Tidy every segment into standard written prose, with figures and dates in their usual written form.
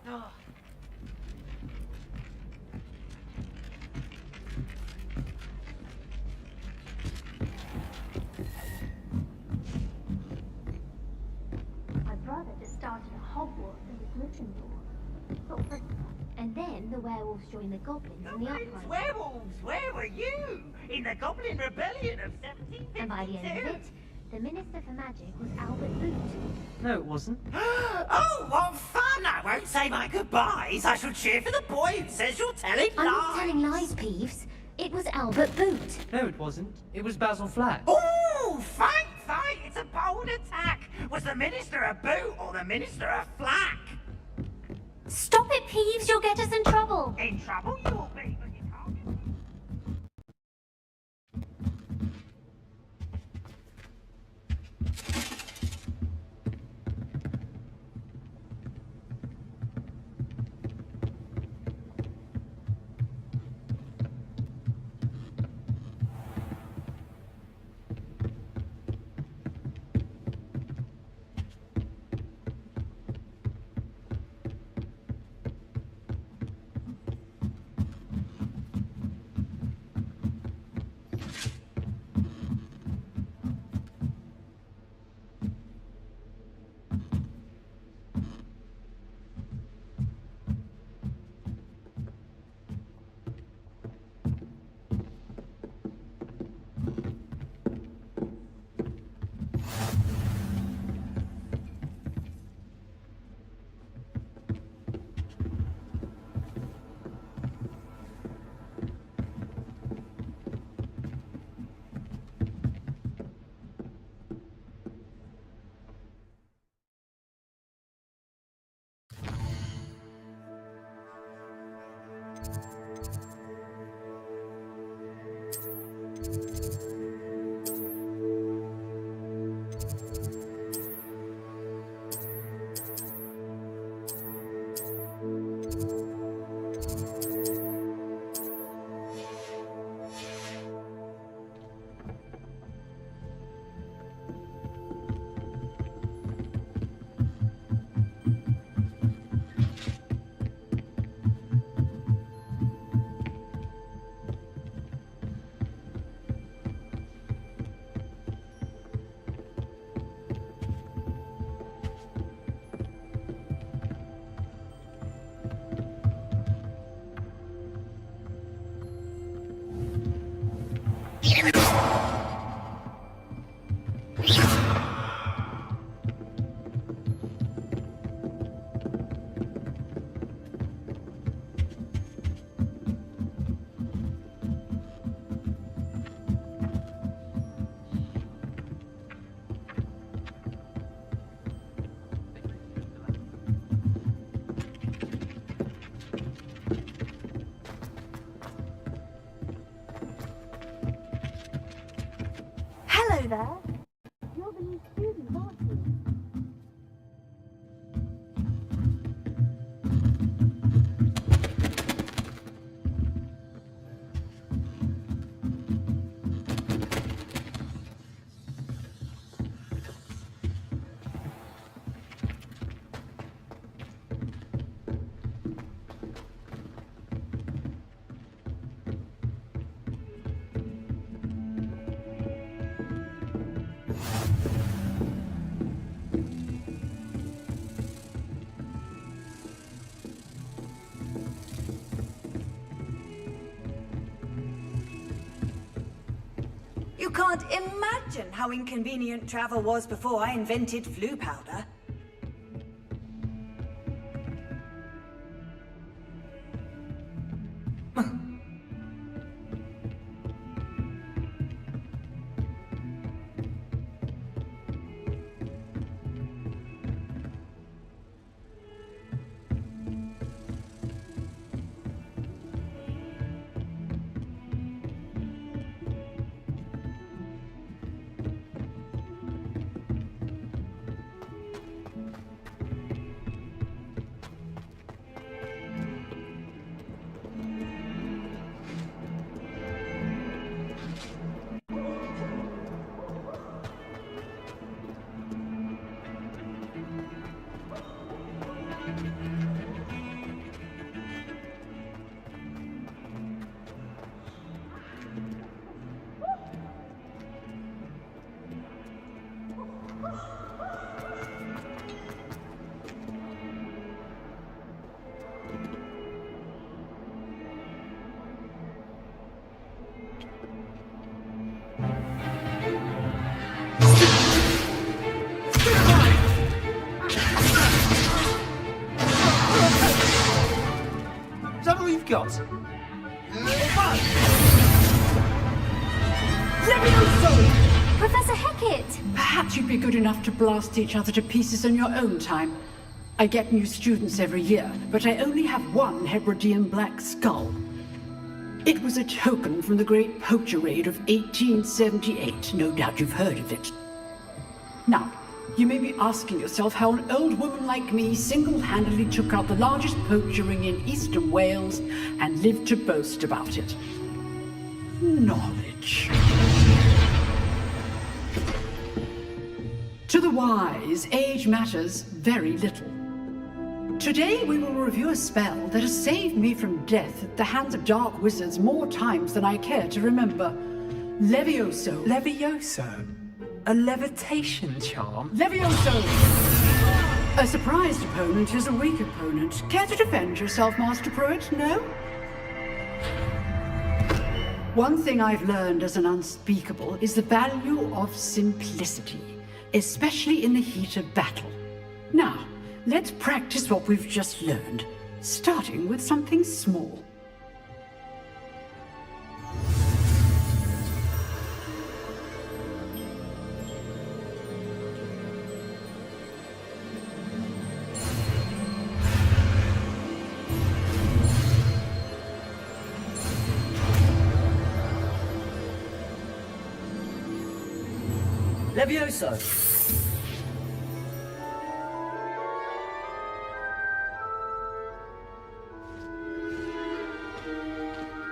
Oh. My brother just started a Hogwarts and a Gryffindor. And then the werewolves joined the goblins in the uprising. Werewolves! Where were you? In the Goblin Rebellion of 1752? And by the end of it, the Minister for Magic was Albert Boot. No, it wasn't. Oh, what fun! I won't say my goodbyes. I shall cheer for the boy who says you're telling lies. I'm not telling lies, Peeves. It was Albert Boot. No, it wasn't. It was Basil Flack. Oh, fight, fight! It's a bold attack. Was the Minister a boot or the Minister a flack? Stop it, Peeves. You'll get us in trouble. In trouble you'll be, but you can't. Hello there. You're the new student, aren't you? You can't imagine how inconvenient travel was before I invented flu powder. all you've got? Professor Hecat! Perhaps you'd be good enough to blast each other to pieces in your own time. I get new students every year, but I only have one Hebridean black skull. It was a token from the Great Poacher Raid of 1878. No doubt you've heard of it. Now, you may be asking yourself how an old woman like me single-handedly took out the largest poacher ring in eastern Wales and lived to boast about it. Knowledge. To the wise, age matters very little. Today we will review a spell that has saved me from death at the hands of dark wizards more times than I care to remember. Levioso. Levioso? A levitation charm? Levioso! A surprised opponent is a weak opponent. Care to defend yourself, Master Pruitt? No? One thing I've learned as an unspeakable is the value of simplicity, especially in the heat of battle. Now, let's practice what we've just learned, starting with something small. Levioso!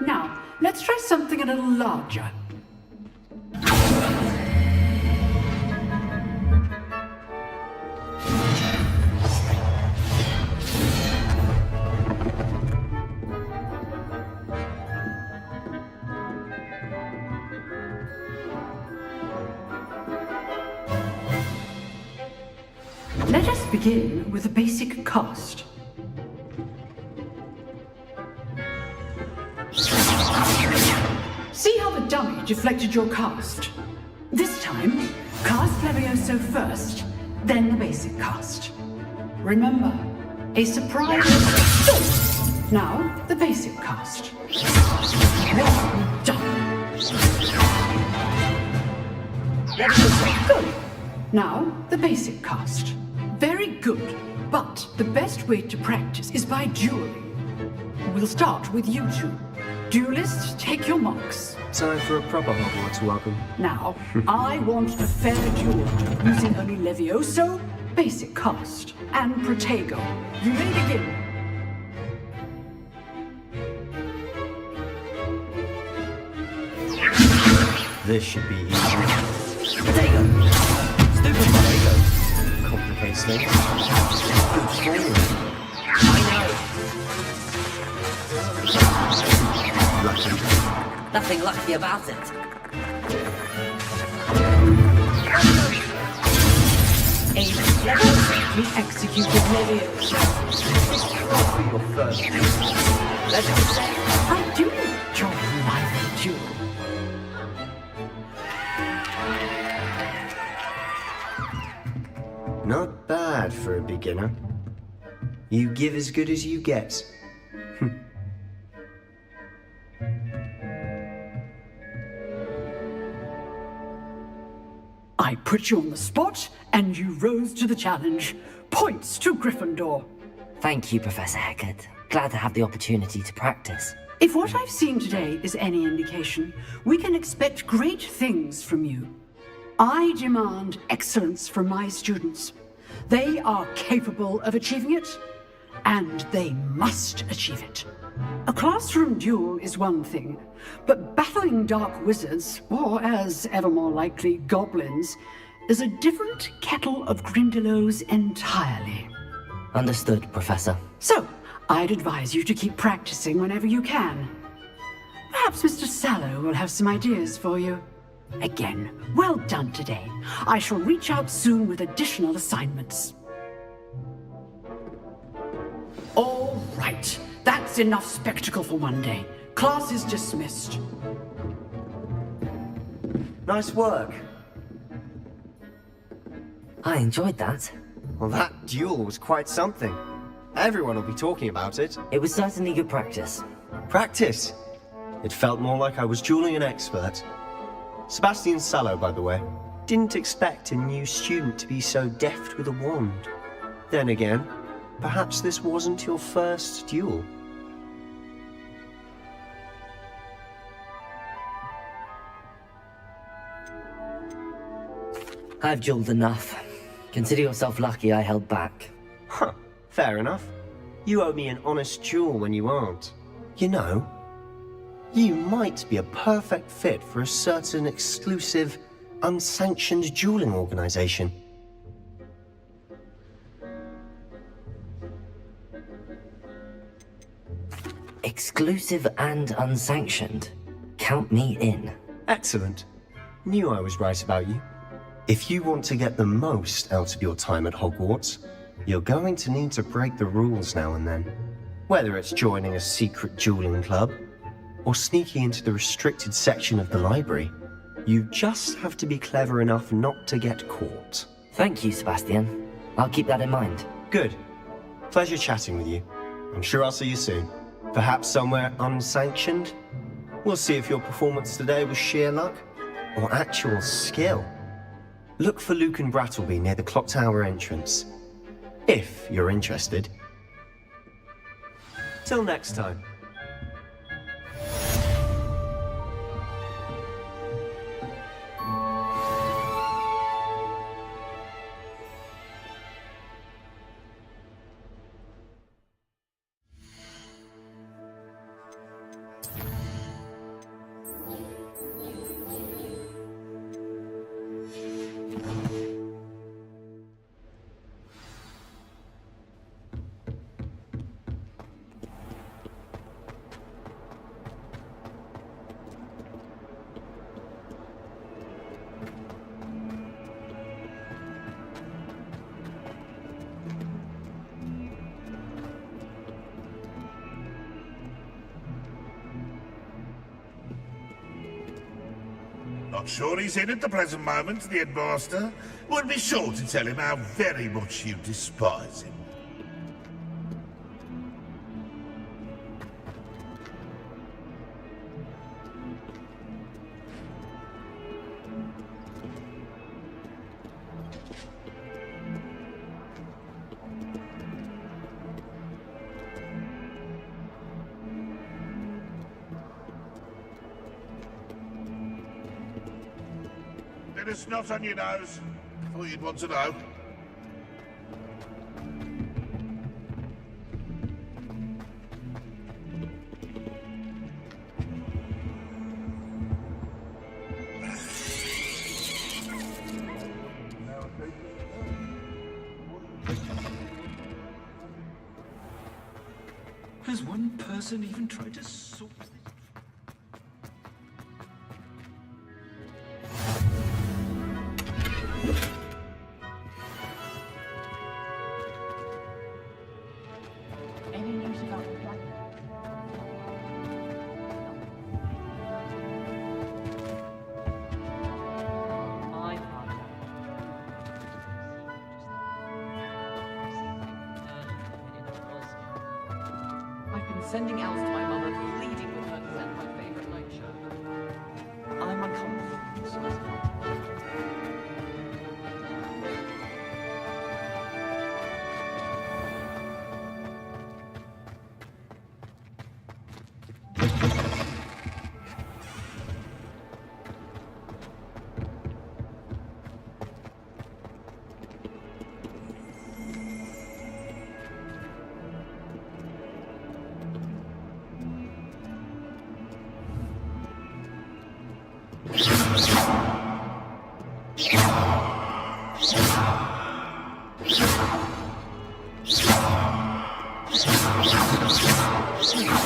Now, let's try something a little larger. Let us begin with a basic cast. See how the dummy deflected your cast? This time, cast Levioso first, then the basic cast. Remember, a surprise... Now, the basic cast. Well done. Good. Now, the basic cast. Very good, but the best way to practice is by dueling. We'll start with you two. Duelists, take your marks. Time for a proper Hogwarts welcome. Now, I want a fair duel using only Levioso, basic cast, and Protego. You may begin. This should be easy. Protego! Stupid Protego! Complicates things. Good forward. Lucky. Nothing lucky about it. We executed Levioso. Your first. Let's just say, I do enjoy a lively duel. Not bad for a beginner. You give as good as you get. I put you on the spot, and you rose to the challenge. Points to Gryffindor. thank you, Professor Hecat. Glad to have the opportunity to practice. If what I've seen today is any indication, we can expect great things from you. I demand excellence from my students. They are capable of achieving it, and they must achieve it. A classroom duel is one thing, but battling dark wizards, or as ever more likely, goblins, is a different kettle of Grindylows entirely. Understood, Professor. So, I'd advise you to keep practicing whenever you can. Perhaps Mr. Sallow will have some ideas for you. Again, well done today. I shall reach out soon with additional assignments. All right, that's enough spectacle for one day. Class is dismissed. Nice work. I enjoyed that. Well, that duel was quite something. Everyone will be talking about it. It was certainly good practice. Practice? It felt more like I was dueling an expert. Sebastian Sallow, by the way. Didn't expect a new student to be so deft with a wand. Then again, perhaps this wasn't your first duel. I've dueled enough. Consider yourself lucky I held back. Huh, fair enough. You owe me an honest duel when you aren't. You know, you might be a perfect fit for a certain exclusive, unsanctioned dueling organization. Exclusive and unsanctioned. Count me in. Excellent. Knew I was right about you. If you want to get the most out of your time at Hogwarts, you're going to need to break the rules now and then. Whether it's joining a secret dueling club, or sneaking into the restricted section of the library, you just have to be clever enough not to get caught. Thank you, Sebastian. I'll keep that in mind. Good. Pleasure chatting with you. I'm sure I'll see you soon. Perhaps somewhere unsanctioned? We'll see if your performance today was sheer luck, or actual skill. Look for Luke and Brattleby near the clock tower entrance. If you're interested. Till next time. Not sure he's in at the present moment, the headmaster. Would be sure to tell him how very much you despise him. Bit of snot on your nose. Thought you'd want to know. Has one person even tried to sort this? Any news about the black? I can't help I've been sending owls to my mother, pleading with her to send my favourite night show. I'm uncomfortable.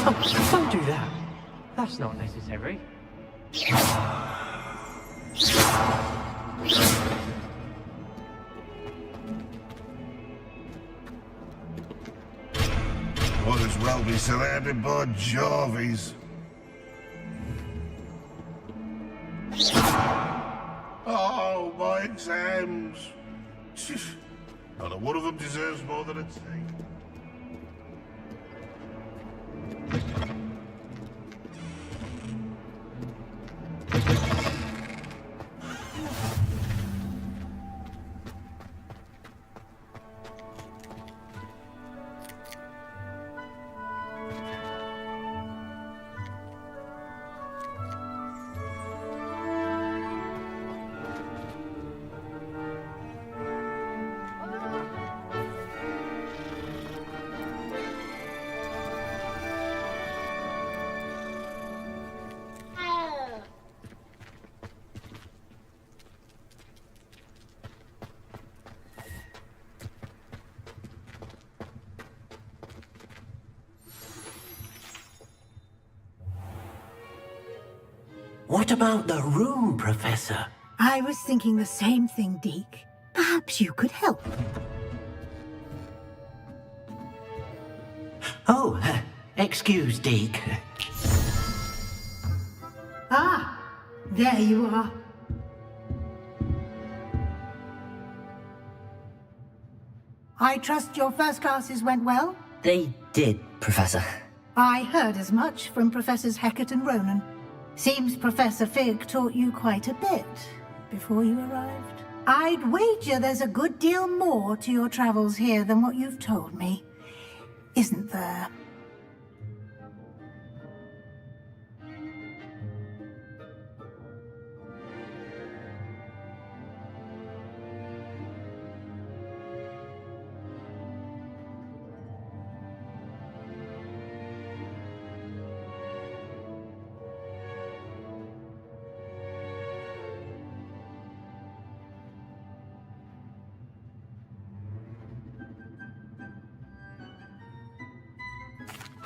Oh, don't do that. That's not necessary. Might as well be surrounded by Jarvies. Oh, my exams. Not a one of them deserves more than a tea. What about the room, Professor? I was thinking the same thing, Deke. Perhaps you could help. Oh, excuse, Deke. Ah, there you are. I trust your first classes went well? They did, Professor. I heard as much from Professors Hecat and Ronan. Seems Professor Fig taught you quite a bit before you arrived. I'd wager there's a good deal more to your travels here than what you've told me, isn't there?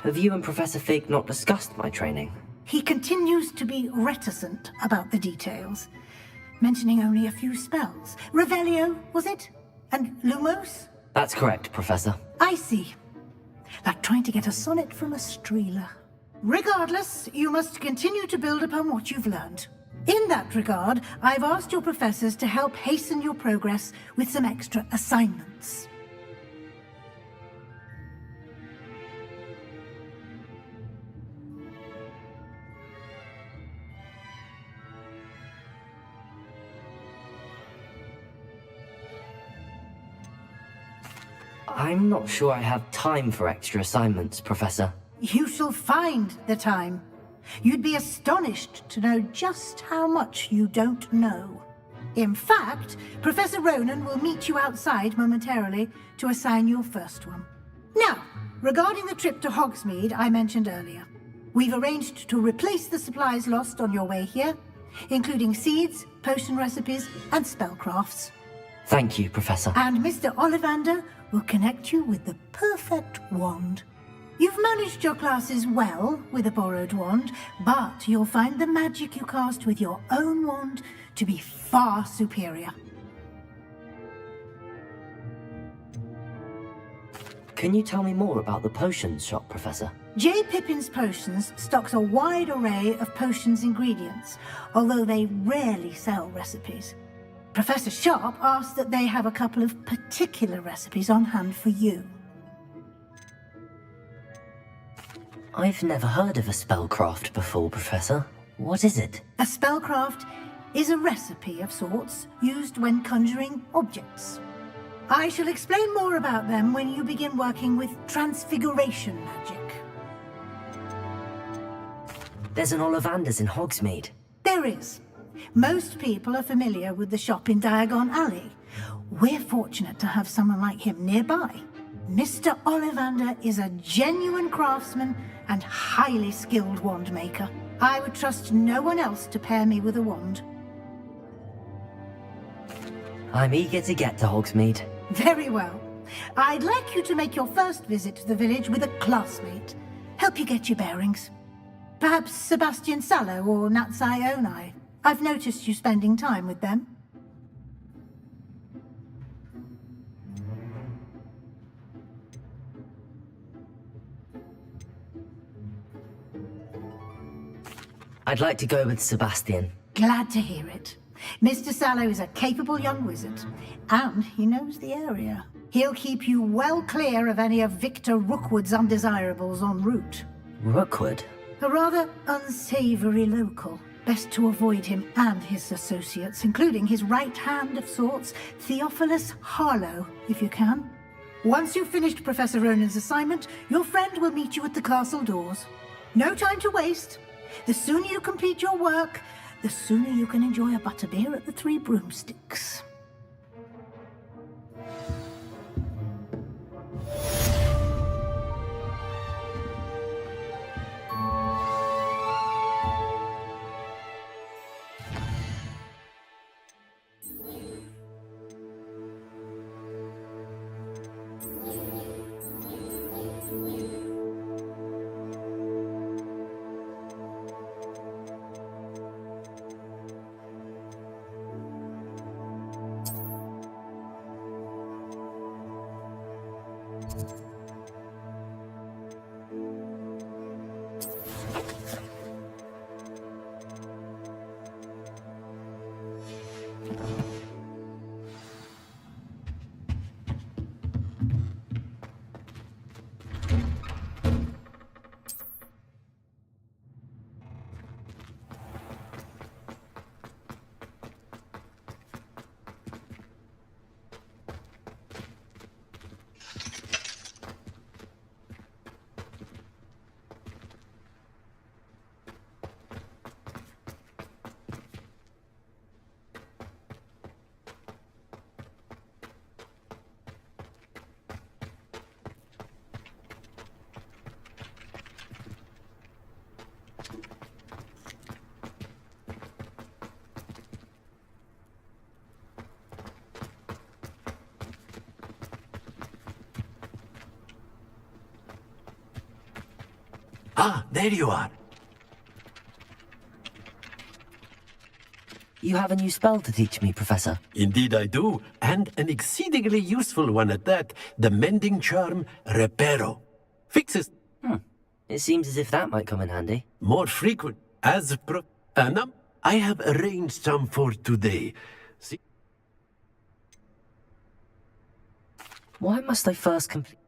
Have you and Professor Fig not discussed my training? He continues to be reticent about the details, mentioning only a few spells. Revelio, was it? And Lumos? That's correct, Professor. I see. Like trying to get a sonnet from a streeler. Regardless, you must continue to build upon what you've learned. In that regard, I've asked your professors to help hasten your progress with some extra assignments. I'm not sure I have time for extra assignments, Professor. You shall find the time. You'd be astonished to know just how much you don't know. In fact, Professor Ronan will meet you outside momentarily to assign your first one. Now, regarding the trip to Hogsmeade I mentioned earlier, we've arranged to replace the supplies lost on your way here, including seeds, potion recipes, and spellcrafts. Thank you, Professor. And Mr. Ollivander will connect you with the perfect wand. You've managed your classes well with a borrowed wand, but you'll find the magic you cast with your own wand to be far superior. Can you tell me more about the potions shop, Professor? J. Pippin's Potions stocks a wide array of potions ingredients, although they rarely sell recipes. Professor Sharp asked that they have a couple of particular recipes on hand for you. I've never heard of a spellcraft before, Professor. What is it? A spellcraft is a recipe of sorts used when conjuring objects. I shall explain more about them when you begin working with transfiguration magic. There's an Ollivander's in Hogsmeade. There is. Most people are familiar with the shop in Diagon Alley. We're fortunate to have someone like him nearby. Mr. Ollivander is a genuine craftsman and highly skilled wand maker. I would trust no one else to pair me with a wand. I'm eager to get to Hogsmeade. Very well. I'd like you to make your first visit to the village with a classmate. Help you get your bearings. Perhaps Sebastian Sallow or Natsai Onai. I've noticed you spending time with them. I'd like to go with Sebastian. Glad to hear it. Mr. Sallow is a capable young wizard, and he knows the area. He'll keep you well clear of any of Victor Rookwood's undesirables en route. Rookwood? A rather unsavory local. Best to avoid him and his associates, including his right hand of sorts, Theophilus Harlow, if you can. Once you've finished Professor Ronan's assignment, your friend will meet you at the castle doors. No time to waste. The sooner you complete your work, the sooner you can enjoy a butterbeer at the Three Broomsticks. Ah, there you are. You have a new spell to teach me, Professor. Indeed I do, and an exceedingly useful one at that. The mending charm, Reparo. Fixes... It seems as if that might come in handy. More frequent, as I have arranged some for today. See? Why must I first complete...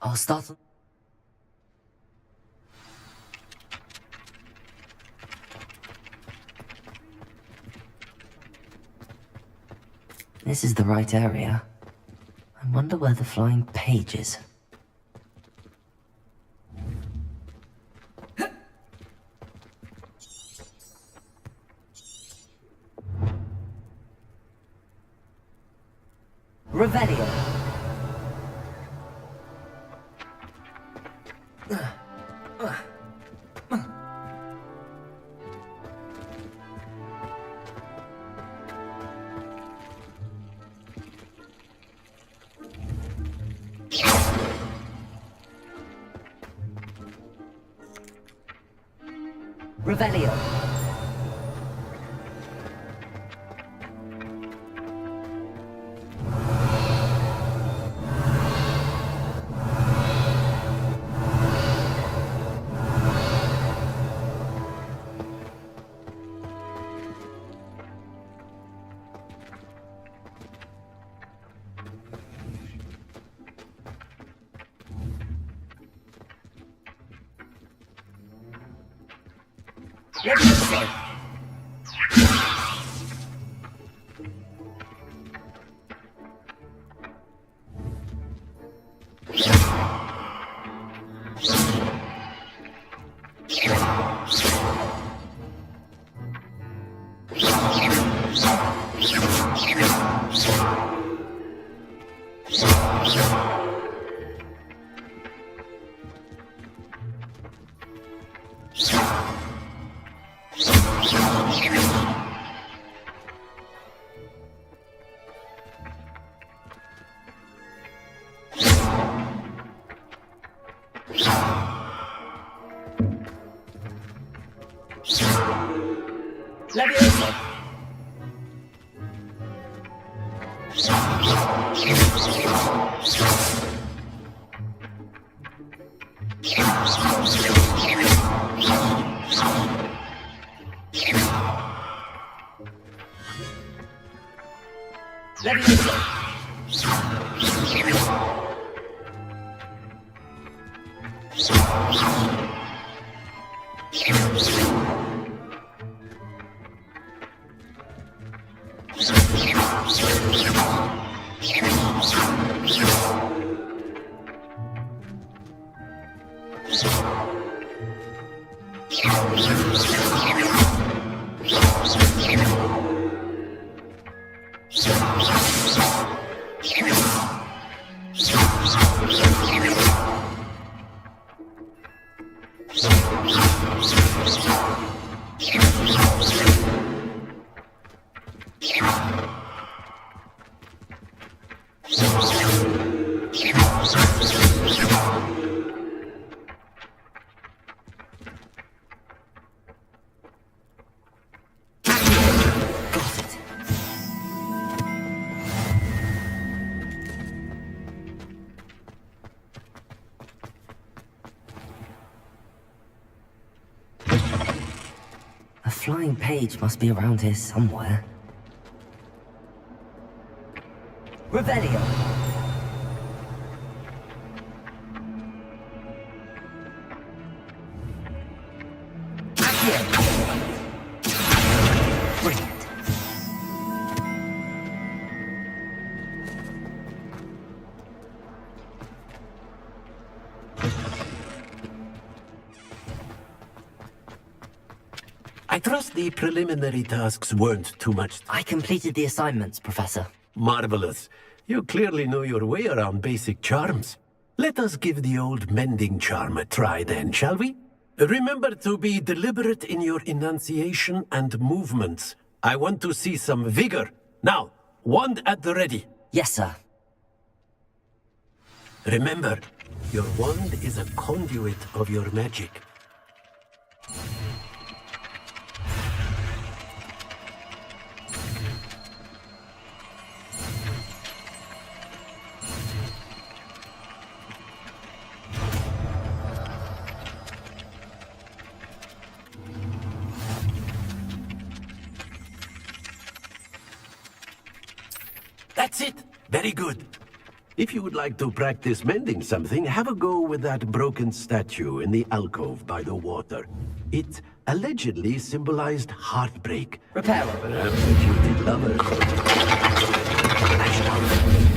I'll start... This is the right area. I wonder where the flying page is. Revelio. Revelio. A flying page must be around here somewhere. Revelio. Brilliant. I trust the preliminary tasks weren't too much. I completed the assignments, Professor. Marvelous. You clearly know your way around basic charms. Let us give the old mending charm a try then, shall we? Remember to be deliberate in your enunciation and movements. I want to see some vigor. Now, wand at the ready. Yes, sir. Remember, Your wand is a conduit of your magic. That's it! Very good. If you would like to practice mending something, have a go with that broken statue in the alcove by the water. It allegedly symbolized heartbreak. Repairable. Perhaps a jilted lover. Smashed out.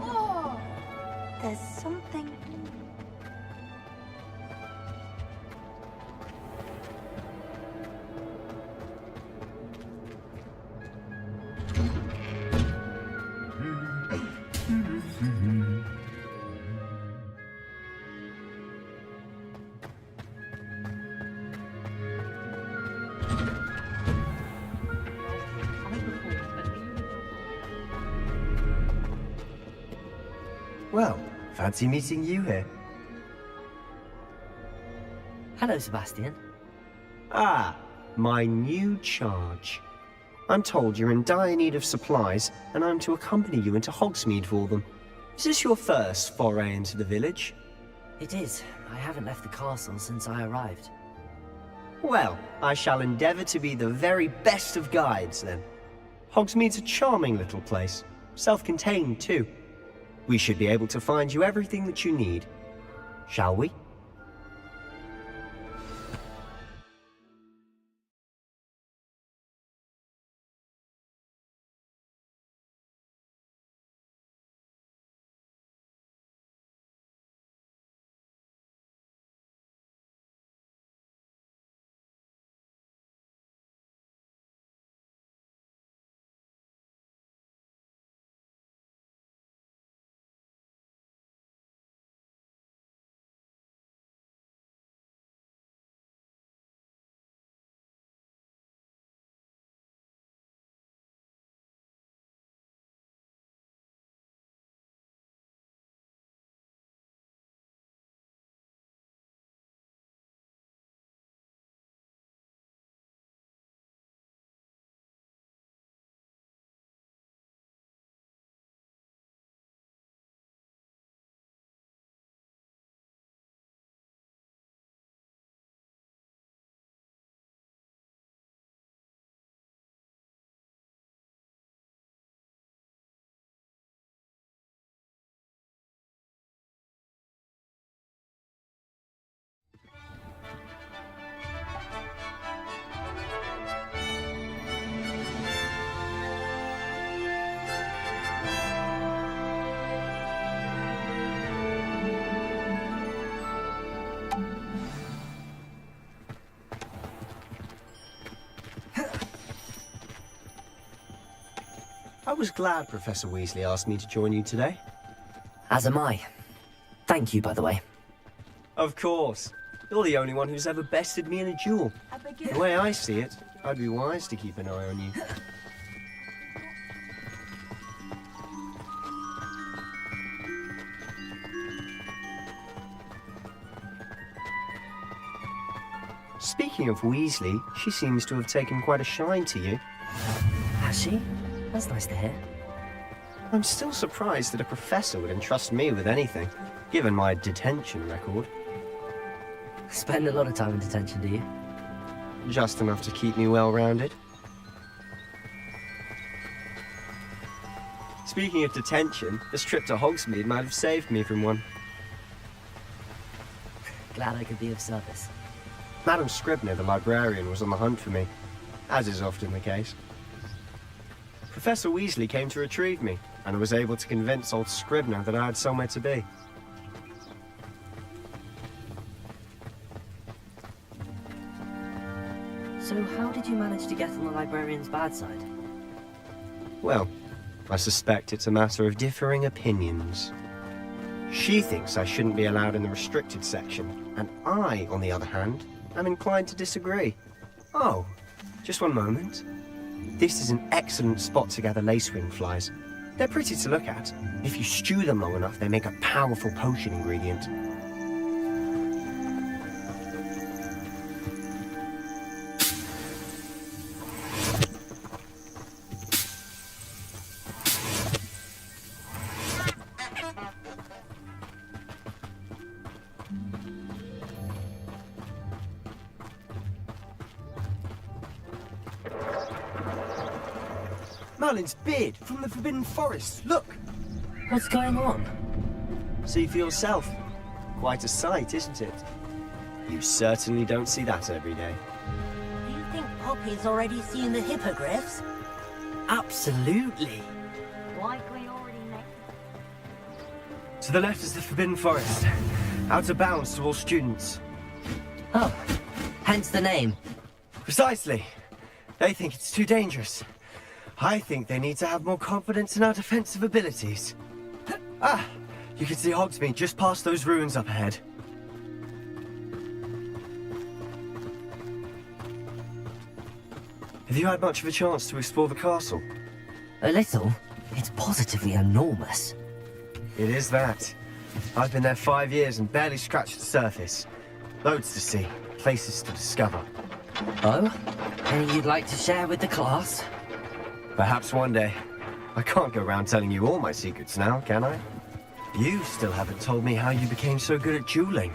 Oh! There's something... Well, fancy meeting you here. Hello, Sebastian. Ah, my new charge. I'm told you're in dire need of supplies, and I'm to accompany you into Hogsmeade for them. Is this your first foray into the village? It is. I haven't left the castle since I arrived. Well, I shall endeavour to be the very best of guides, then. Hogsmeade's a charming little place. Self-contained, too. We should be able to find you everything that you need. Shall we? I was glad Professor Weasley asked me to join you today. As am I. Thank you, by the way. Of course. You're the only one who's ever bested me in a duel. The way I see it, I'd be wise to keep an eye on you. Speaking of Weasley, she seems to have taken quite a shine to you. Has she? That's nice to hear. I'm still surprised that a professor would entrust me with anything, given my detention record. Spend a lot of time in detention, do you? Just enough to keep me well-rounded. Speaking of detention, this trip to Hogsmeade might have saved me from one. Glad I could be of service. Madam Scribner, the librarian, was on the hunt for me, as is often the case. Professor Weasley came to retrieve me, and I was able to convince old Scribner that I had somewhere to be. So how did you manage to get on the librarian's bad side? Well, I suspect it's a matter of differing opinions. She thinks I shouldn't be allowed in the restricted section, and I, on the other hand, am inclined to disagree. Oh, just one moment. This is an excellent spot to gather lacewing flies. They're pretty to look at. If you stew them long enough, they make a powerful potion ingredient. Merlin's beard from the Forbidden Forest. Look! What's going on? See for yourself. Quite a sight, isn't it? You certainly don't see that every day. Do you think Poppy's already seen the hippogriffs? Absolutely. Likely already met. To the left is the Forbidden Forest. Out of bounds to all students. Oh, hence the name. Precisely. They think it's too dangerous. I think they need to have more confidence in our defensive abilities. Ah, you can see Hogsmeade just past those ruins up ahead. Have you had much of a chance to explore the castle? A little. It's positively enormous. It is that. I've been there 5 years and barely scratched the surface. Loads to see, places to discover. Oh? Any you'd like to share with the class? Perhaps one day. I can't go around telling you all my secrets now, can I? You still haven't told me how you became so good at dueling.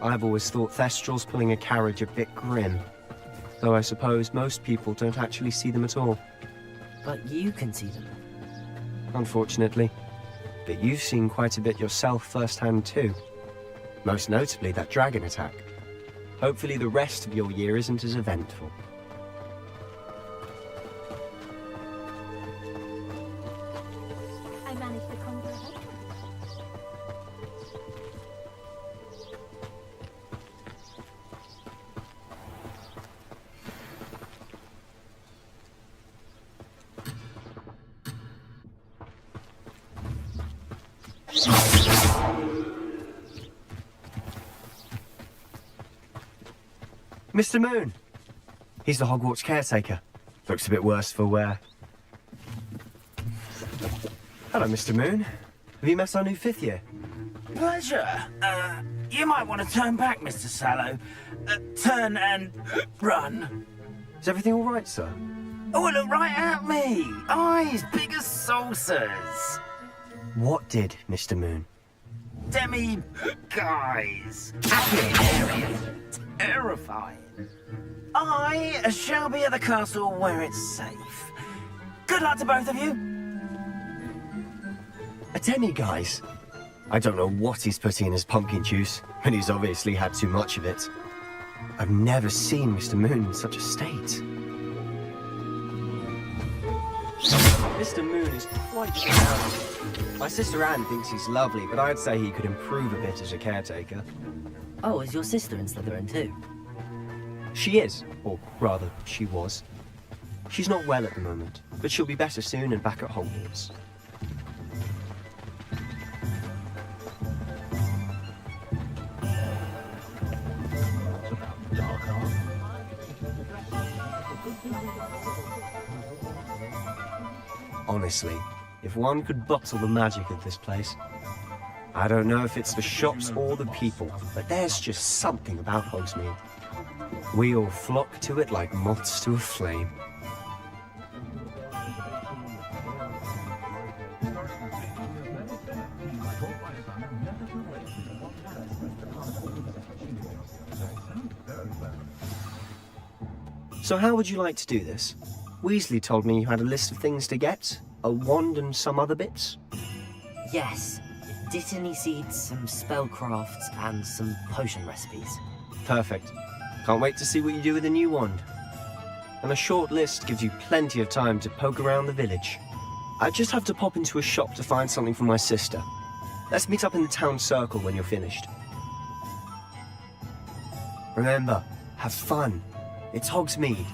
I've always thought Thestrals pulling a carriage a bit grim. Though I suppose most people don't actually see them at all. But you can see them. Unfortunately. But you've seen quite a bit yourself firsthand too. Most notably that dragon attack. Hopefully the rest of your year isn't as eventful. I managed to conquer her. Mr. Moon! He's the Hogwarts caretaker. Looks a bit worse for wear. Hello, Mr. Moon. Have you met our new 5th year? Pleasure. You might want to turn back, Mr. Sallow. Turn and run. Is everything all right, sir? Oh, look right at me. Eyes big as saucers. What did, Mr. Moon? Guys. Terrifying. I shall be at the castle where it's safe. Good luck to both of you. A demi-guise? I don't know what he's putting in his pumpkin juice, but he's obviously had too much of it. I've never seen Mr. Moon in such a state. Mr. Moon is quite charming. My sister Anne thinks he's lovely, but I'd say he could improve a bit as a caretaker. Oh, is your sister in Slytherin too? She is, or rather, she was. She's not well at the moment, but she'll be better soon and back at Hogwarts. Honestly, if one could bottle the magic of this place. I don't know if it's the shops or the people, but there's just something about Hogsmeade. We all flock to it like moths to a flame. So how would you like to do this? Weasley told me you had a list of things to get, a wand and some other bits. Yes. Dittany seeds, some spellcrafts, and some potion recipes. Perfect. Can't wait to see what you do with the new wand. And a short list gives you plenty of time to poke around the village. I just have to pop into a shop to find something for my sister. Let's meet up in the town circle when you're finished. Remember, have fun. It's Hogsmeade.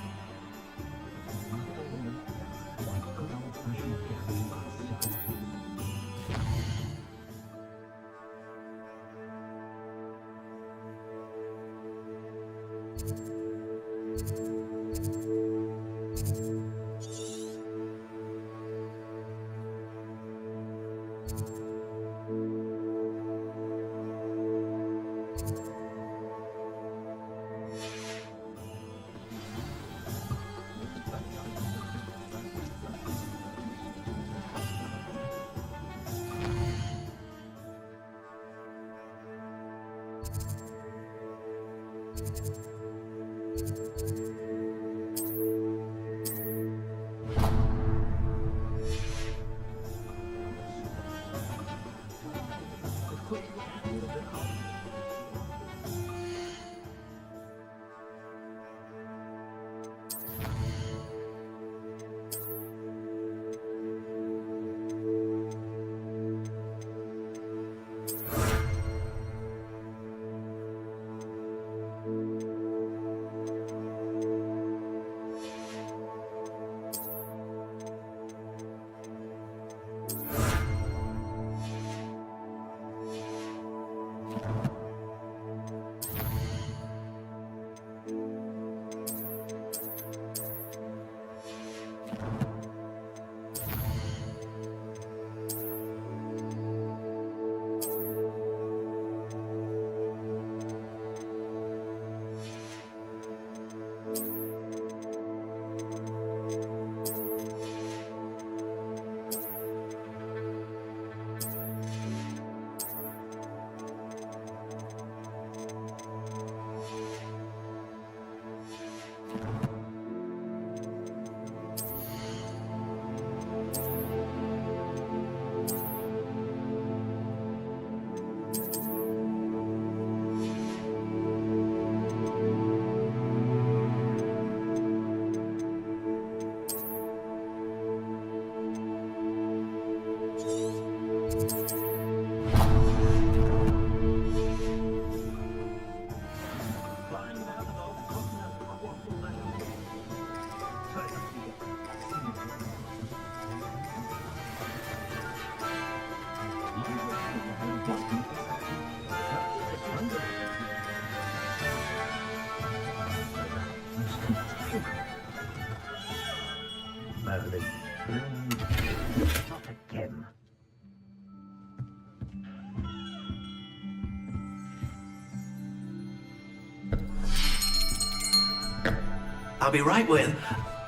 I'll be right with...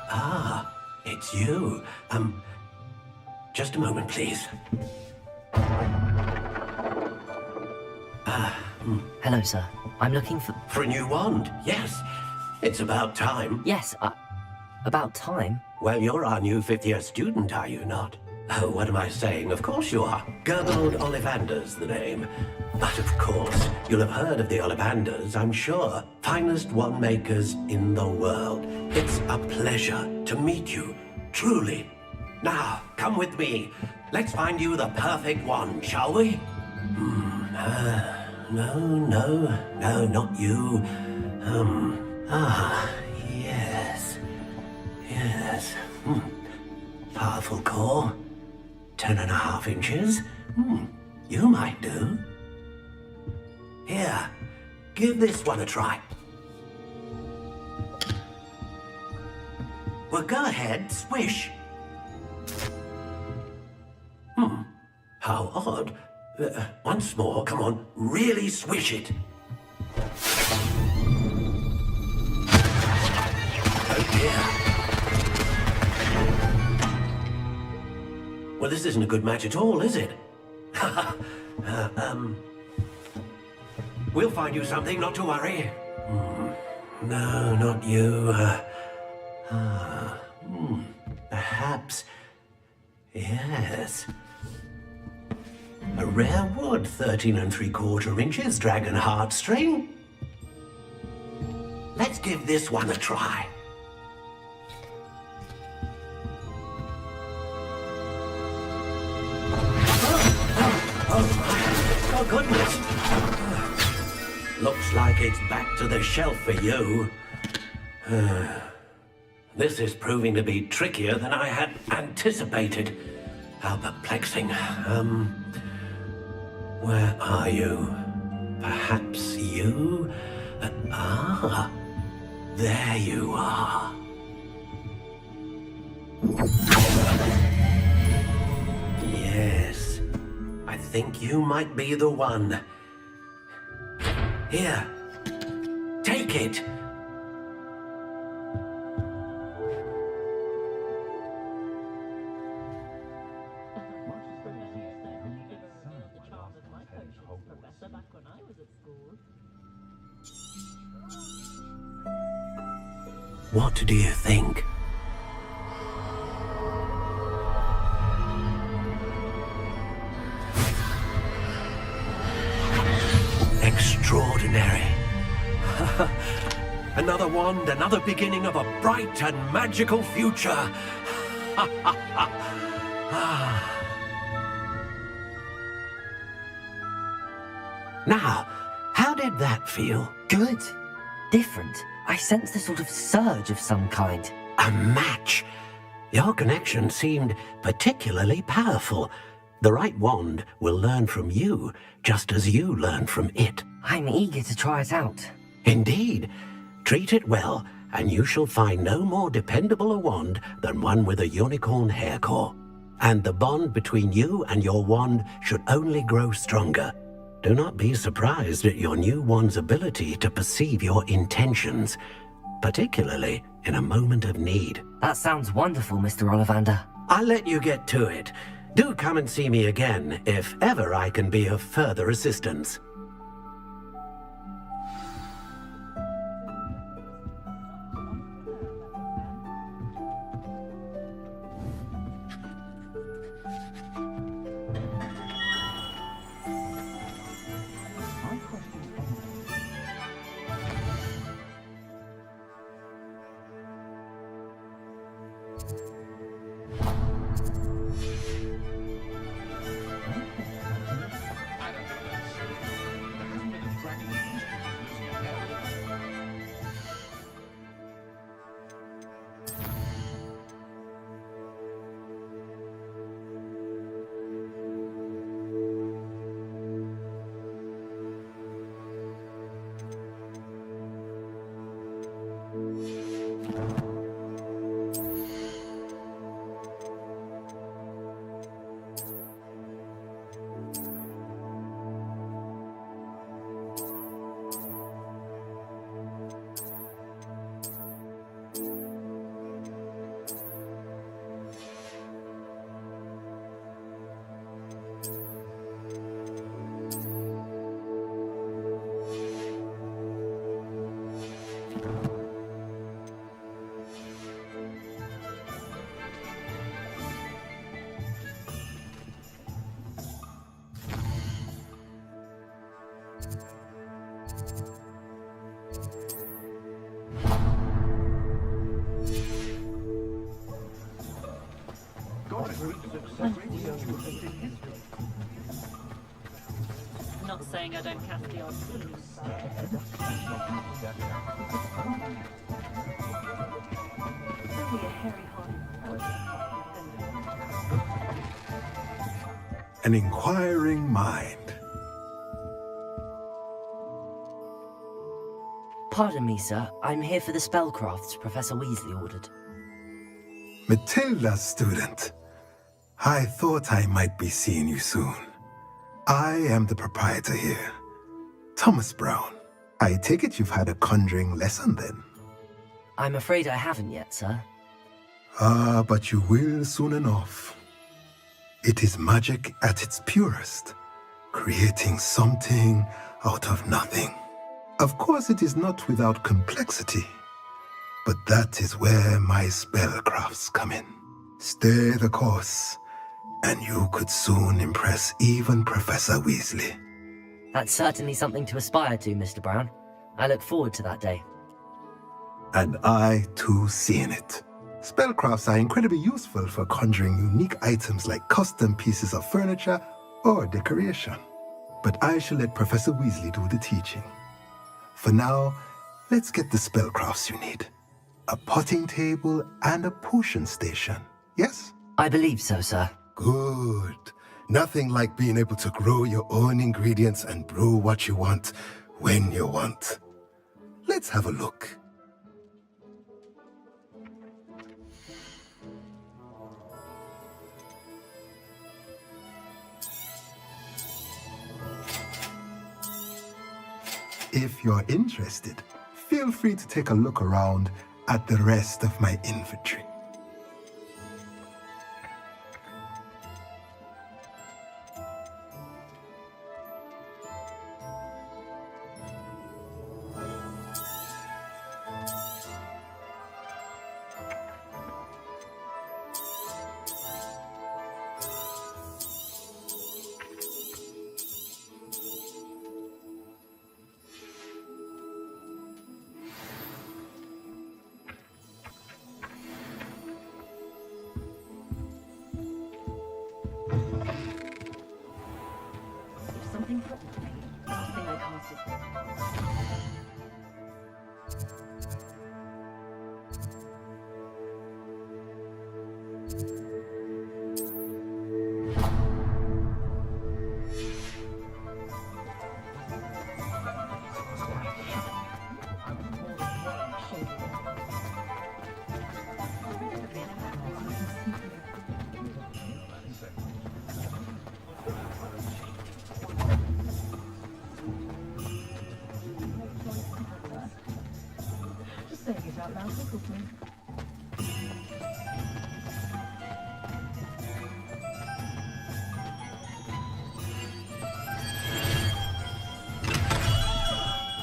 Ah, it's you. Just a moment, please. Hello, sir. I'm looking for... For a new wand, yes. It's about time. Yes, about time? Well, you're our new fifth-year student, are you not? Oh, what am I saying? Of course you are. Gerbold Ollivander's the name. But of course, you'll have heard of the Ollivanders, I'm sure. Finest wand makers in the world. It's a pleasure to meet you, truly. Now, come with me. Let's find you the perfect wand, shall we? No, not you. Yes. Powerful core. 10.5 inches. You might do. Here, give this one a try. Well, go ahead, swish. How odd. Once more, come on, really swish it. Oh dear. Well, this isn't a good match at all, is it? We'll find you something, not to worry. No, not you. Perhaps. Yes. A rare wood, 13 3/4 inches, dragon heartstring. Let's give this one a try. Oh, goodness. Looks like it's back to the shelf for you. This is proving to be trickier than I had anticipated. How perplexing. Where are you? Perhaps you? There you are. Yes, I think you might be the one. Here, take it. What do you think? Extraordinary. Another wand, another beginning of a bright and magical future. Now, how did that feel? Good. Different. I sensed a sort of surge of some kind. A match. Your connection seemed particularly powerful. The right wand will learn from you, just as you learn from it. I'm eager to try it out. Indeed. Treat it well, and you shall find no more dependable a wand than one with a unicorn hair core. And the bond between you and your wand should only grow stronger. Do not be surprised at your new wand's ability to perceive your intentions, particularly in a moment of need. That sounds wonderful, Mr. Ollivander. I'll let you get to it. Do come and see me again if ever I can be of further assistance. Not saying I don't cast the odd An inquiring mind. Pardon me, sir. I'm here for the spellcrafts Professor Weasley ordered. Matilda's student. I thought I might be seeing you soon. I am the proprietor here, Thomas Brown. I take it you've had a conjuring lesson then? I'm afraid I haven't yet, sir. Ah, but you will soon enough. It is magic at its purest, creating something out of nothing. Of course, it is not without complexity, but that is where my spellcrafts come in. Stay the course, and you could soon impress even Professor Weasley. That's certainly something to aspire to, Mr. Brown. I look forward to that day. And I, too, seeing it. Spellcrafts are incredibly useful for conjuring unique items like custom pieces of furniture or decoration. But I shall let Professor Weasley do the teaching. For now, let's get the spellcrafts you need. A potting table and a potion station, yes? I believe so, sir. Good. Nothing like being able to grow your own ingredients and brew what you want when you want. Let's have a look. If you're interested, feel free to take a look around at the rest of my inventory.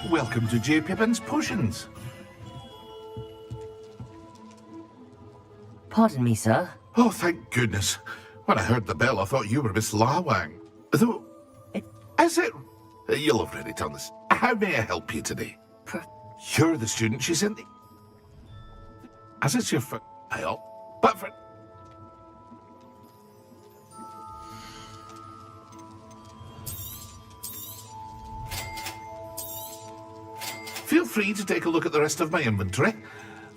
Welcome to J. Pippin's Potions. Pardon me, sir. Oh, thank goodness. When I heard the bell, I thought you were Miss Lawang. Though, is it? You'll have already done this. How may I help you today? You're the student she's in the... As it's your file, but for... Feel free to take a look at the rest of my inventory,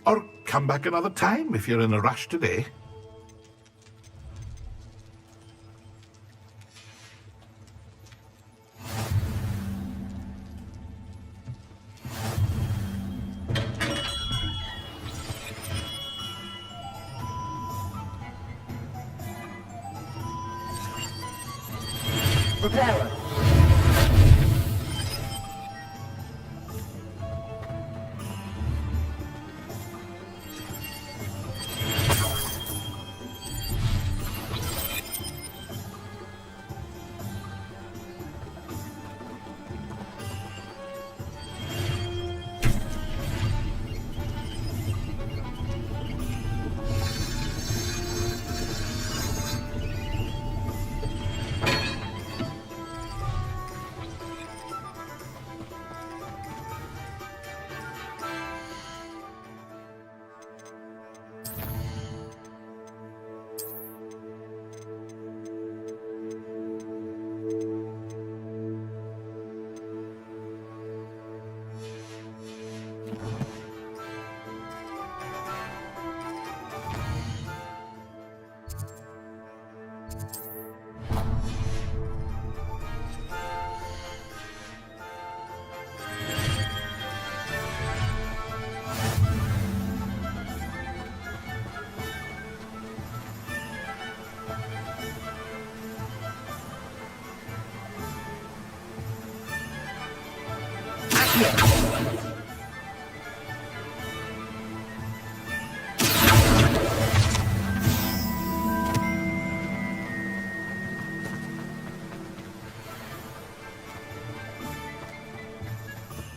or come back another time if you're in a rush today. Repairer.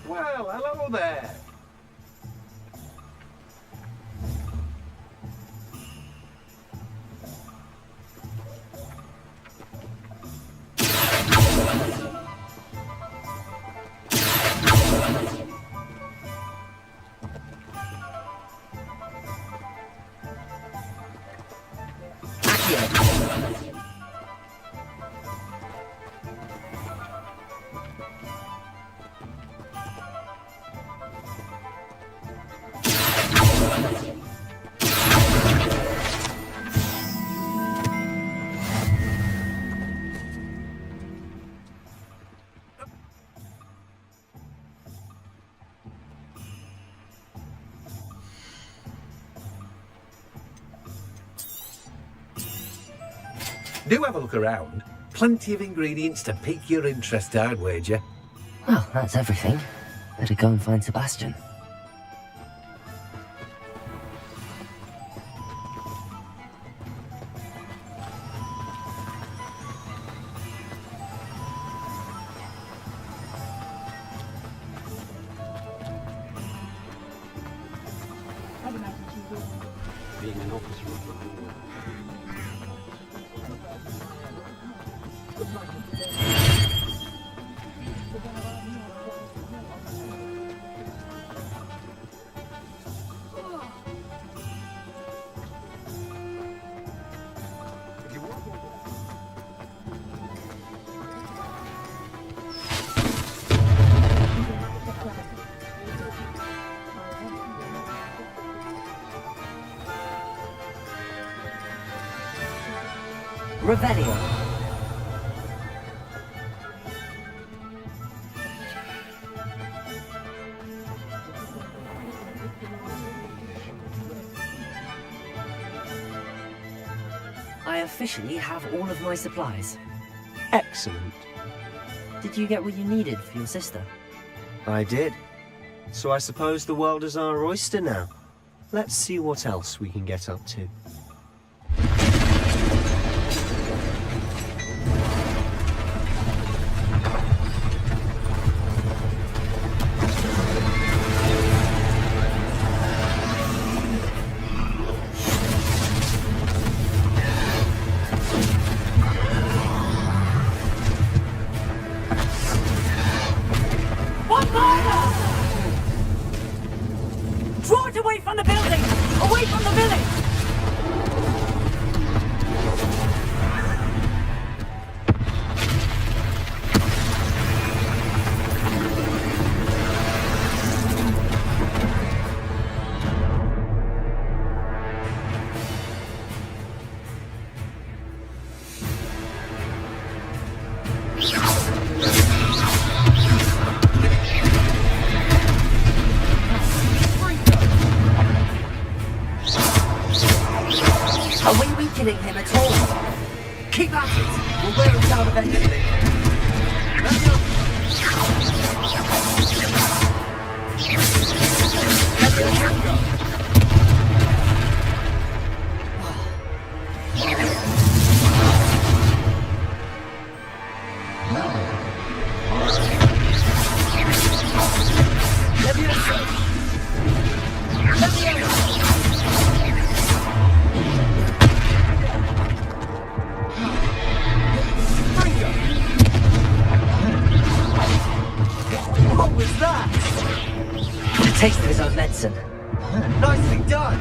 Well, hello there. Do have a look around. Plenty of ingredients to pique your interest, I'd wager. Well, that's everything. Better go and find Sebastian. Being an officer of the law. Revelio. I officially have all of my supplies. Excellent. Did you get what you needed for your sister? I did. So I suppose the world is our oyster now. Let's see what else we can get up to. Draw it away from the building! Away from the village! Are we weakening him at all? Keep at it! We'll wear him down eventually. What was that? A taste of his own medicine. Nicely done.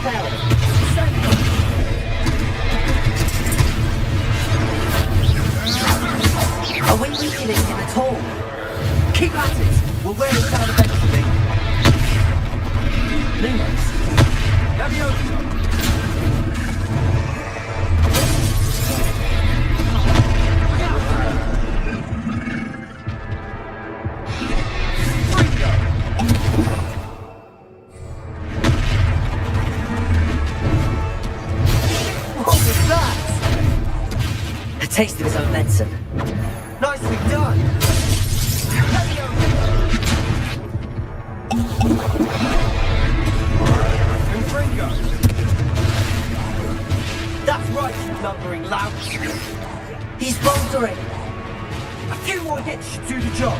Repairing. Are we weakening him at all? Keep at it! We'll wear it down eventually. Lumos. Leviosa! A taste of his own medicine. Nicely done! Confringo! That's right, you lumbering lout! He's faltering! A few more hits should do the job!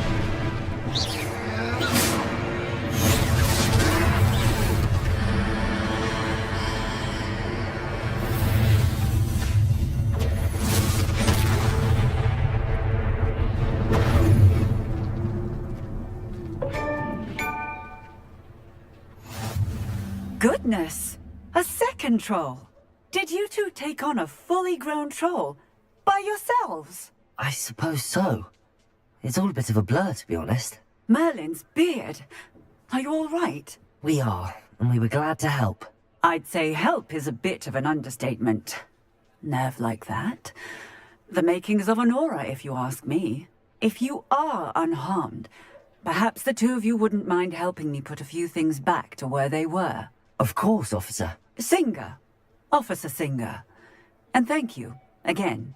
Goodness! A second troll! Did you two take on a fully grown troll? By yourselves? I suppose so. It's all a bit of a blur, to be honest. Merlin's beard. Are you all right? We are, and we were glad to help. I'd say help is a bit of an understatement. Nerve like that. The makings of an aura, if you ask me. If you are unharmed, perhaps the two of you wouldn't mind helping me put a few things back to where they were. Of course, officer. Singer. Officer Singer. And thank you, again.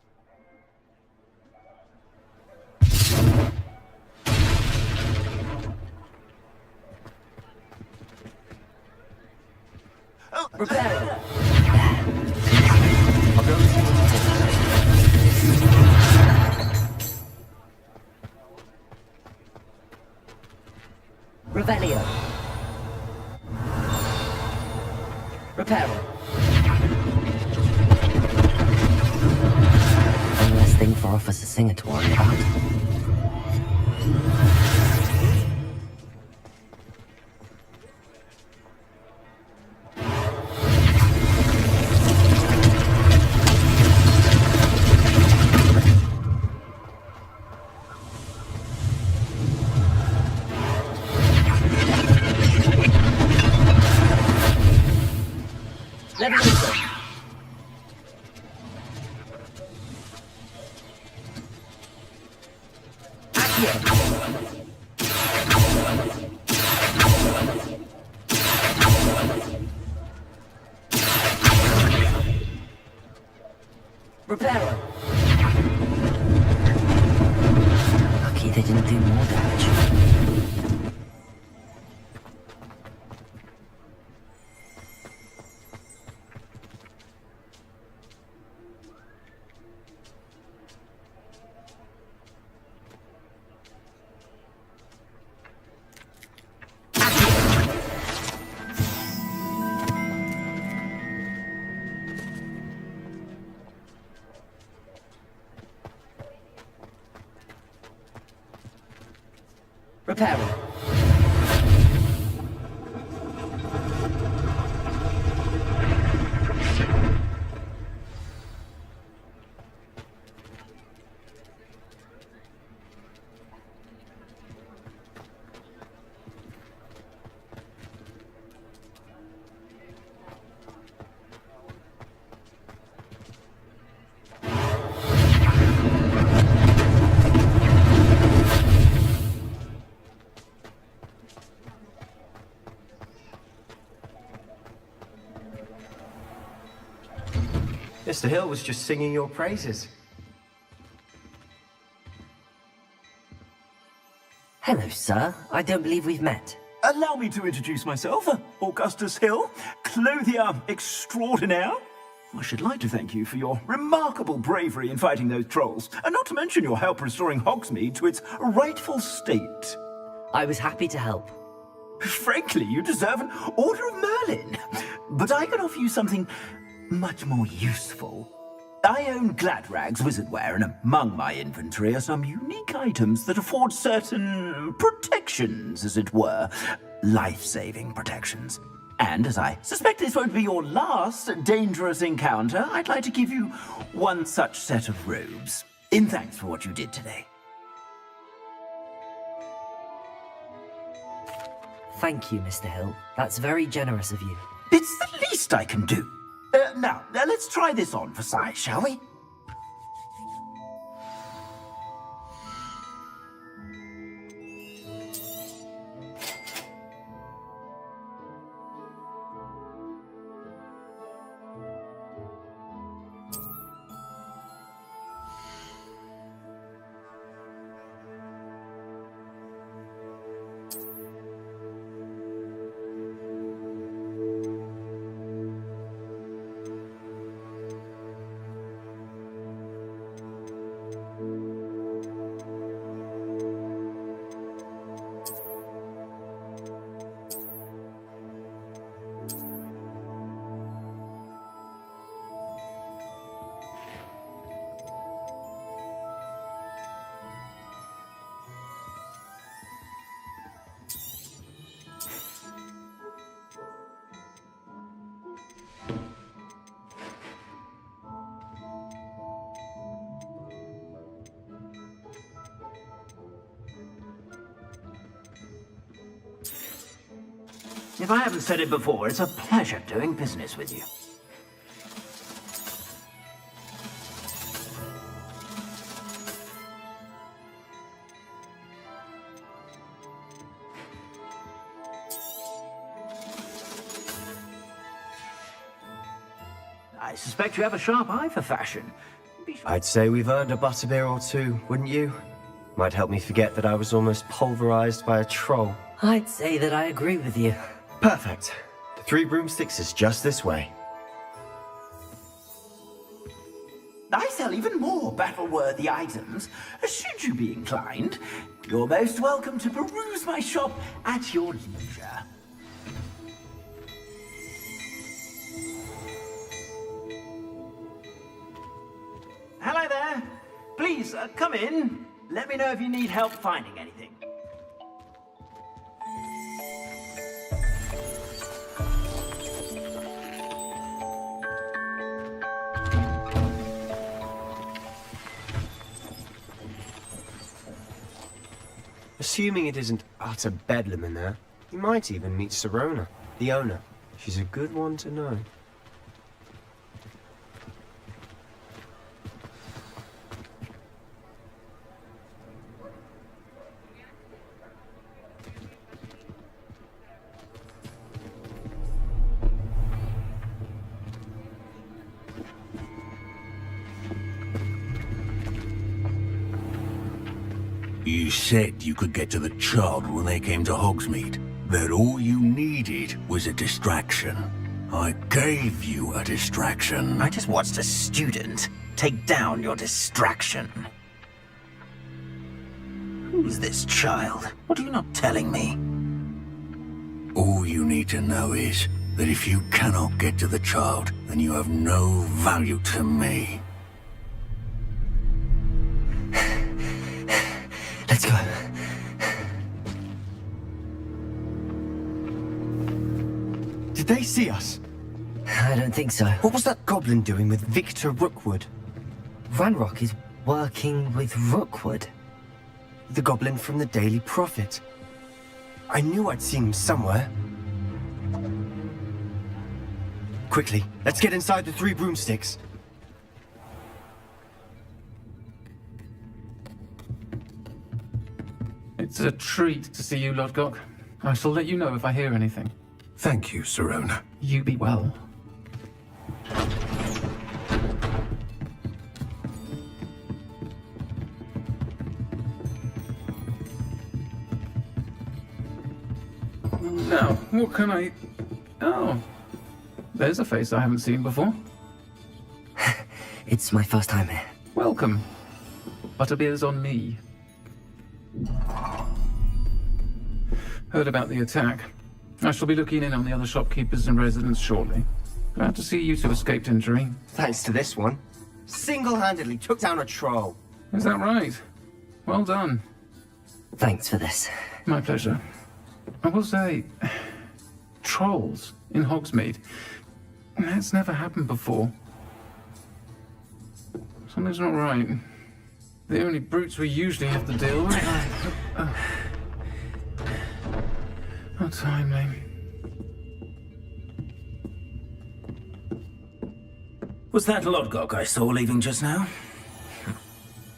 Repair. I'll go and see what's Revelio. Repair. One less thing for Officer Singer to worry about. Reparo. Lucky they didn't do more damage. Repairing. Mr. Hill was just singing your praises. Hello, sir. I don't believe we've met. Allow me to introduce myself, Augustus Hill, clothier extraordinaire. I should like to thank you for your remarkable bravery in fighting those trolls, and not to mention your help restoring Hogsmeade to its rightful state. I was happy to help. Frankly, you deserve an Order of Merlin. But I can offer you something much more useful. I own Gladrag's wizardware, and among my inventory are some unique items that afford certain protections, as it were. Life-saving protections. And as I suspect this won't be your last dangerous encounter, I'd like to give you one such set of robes, in thanks for what you did today. Thank you, Mr. Hill. That's very generous of you. It's the least I can do. Now, let's try this on for size, shall we? If I haven't said it before, it's a pleasure doing business with you. I suspect you have a sharp eye for fashion. I'd say we've earned a butterbeer or two, wouldn't you? Might help me forget that I was almost pulverized by a troll. I'd say that I agree with you. Perfect. The 3 broomsticks is just this way. I sell even more battle-worthy items. Should you be inclined, you're most welcome to peruse my shop at your leisure. Hello there. Please, come in. Let me know if you need help finding anything. Assuming it isn't utter bedlam in there, you might even meet Sirona, the owner. She's a good one to know. You said you could get to the child when they came to Hogsmeade. That all you needed was a distraction. I gave you a distraction. I just watched a student take down your distraction. Who's this child? What are you not telling me? All you need to know is that if you cannot get to the child, then you have no value to me. Let's go. Did they see us? I don't think so. What was that goblin doing with Victor Rookwood? Ranrock is working with Rookwood. The goblin from the Daily Prophet. I knew I'd seen him somewhere. Quickly, let's get inside the 3 broomsticks. It's a treat to see you, Lodgok. I shall let you know if I hear anything. Thank you, Sirona. You be well. Now, what can I... Oh, there's a face I haven't seen before. It's my first time here. Welcome. Butterbeer's on me. Heard about the attack. I shall be looking in on the other shopkeepers and residents shortly. Glad to see you two escaped injury. Thanks to this one. Single-handedly took down a troll. Is that right? Well done. Thanks for this. My pleasure. I will say, trolls in Hogsmeade. That's never happened before. Something's not right. The only brutes we usually have to deal with are... How timely. Was that Lodgok I saw leaving just now?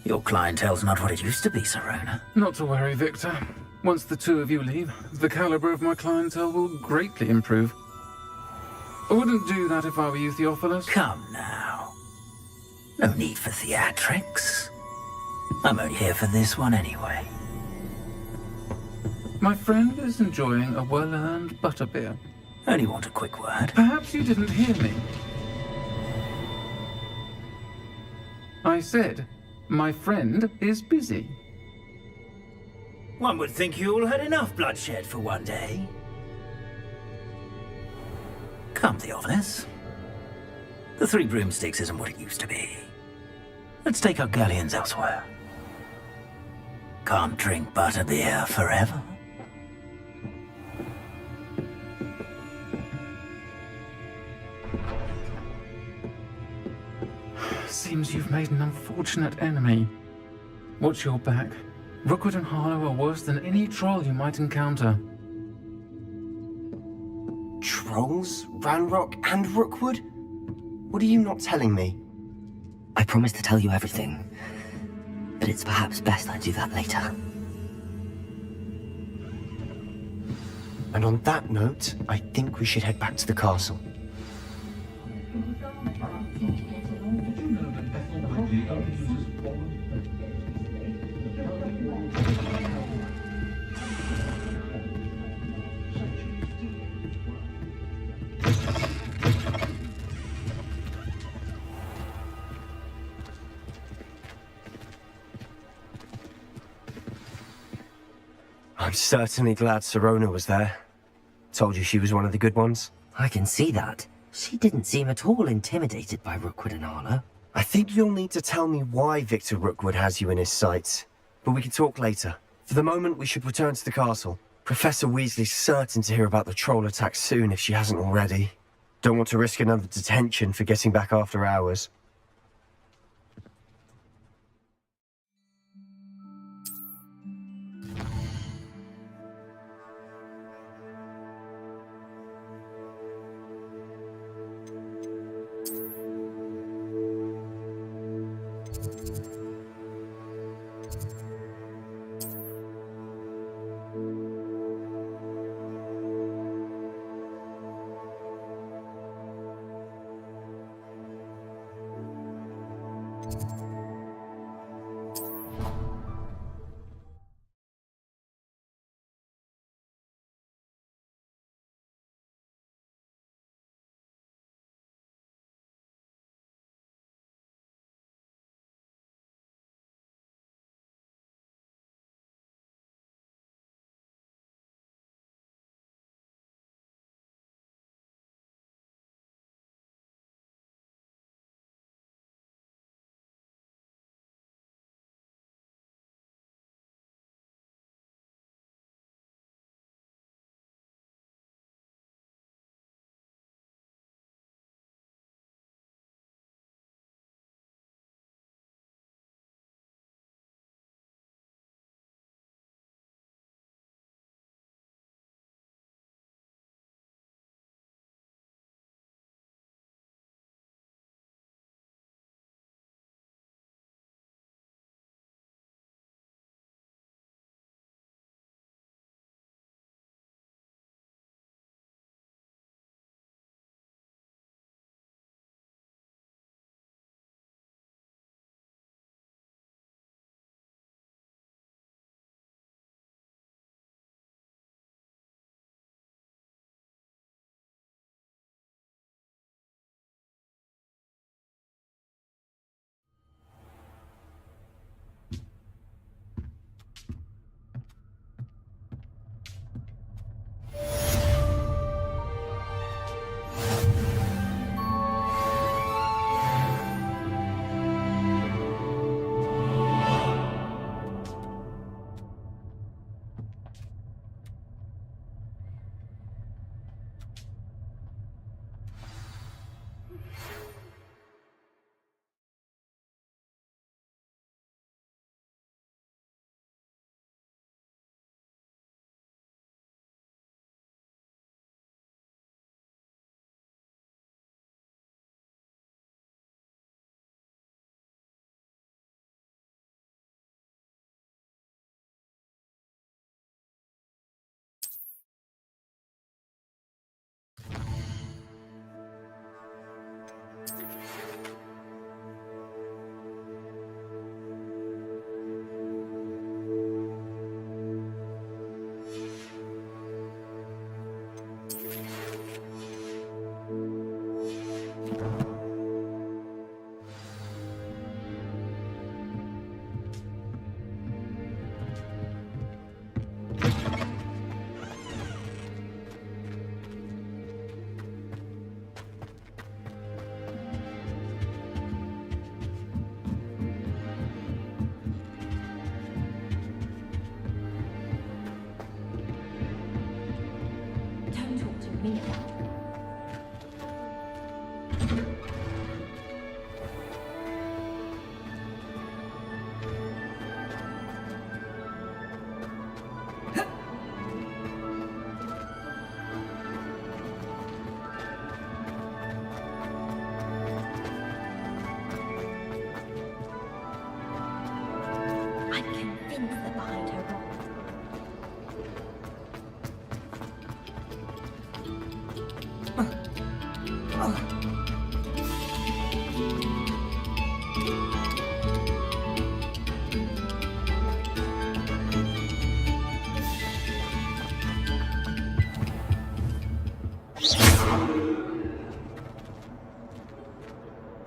Your clientele's not what it used to be, Sirona. Not to worry, Victor. Once the two of you leave, the caliber of my clientele will greatly improve. I wouldn't do that if I were you, Theophilus. Come now. No need for theatrics. I'm only here for this one anyway. My friend is enjoying a well-earned butterbeer. Only want a quick word. Perhaps you didn't hear me. I said, my friend is busy. One would think you all had enough bloodshed for one day. Come, Theophilus. The Three Broomsticks isn't what it used to be. Let's take our galleons elsewhere. Can't drink butterbeer forever. Seems you've made an unfortunate enemy. Watch your back. Rookwood and Harlow are worse than any troll you might encounter. Trolls? Ranrock and Rookwood? What are you not telling me? I promised to tell you everything, but it's perhaps best I do that later. And on that note, I think we should head back to the castle. I'm certainly glad Sirona was there. Told you she was one of the good ones. I can see that. She didn't seem at all intimidated by Rookwood and Harlow. I think you'll need to tell me why Victor Rookwood has you in his sights. But we can talk later. For the moment, we should return to the castle. Professor Weasley's certain to hear about the troll attack soon if she hasn't already. Don't want to risk another detention for getting back after hours.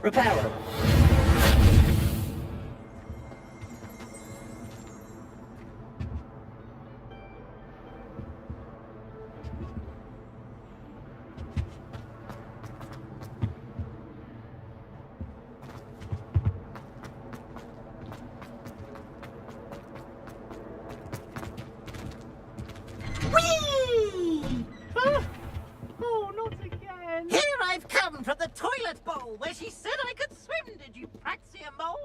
Repairable. Whee! Oh, not again. Here I've come from the toilet bowl where she said I could swim, did you praxia mole?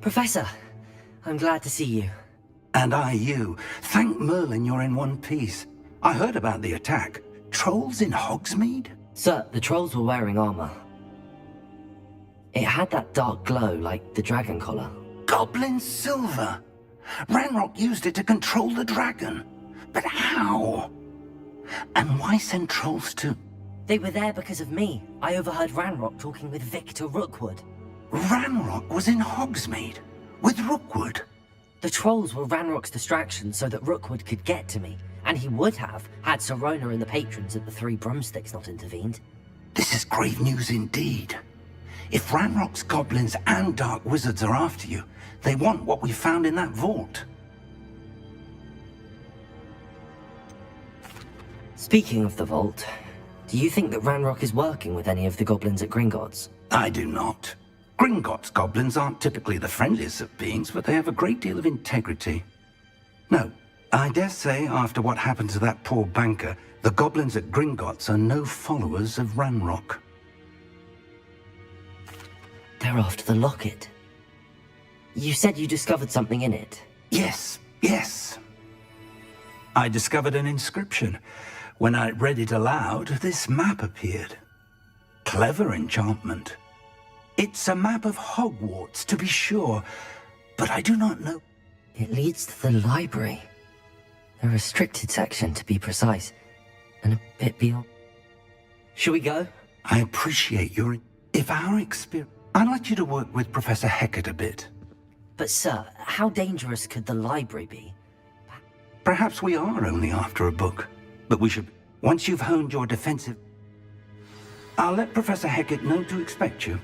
Professor, I'm glad to see you. And I you. Thank Merlin you're in one piece. I heard about the attack. Trolls in Hogsmeade? Sir, the trolls were wearing armor. It had that dark glow like the dragon collar. Goblin silver! Ranrock used it to control the dragon. But how? And why send trolls to... They were there because of me. I overheard Ranrock talking with Victor Rookwood. Ranrock was in Hogsmeade? With Rookwood? The trolls were Ranrock's distraction so that Rookwood could get to me. And he would have, had Sirona and the patrons at the Three Broomsticks not intervened. This is grave news indeed. If Ranrock's goblins and dark wizards are after you, they want what we found in that vault. Speaking of the vault, do you think that Ranrock is working with any of the goblins at Gringotts? I do not. Gringotts goblins aren't typically the friendliest of beings, but they have a great deal of integrity. No, I dare say after what happened to that poor banker, the goblins at Gringotts are no followers of Ranrock. They're after the locket. You said you discovered something in it. Yes. I discovered an inscription. When I read it aloud, this map appeared. Clever enchantment. It's a map of Hogwarts, to be sure, but I do not know. It leads to the library. A restricted section, to be precise, and a bit beyond. Shall we go? I appreciate your... If our experience... I'd like you to work with Professor Hecat a bit. But sir, how dangerous could the library be? Perhaps we are only after a book, but we should... Once you've honed your defensive... I'll let Professor Hecat know to expect you.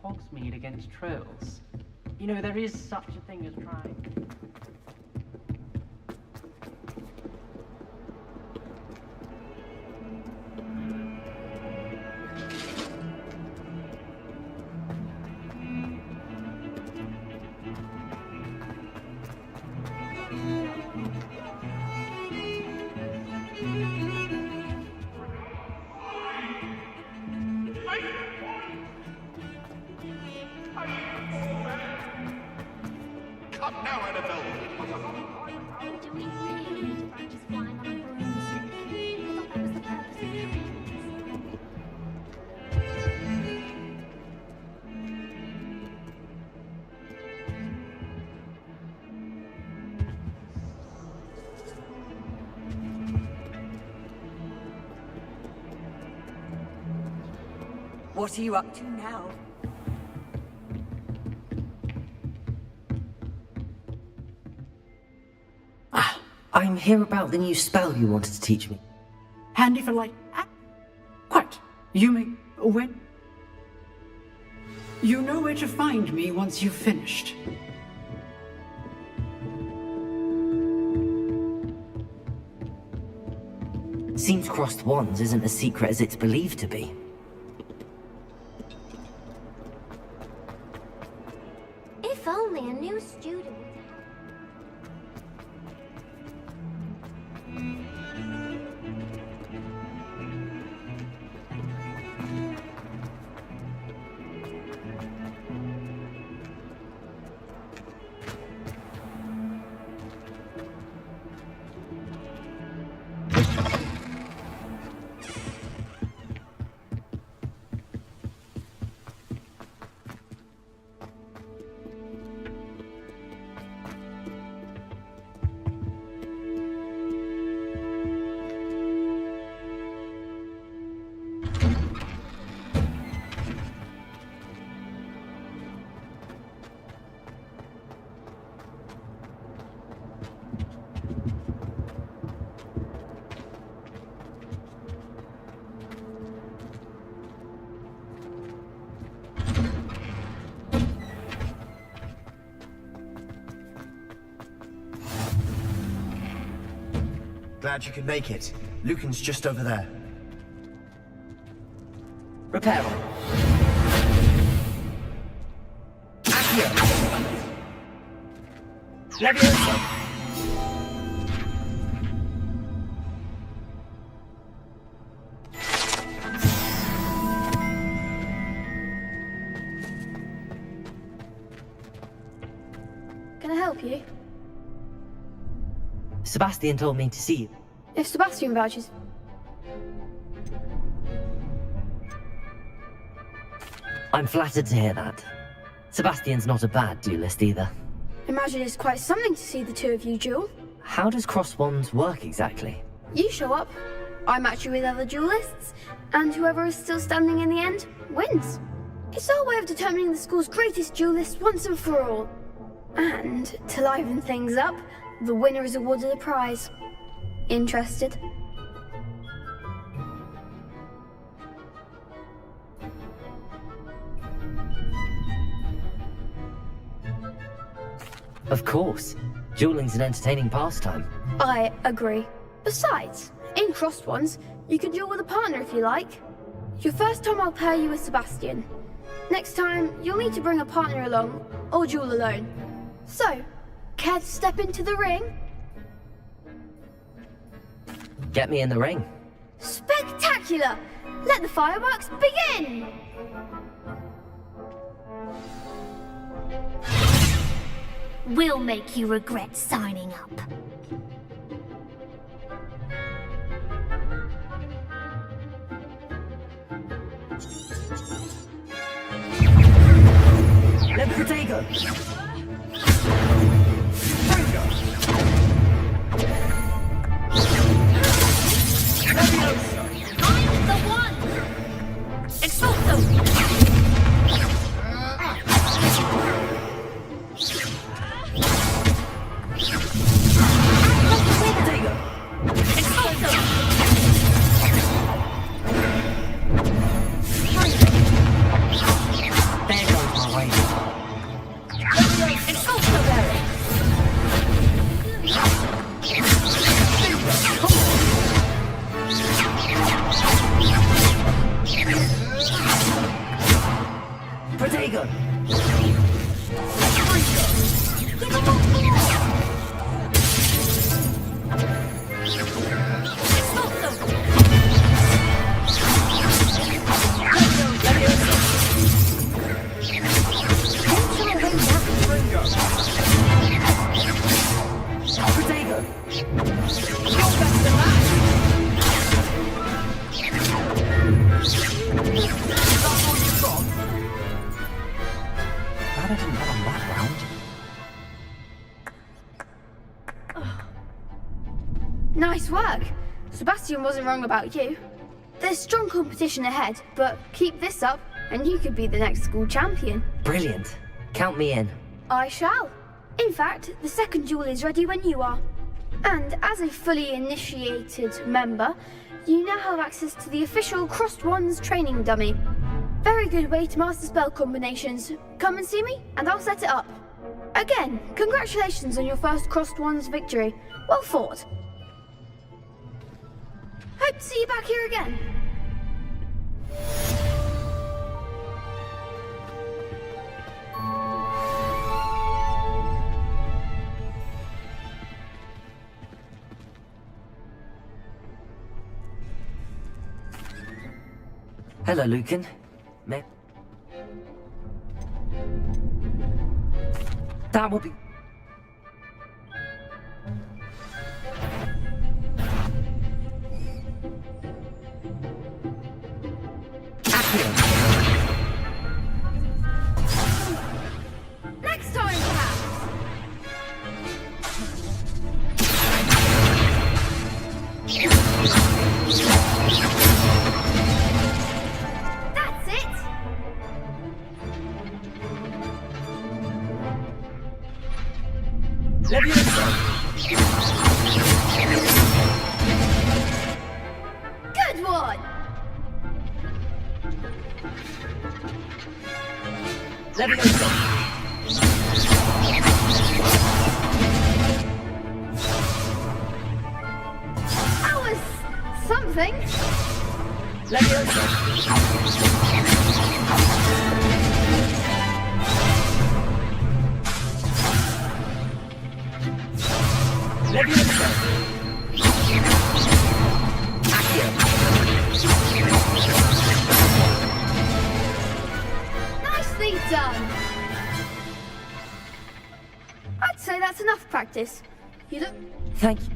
Hogsmeade against trolls. You know, there is such a thing as trying. Come now, Annabelle. What are you up to now? I'm here about the new spell you wanted to teach me. Handy for light. Quite. You may... when... You know where to find me once you've finished. Seems crossed wands isn't as secret as it's believed to be. If only a new student. Glad you could make it. Lucan's just over there. Repair. Accio. Leviosa. Can I help you? Sebastian told me to see you. If Sebastian vouches. I'm flattered to hear that. Sebastian's not a bad duelist either. Imagine it's quite something to see the two of you duel. How does cross wands work exactly? You show up, I match you with other duelists, and whoever is still standing in the end wins. It's our way of determining the school's greatest duelist once and for all. And to liven things up, the winner is awarded a prize. Interested? Of course. Dueling's an entertaining pastime. I agree. Besides, in crossed ones, you can duel with a partner if you like. Your first time I'll pair you with Sebastian. Next time, you'll need to bring a partner along, or duel alone. So, care to step into the ring? Get me in the ring. Spectacular! Let the fireworks begin! We'll make you regret signing up. Let Protego! I'm the one! Expulso! Nice work. Sebastian wasn't wrong about you. There's strong competition ahead, but keep this up and you could be the next school champion. Brilliant. Count me in. I shall. In fact, the second duel is ready when you are. And as a fully initiated member, you now have access to the official Crossed Wands training dummy. Very good way to master spell combinations. Come and see me, and I'll set it up. Again, congratulations on your first Crossed Wands victory. Well fought. Hope to see you back here again. Hello, Lucan. That will be... Next time, perhaps. That's it. Good one. That was something. Nicely done. I'd say that's enough practice. You look... Thank you.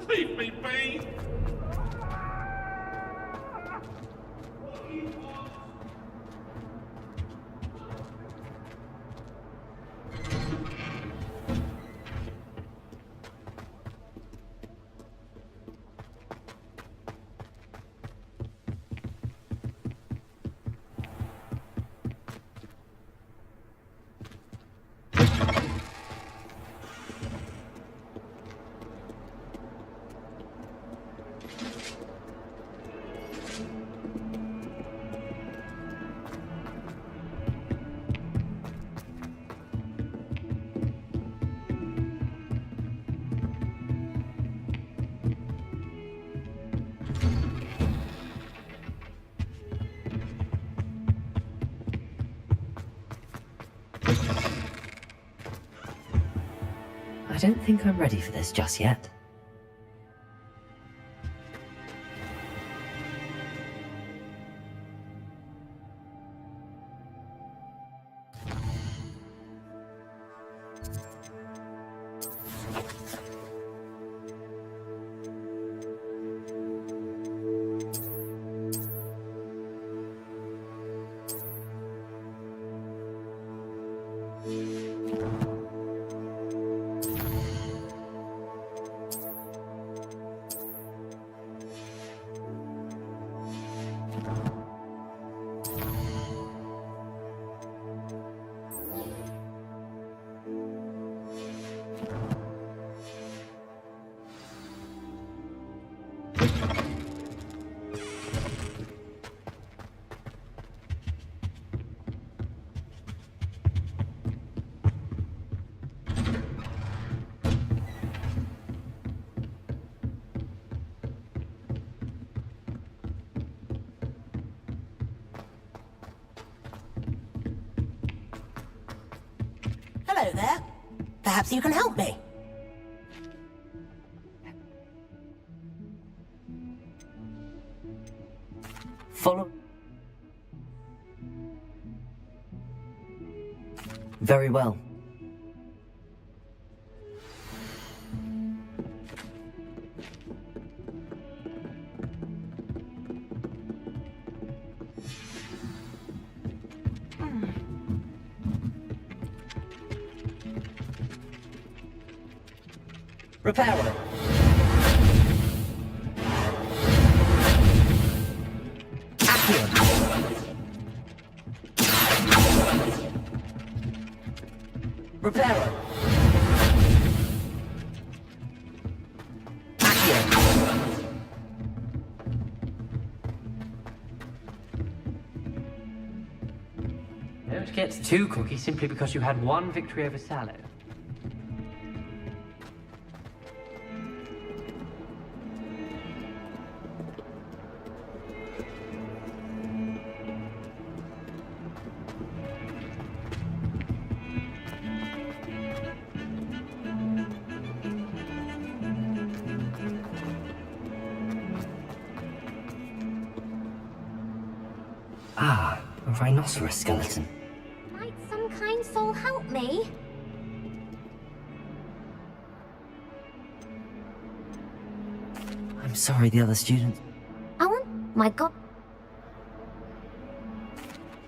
Leave me be! I don't think I'm ready for this just yet. Hello there. Perhaps you can help me. Follow. Very well. Repairer. Repairer. Don't get too cocky simply because you had one victory over Sallow. Ah, a rhinoceros skeleton. Might some kind soul help me? I'm sorry, the other students. Alan, my god.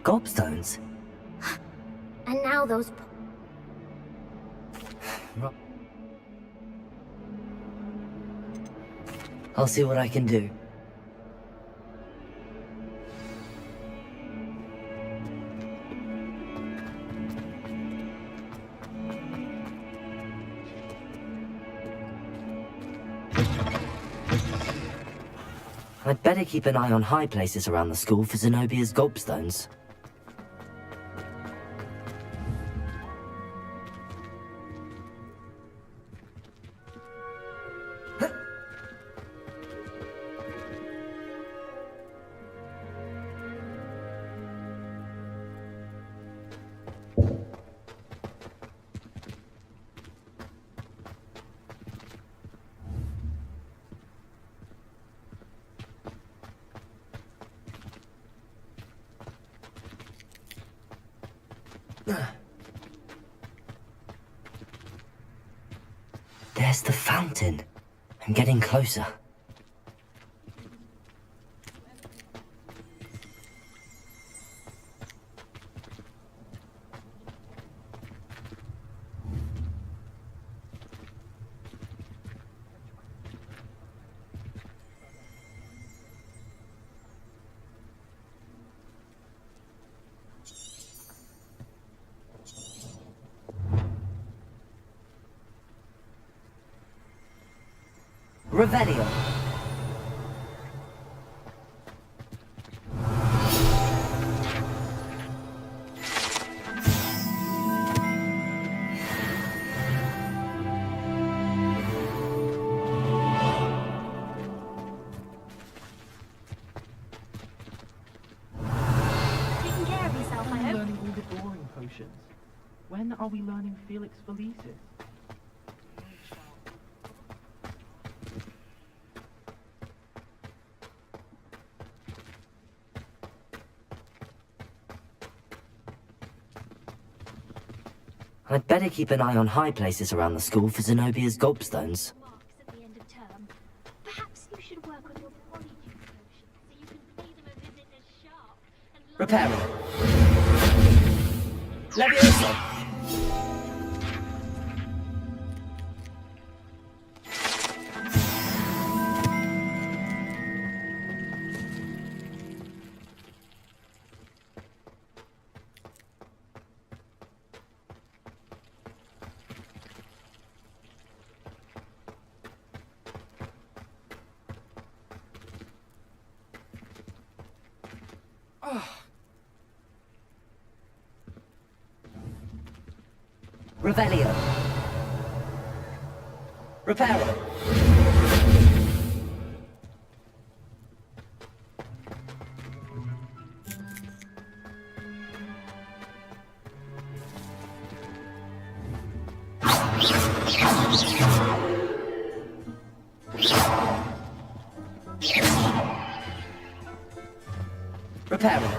Gobstones? And now those. I'll see what I can do. I'd better keep an eye on high places around the school for Zenobia's gobstones. There's the fountain. I'm getting closer. Revelio. Taking care of yourself, I hope. Learning all the boring potions. When are we learning Felix Felicis? I'd better keep an eye on high places around the school for Zenobia's gobstones. At the end of term. Perhaps you should work on your polyjuice potions so you can pay them a visit as sharp and Repairer. Leviosa. Revelio. Repairer. Repairing.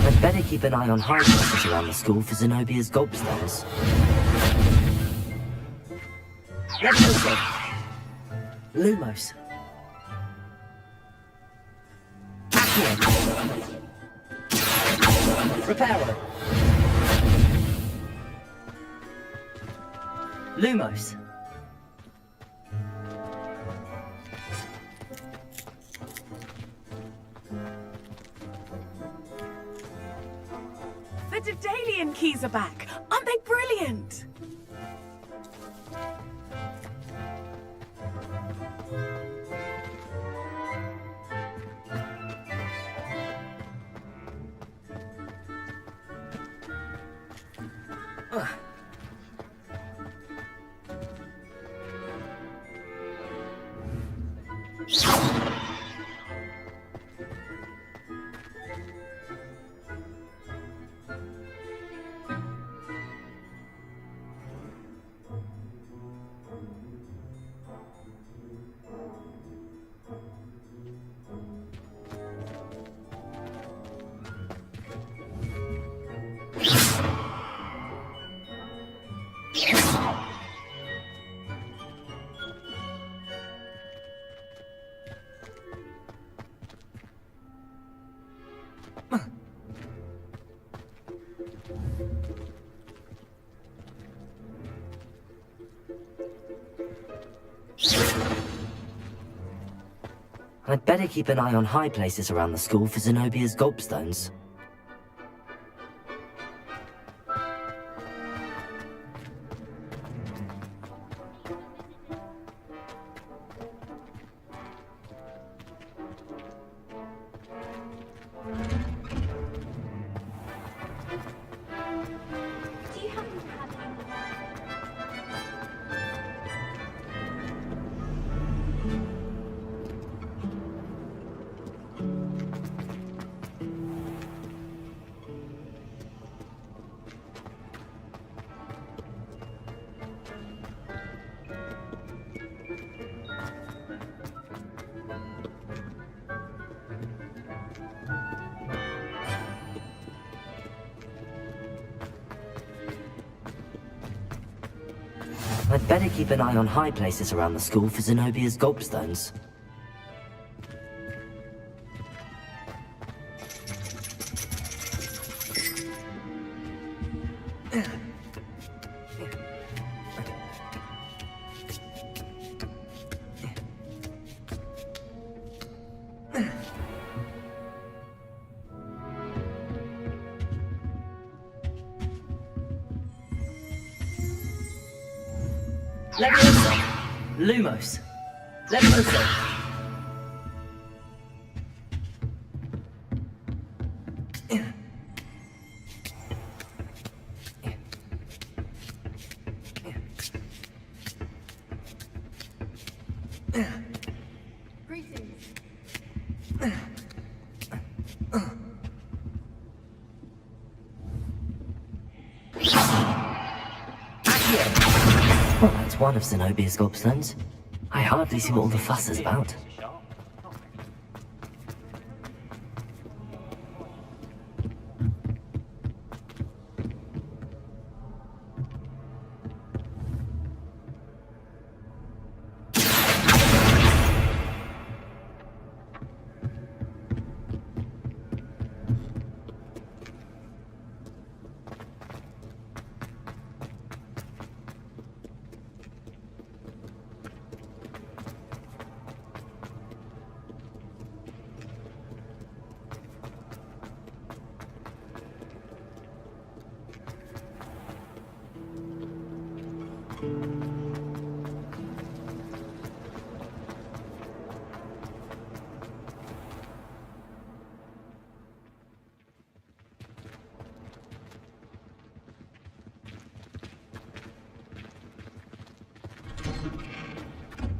I'd better keep an eye on high places around the school for Zenobia's gobstones. Leviosa. Lumos. Accio. Reparo. Lumos. The Daedalian keys are back. Aren't they brilliant? I'd better keep an eye on high places around the school for Zenobia's gobstones. I'd better keep an eye on high places around the school for Zenobia's gobstones. Leviosa. Lumos. Leviosa. Greetings. Well, that's one of Zenobia's gobstones. I hardly see what all the fuss is about.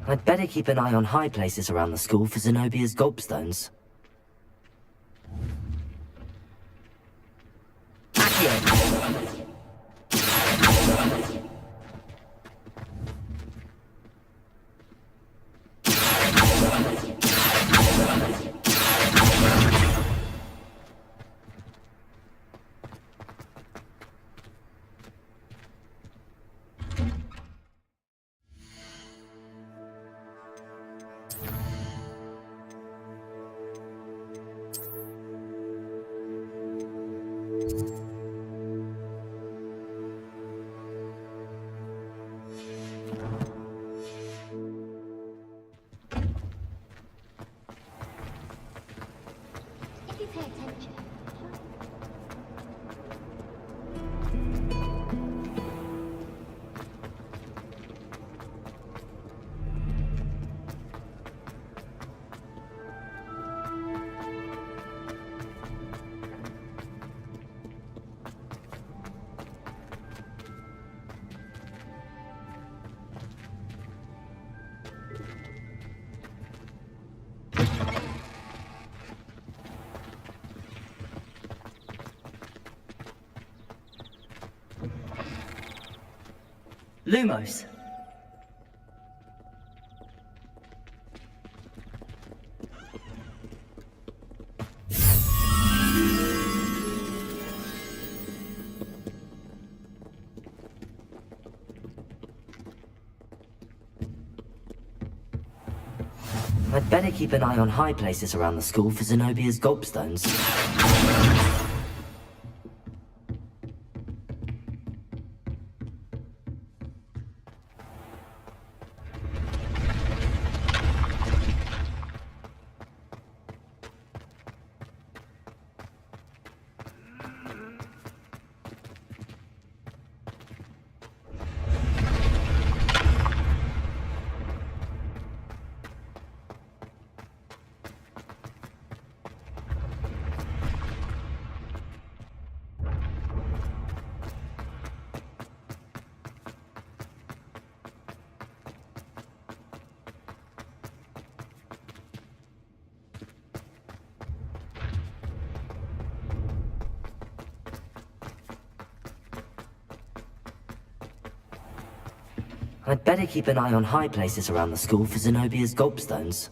I'd better keep an eye on high places around the school for Zenobia's gobstones. Accio. If you pay attention. Lumos. I'd better keep an eye on high places around the school for Zenobia's gobstones. I'd better keep an eye on high places around the school for Zenobia's gobstones.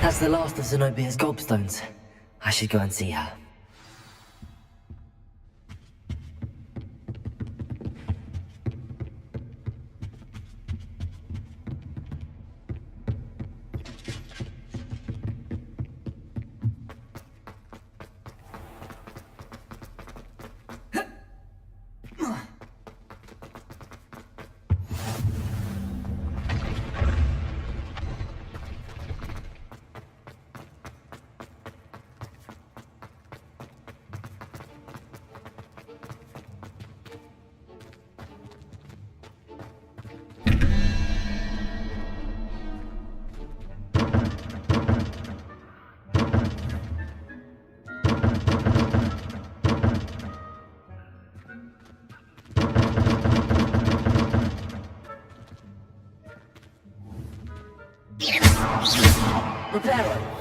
That's the last of Zenobia's gobstones. I should go and see her. Reparo.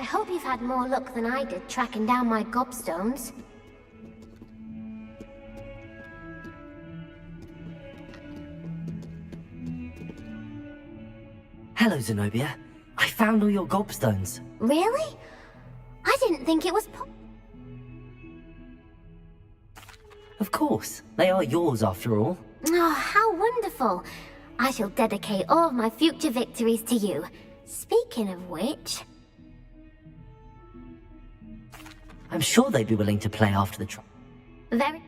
I hope you've had more luck than I did tracking down my gobstones. Hello, Zenobia. I found all your gobstones. Really? I didn't think it was Of course. They are yours, after all. Oh, how wonderful. I shall dedicate all of my future victories to you. Speaking of which... I'm sure they'd be willing to play after the trial. Very...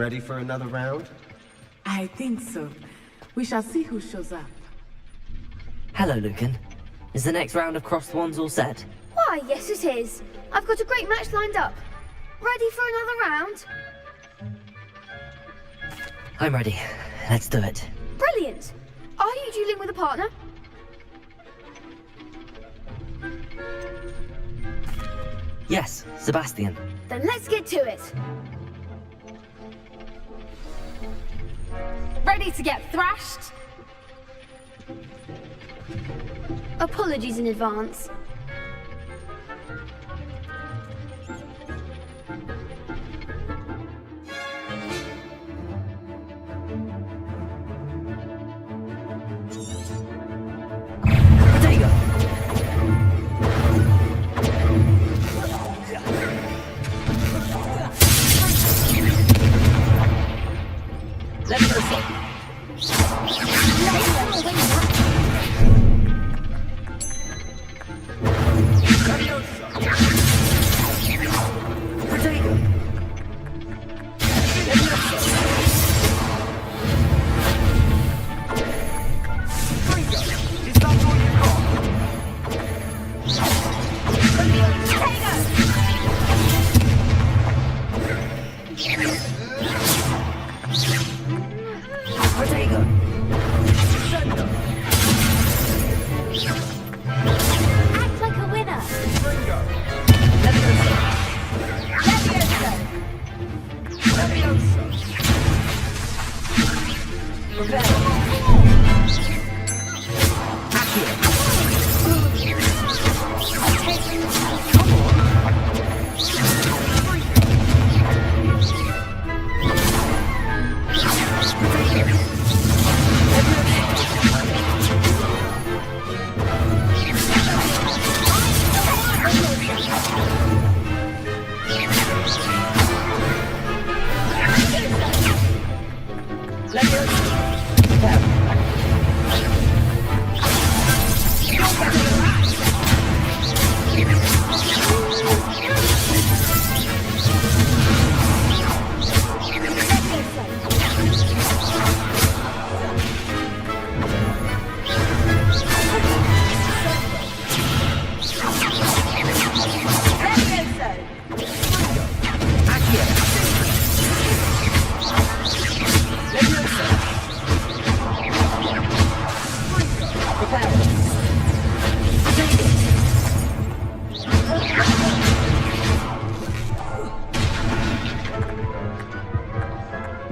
Ready for another round? I think so. We shall see who shows up. Hello, Lucan. Is the next round of Cross the Wands all set? Why, yes it is. I've got a great match lined up. Ready for another round? I'm ready. Let's do it. Brilliant. Are you dueling with a partner? Yes, Sebastian. Then let's get to it. Ready to get thrashed? Apologies in advance. Protego! Act like a winner.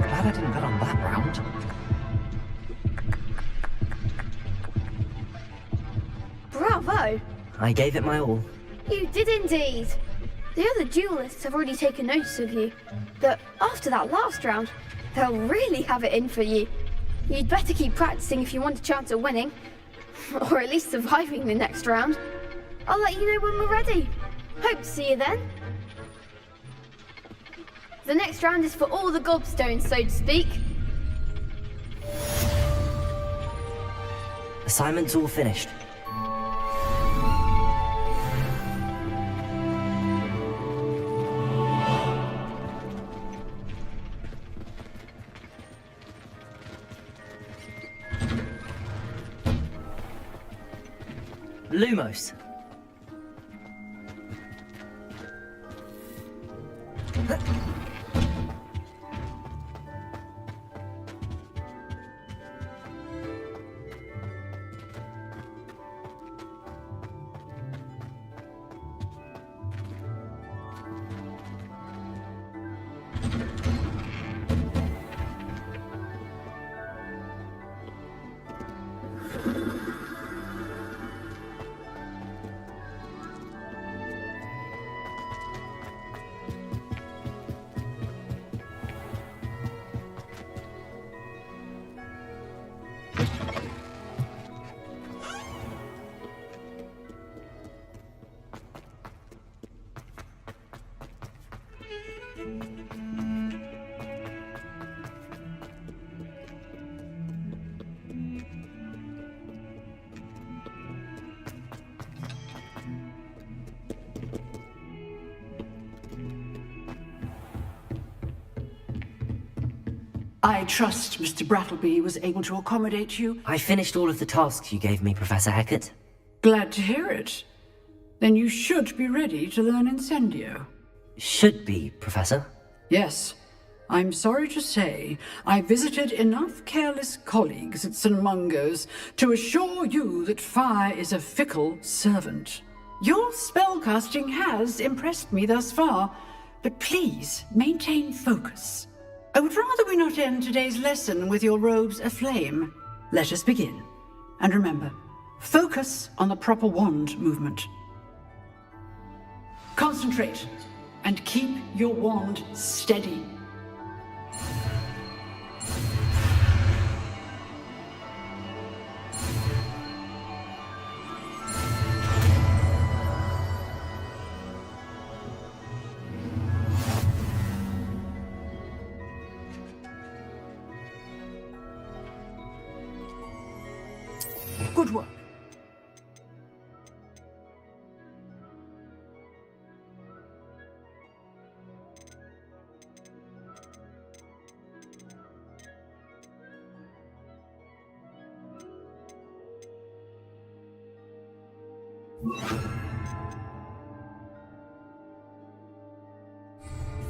Glad I didn't bet on that round. Bravo! I gave it my all. You did indeed. The other duelists have already taken notice of you, but after that last round, they'll really have it in for you. You'd better keep practicing if you want a chance at winning, or at least surviving the next round. I'll let you know when we're ready. Hope to see you then. The next round is for all the gobstones, so to speak. Assignment's all finished. Lumos. I trust Mr. Brattleby was able to accommodate you. I finished all of the tasks you gave me, Professor Hackett. Glad to hear it. Then you should be ready to learn Incendio. Should be, Professor. Yes. I'm sorry to say, I visited enough careless colleagues at St. Mungo's to assure you that fire is a fickle servant. Your spellcasting has impressed me thus far, but please maintain focus. I would rather we not end today's lesson with your robes aflame. Let us begin. And remember, focus on the proper wand movement. Concentrate and keep your wand steady. Good work.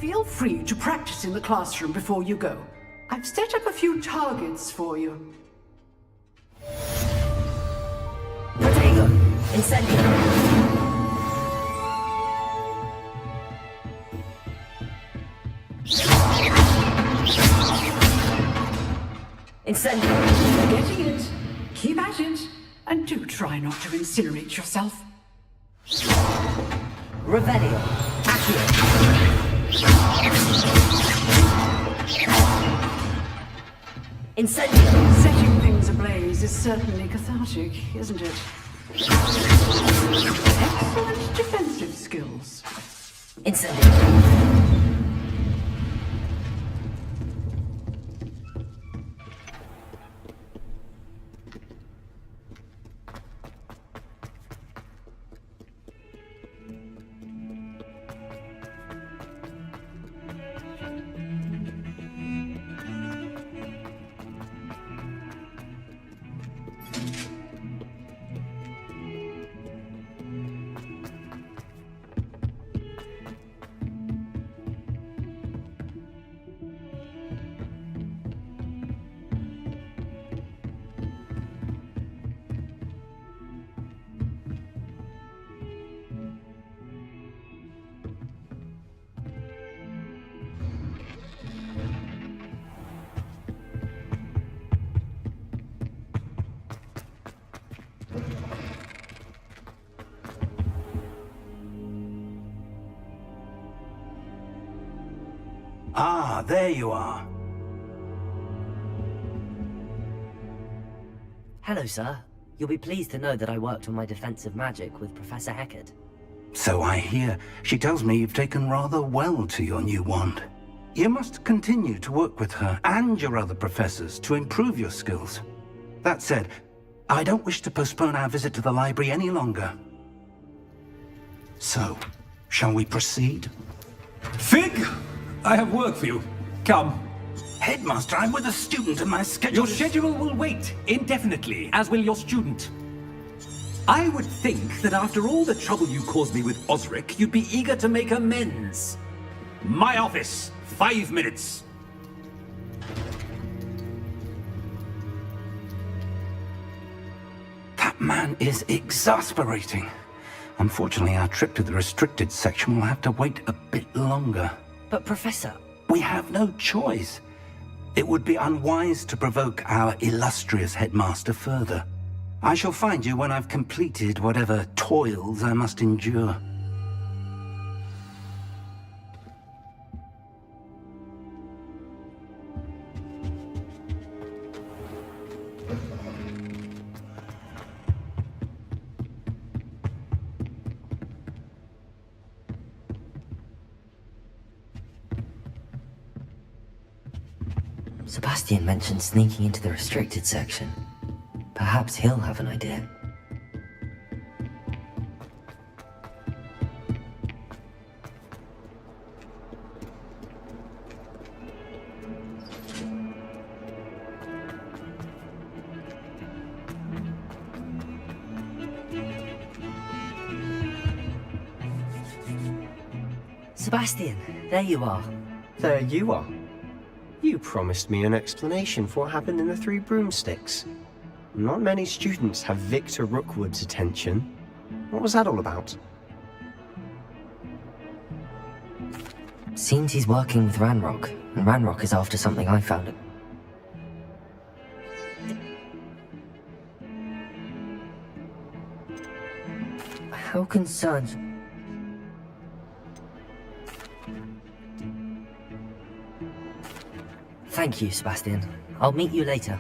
feel free to practice in the classroom before you go. I've set up a few targets for you. Protego, incendio. Incendio. Getting it. Keep at it. And do try not to incinerate yourself. Revelio. Accio. Incendio. Setting things ablaze is certainly cathartic, isn't it? Excellent defensive skills. Incendio. Ah, there you are. Hello, sir. You'll be pleased to know that I worked on my defensive magic with Professor Heckard. So I hear. She tells me you've taken rather well to your new wand. You must continue to work with her and your other professors to improve your skills. That said, I don't wish to postpone our visit to the library any longer. So, shall we proceed? Fig! I have work for you. Come. Headmaster, I'm with a student and my schedule Your schedule will wait indefinitely, as will your student. I would think that after all the trouble you caused me with Osric, you'd be eager to make amends. My office, 5 minutes. That man is exasperating. Unfortunately, our trip to the restricted section will have to wait a bit longer. But Professor... We have no choice. It would be unwise to provoke our illustrious headmaster further. I shall find you when I've completed whatever toils I must endure. Sebastian mentioned sneaking into the restricted section. Perhaps he'll have an idea. Sebastian, there you are. There you are. You promised me an explanation for what happened in the Three Broomsticks. Not many students have Victor Rookwood's attention. What was that all about? Seems he's working with Ranrock, and Ranrock is after something I found. How concerned... Thank you, Sebastian. I'll meet you later.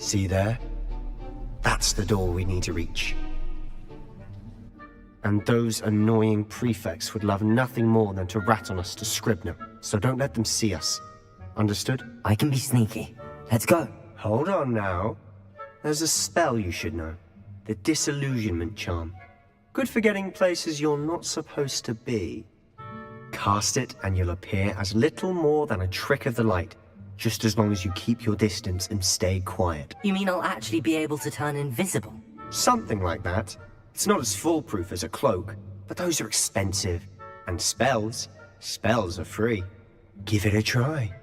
See there? That's the door we need to reach. And those annoying prefects would love nothing more than to rat on us to Scribner, so don't let them see us. Understood? I can be sneaky. Let's go. Hold on now. There's a spell you should know. The Disillusionment Charm. Good for getting places you're not supposed to be. Cast it and you'll appear as little more than a trick of the light, just as long as you keep your distance and stay quiet. You mean I'll actually be able to turn invisible? Something like that. It's not as foolproof as a cloak, but those are expensive. And spells are free. Give it a try.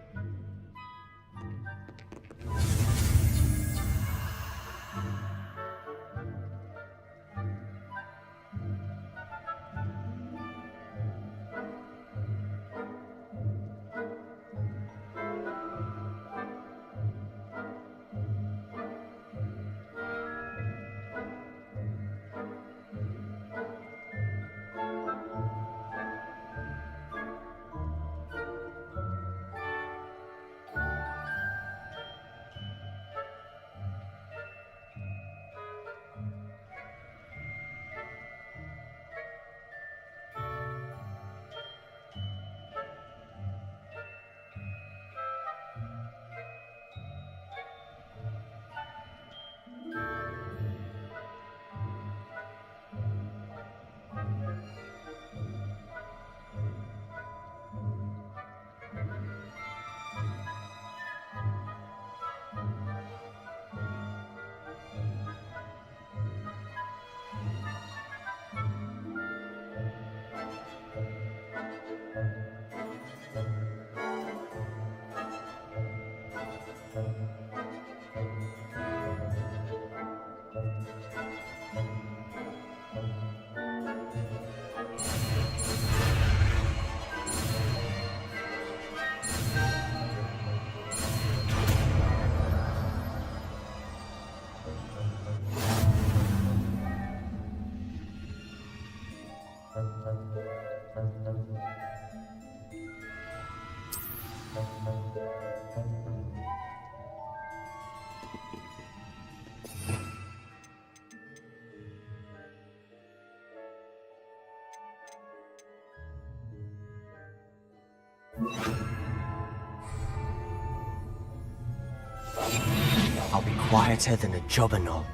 I'll be quieter than a jobberknoll.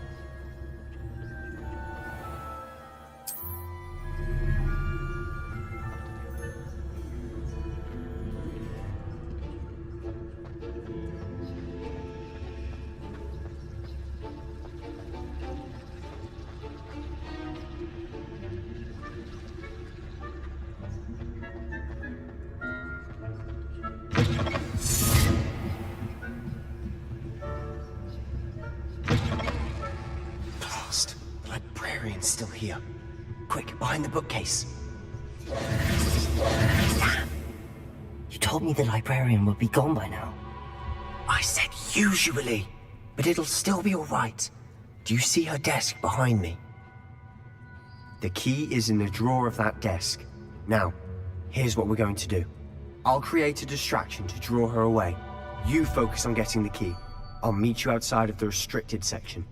Still here. Quick, behind the bookcase. Damn! You told me the librarian would be gone by now. I said usually, but it'll still be all right. Do you see her desk behind me? The key is in the drawer of that desk. Now, here's what we're going to do. I'll create a distraction to draw her away. You focus on getting the key. I'll meet you outside of the restricted section.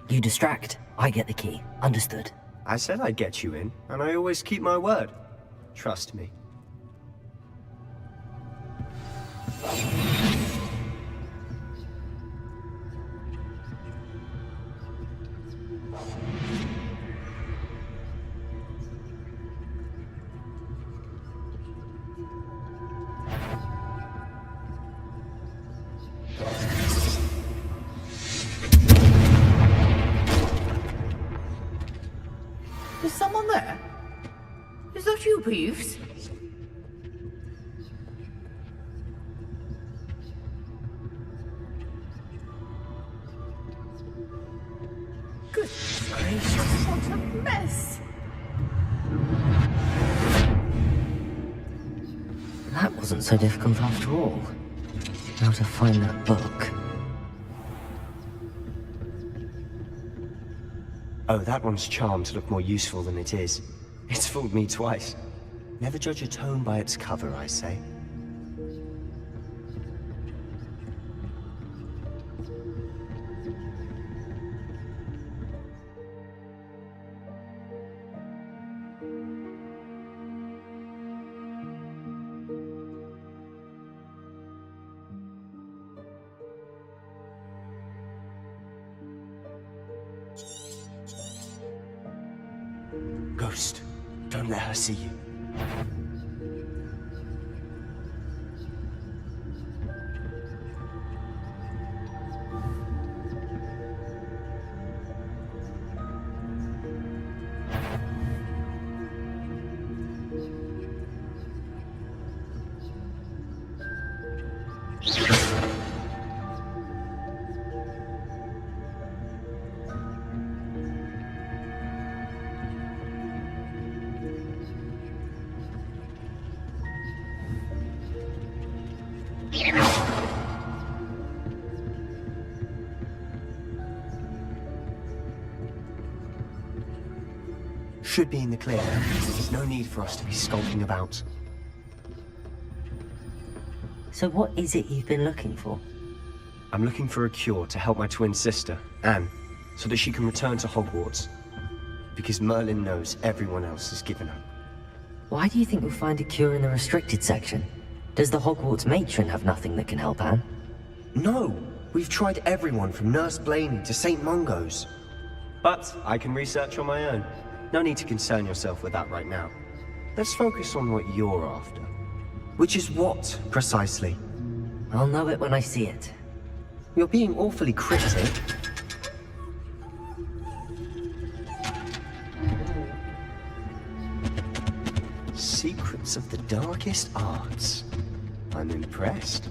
You distract, I get the key. Understood. I said I'd get you in, and I always keep my word. Trust me. Is someone there? Is that you, Peeves? Good gracious, what a mess! That wasn't so difficult after all. Now to find that book. Oh, that one's charmed to look more useful than it is. It's fooled me twice. Never judge a tone by its cover, I say. Ghost, don't let her see you. Should be in the clear. There's no need for us to be skulking about. So what is it you've been looking for? I'm looking for a cure to help my twin sister, Anne, so that she can return to Hogwarts. Because Merlin knows everyone else has given up. Why do you think we'll find a cure in the restricted section? Does the Hogwarts matron have nothing that can help Anne? No! We've tried everyone from Nurse Blaney to St. Mungo's. But I can research on my own. No need to concern yourself with that right now. Let's focus on what you're after. Which is what, precisely? I'll know it when I see it. You're being awfully cryptic. Secrets of the darkest arts. I'm impressed.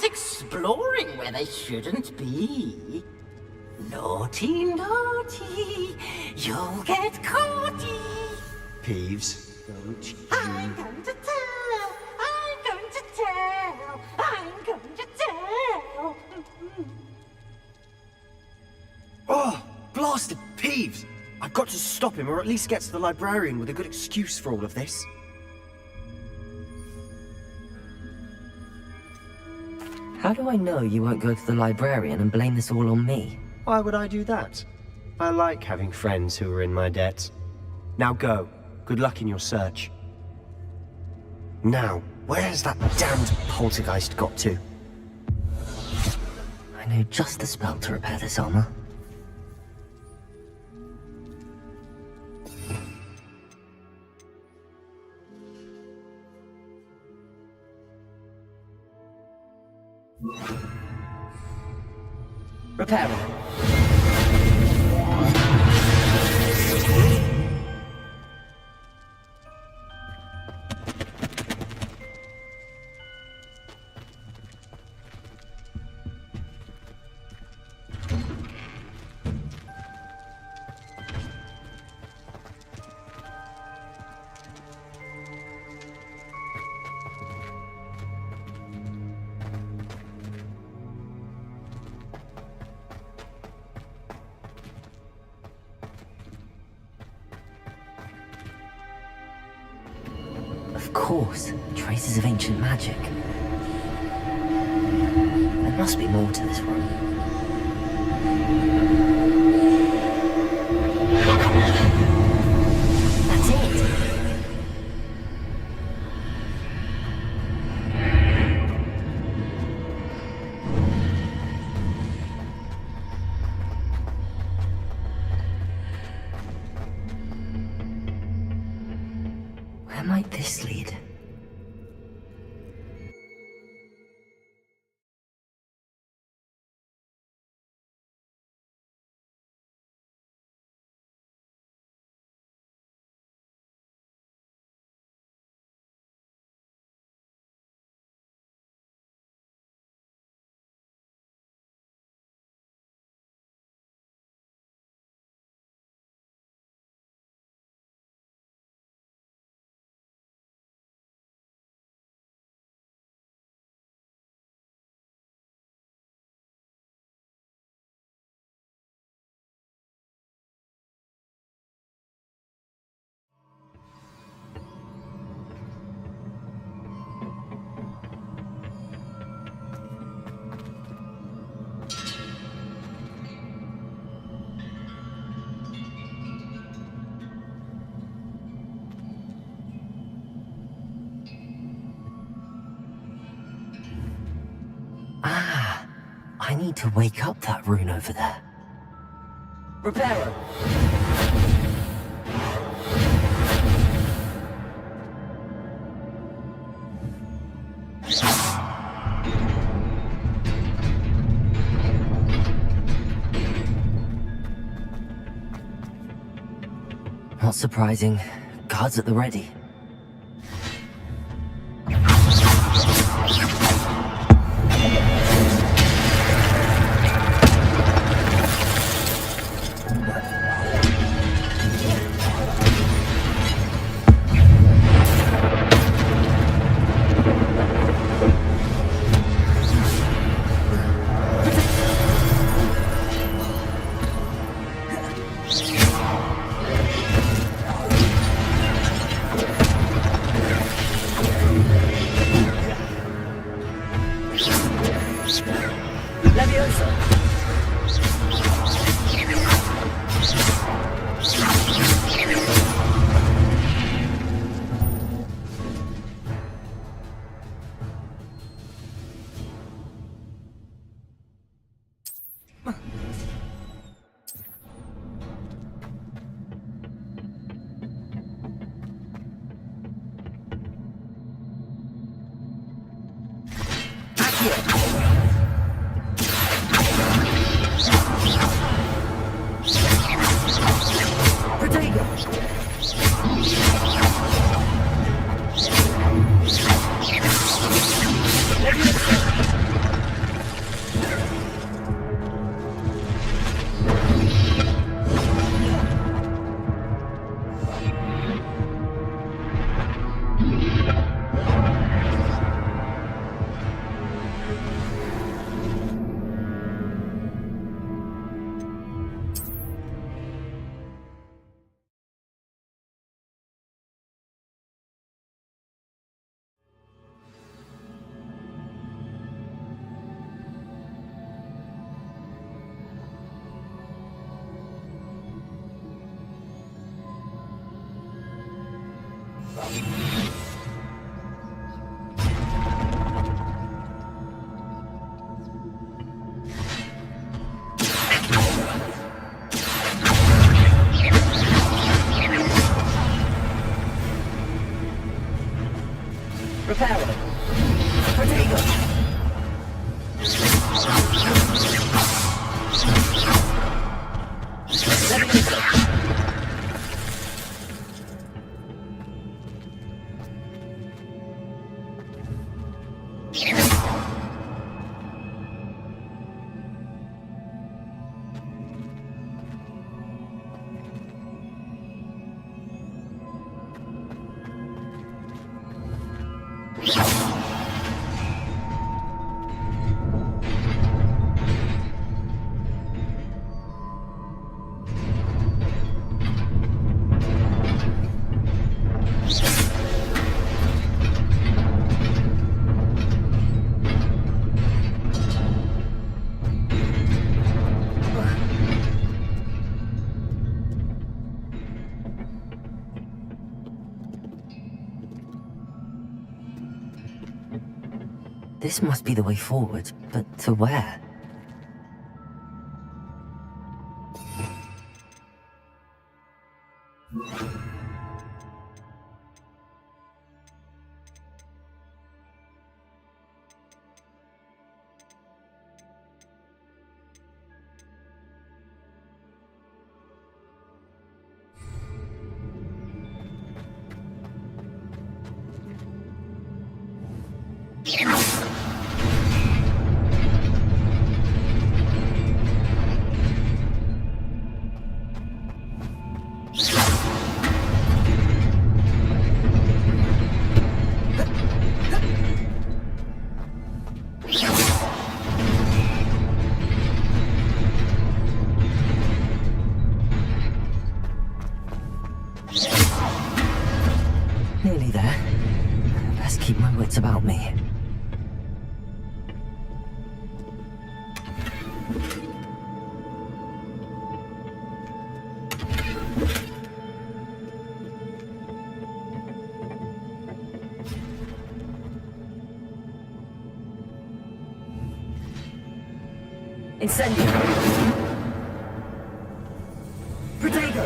Exploring where they shouldn't be. Naughty, naughty, you'll get caughty. Peeves, don't you... I'm going to tell, I'm going to tell, I'm going to tell. Oh, blasted Peeves! I've got to stop him, or at least get to the librarian with a good excuse for all of this. How do I know you won't go to the librarian and blame this all on me? Why would I do that? I like having friends who are in my debt. Now go. Good luck in your search. Now, where's that damned poltergeist got to? I know just the spell to repair this armor. Repairing. Of course, traces of ancient magic. There must be more to this room. That's it! I need to wake up that rune over there. Reparo! Not surprising. Guards at the ready. This must be the way forward, but to where? Nearly there. Best keep my wits about me. Incendio. Protego.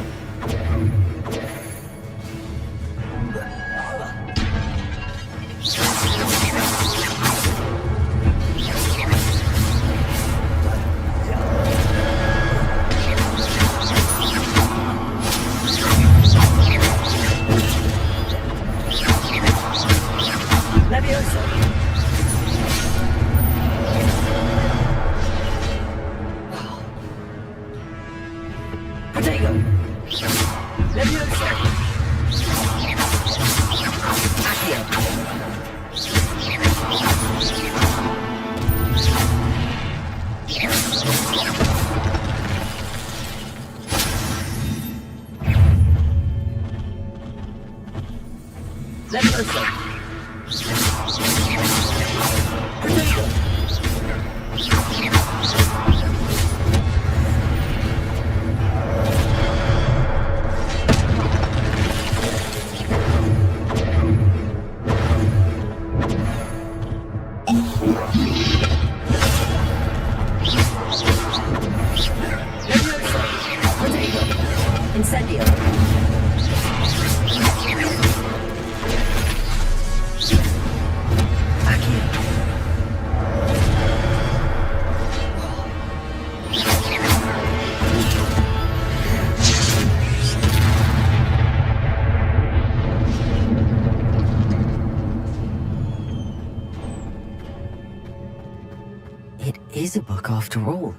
Levioso. Protego. Levioso. Accio. Levioso. Protego. Incendio. Accio. It is a book after all.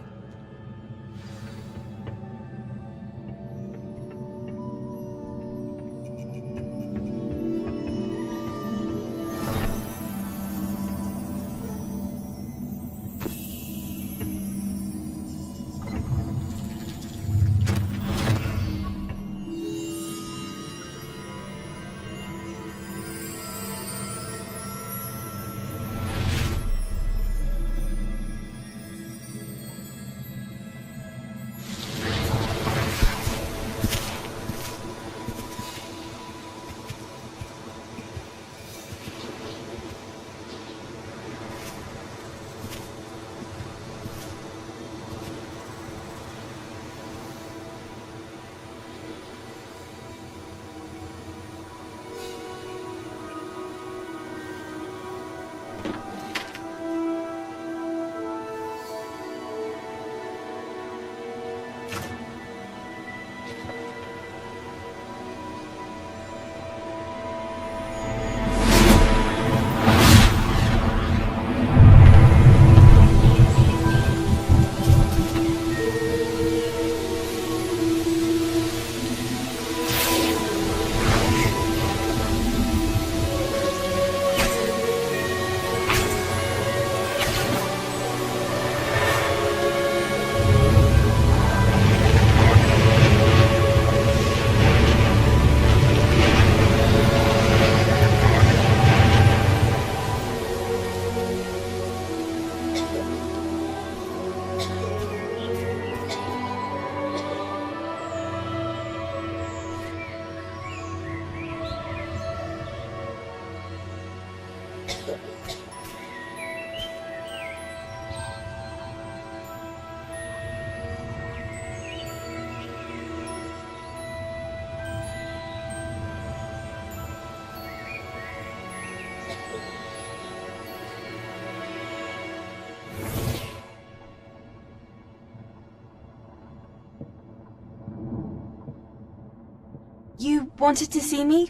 You wanted to see me?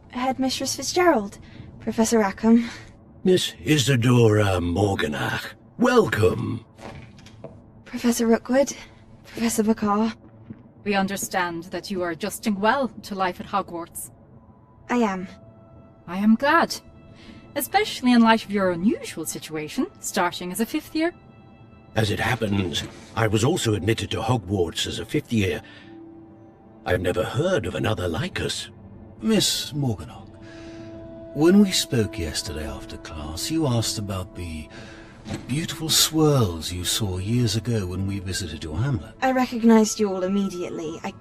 Headmistress Fitzgerald? Professor Rackham? Miss Isadora Morganach, welcome. Professor Rookwood? Professor Bakar? We understand that you are adjusting well to life at Hogwarts. I am. I am glad. Especially in light of your unusual situation, starting as a 5th year. As it happens, I was also admitted to Hogwarts as a 5th year. I've never heard of another like us. Miss Morganach, when we spoke yesterday after class, you asked about the beautiful swirls you saw years ago when we visited your hamlet. I recognized you all immediately. I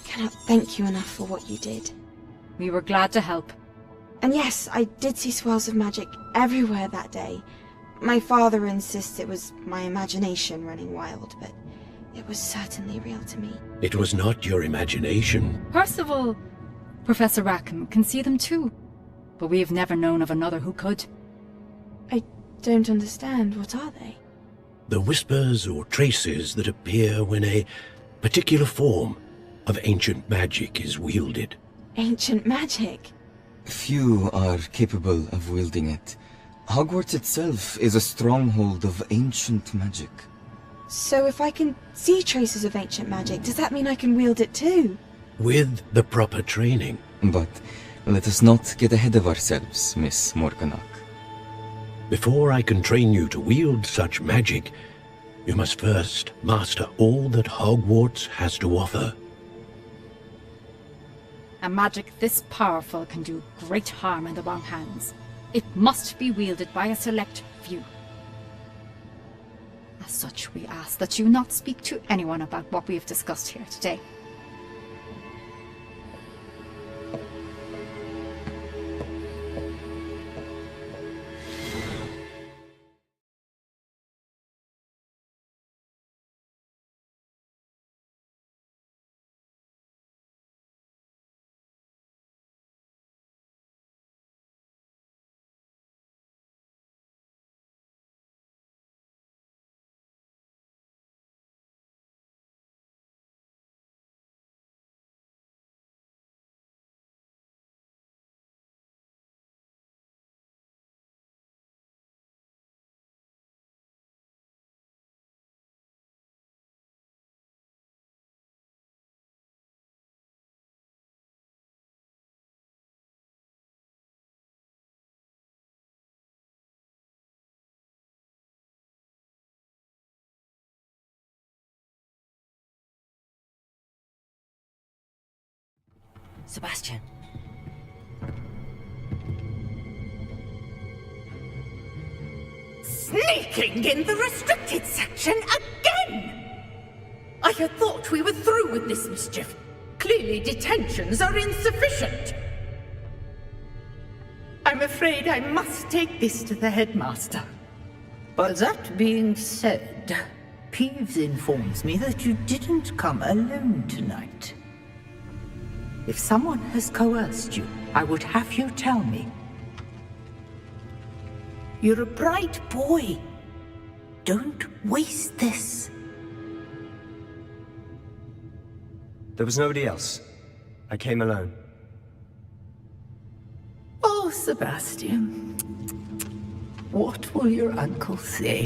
cannot thank you enough for what you did. We were glad to help. And yes, I did see swirls of magic everywhere that day. My father insists it was my imagination running wild, but it was certainly real to me. It was not your imagination. Percival, Professor Rackham can see them too, but we have never known of another who could. I don't understand. What are they? The whispers or traces that appear when a particular form of ancient magic is wielded. Ancient magic? Few are capable of wielding it. Hogwarts itself is a stronghold of ancient magic. So if I can see traces of ancient magic, does that mean I can wield it too? With the proper training. But let us not get ahead of ourselves, Miss Morganach. Before I can train you to wield such magic, you must first master all that Hogwarts has to offer. A magic this powerful can do great harm in the wrong hands. It must be wielded by a select few. As such, we ask that you not speak to anyone about what we have discussed here today. Sebastian. Sneaking in the restricted section again! I had thought we were through with this mischief. Clearly detentions are insufficient. I'm afraid I must take this to the headmaster. But that being said, Peeves informs me that you didn't come alone tonight. If someone has coerced you, I would have you tell me. You're a bright boy. Don't waste this. There was nobody else. I came alone. Oh, Sebastian. What will your uncle say?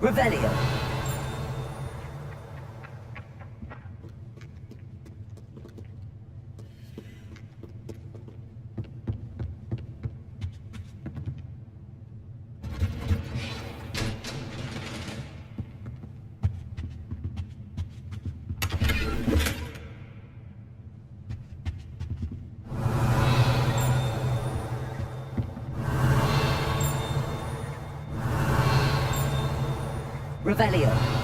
Revelio. Revelio.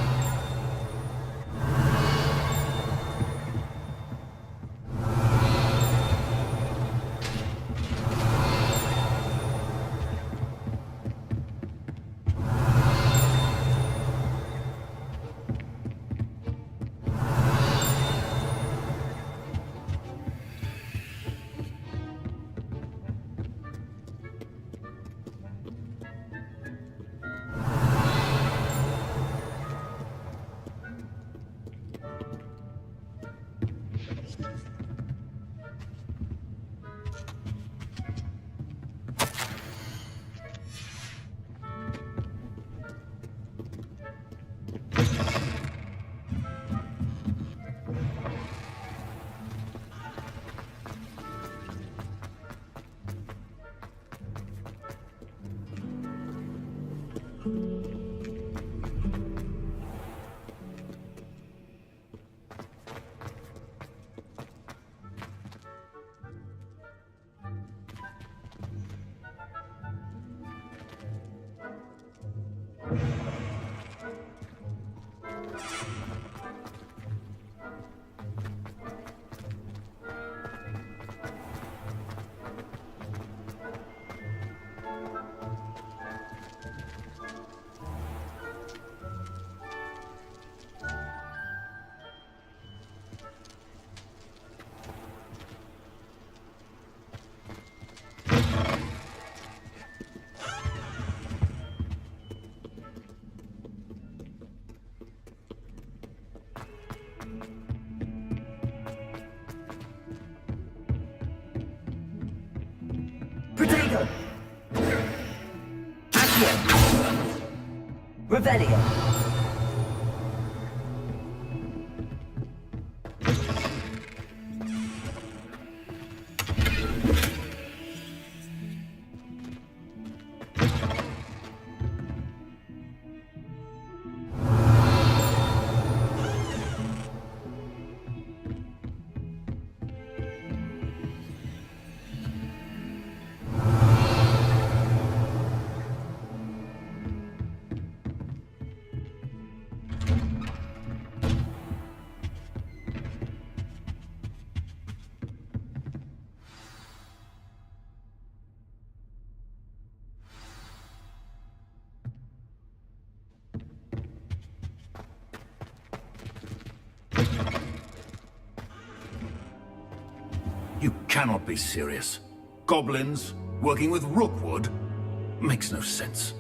Revelio. You cannot be serious. Goblins working with Rookwood makes no sense.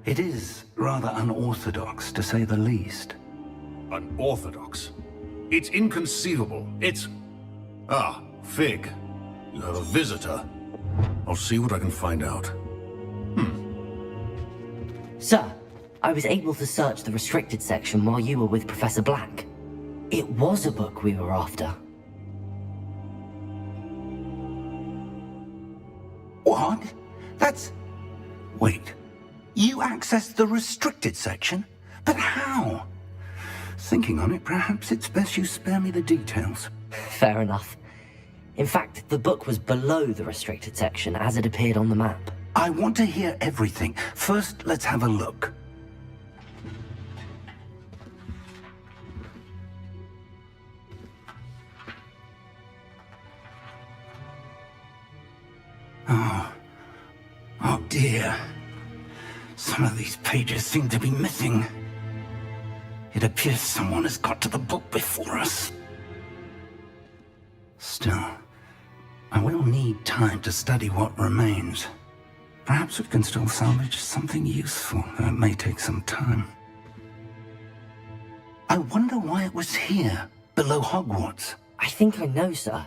It is rather unorthodox, to say the least. Unorthodox? It's inconceivable. It's... Ah, Fig. You have a visitor. I'll see what I can find out. Sir, I was able to search the restricted section while you were with Professor Black. It was a book we were after. What? That's... Wait. You accessed the restricted section? But how? Thinking on it, perhaps it's best you spare me the details. Fair enough. In fact, the book was below the restricted section as it appeared on the map. I want to hear everything. First, let's have a look. Oh dear. Some of these pages seem to be missing. It appears someone has got to the book before us. Still, I will need time to study what remains. Perhaps we can still salvage something useful, though it may take some time. I wonder why it was here, below Hogwarts. I think I know, sir.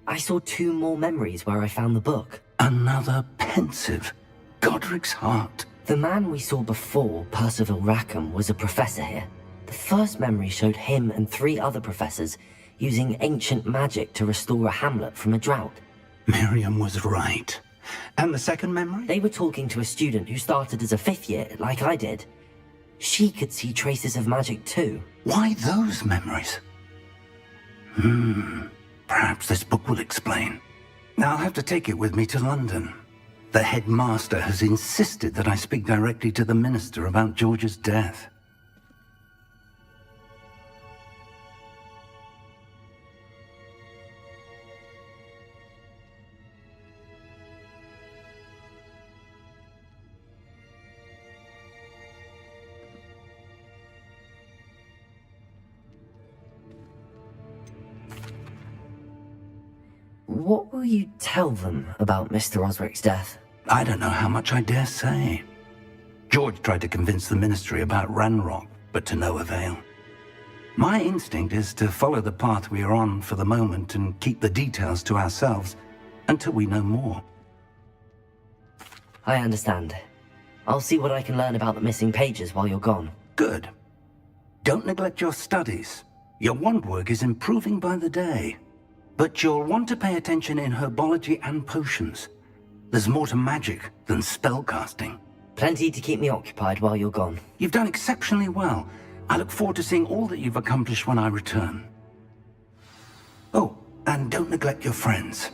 I saw 2 more memories where I found the book. Another pensive. Godric's heart. The man we saw before, Percival Rackham, was a professor here. The first memory showed him and 3 other professors using ancient magic to restore a hamlet from a drought. Miriam was right. And the second memory? They were talking to a student who started as a 5th year, like I did. She could see traces of magic too. Why those memories? Perhaps this book will explain. Now I'll have to take it with me to London. The headmaster has insisted that I speak directly to the minister about George's death. What will you tell them about Mr. Osric's death? I don't know how much I dare say. George tried to convince the ministry about Ranrock, but to no avail. My instinct is to follow the path we are on for the moment and keep the details to ourselves until we know more. I understand. I'll see what I can learn about the missing pages while you're gone. Good. Don't neglect your studies. Your wand work is improving by the day. But you'll want to pay attention in herbology and potions. There's more to magic than spellcasting. Plenty to keep me occupied while you're gone. You've done exceptionally well. I look forward to seeing all that you've accomplished when I return. Oh, and don't neglect your friends.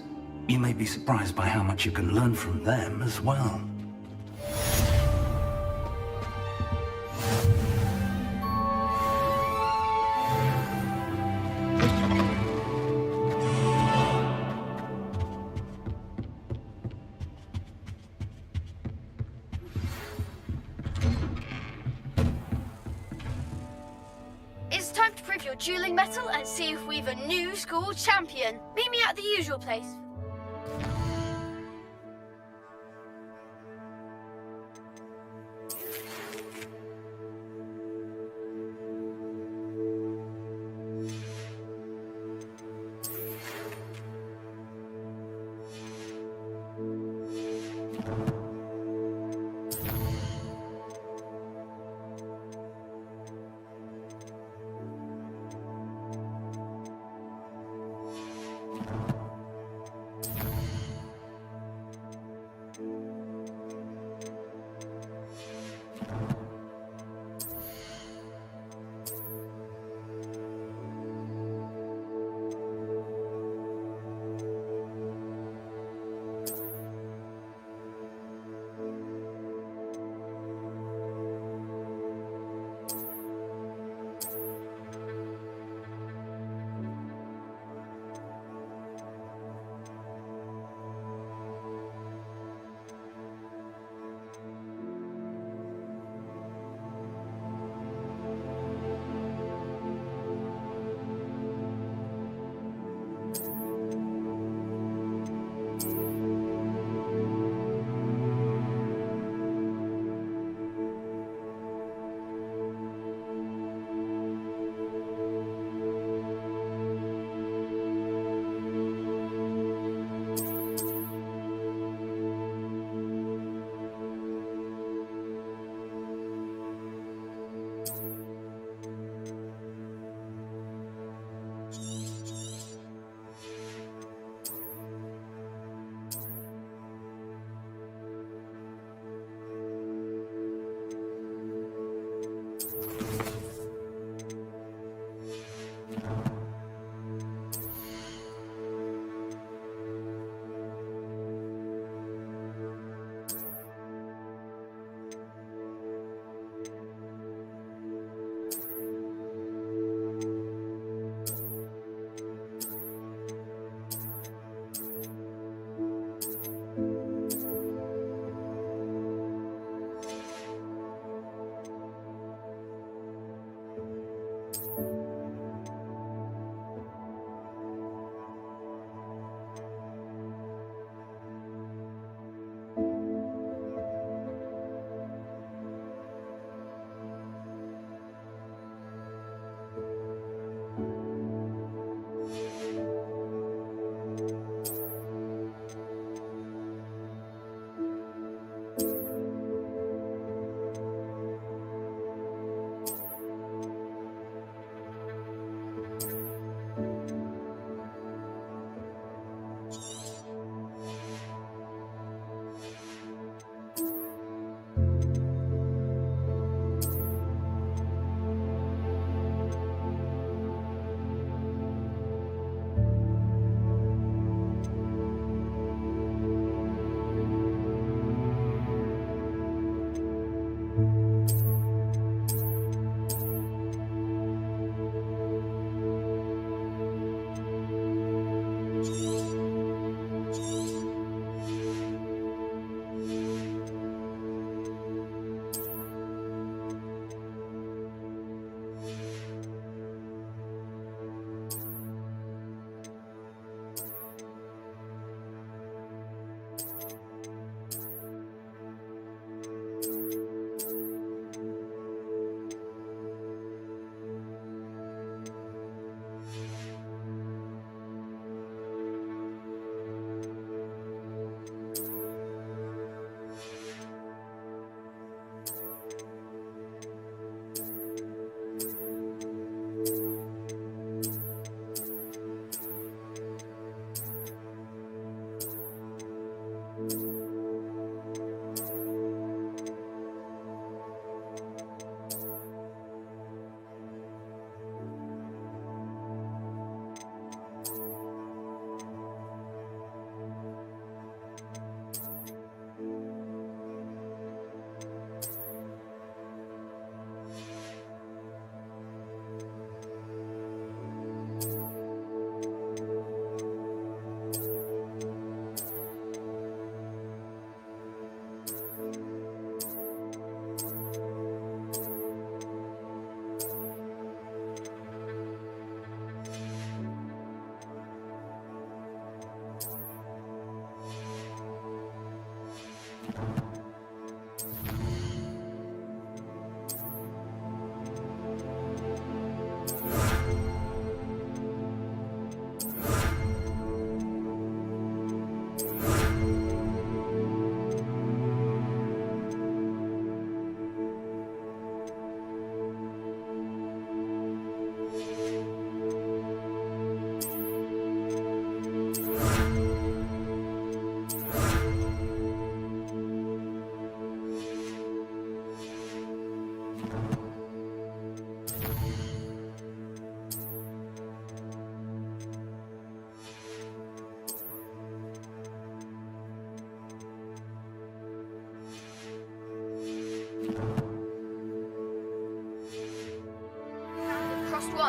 You may be surprised by how much you can learn from them as well. It's time to prove your dueling mettle and see if we've a new school champion. Meet me at the usual place.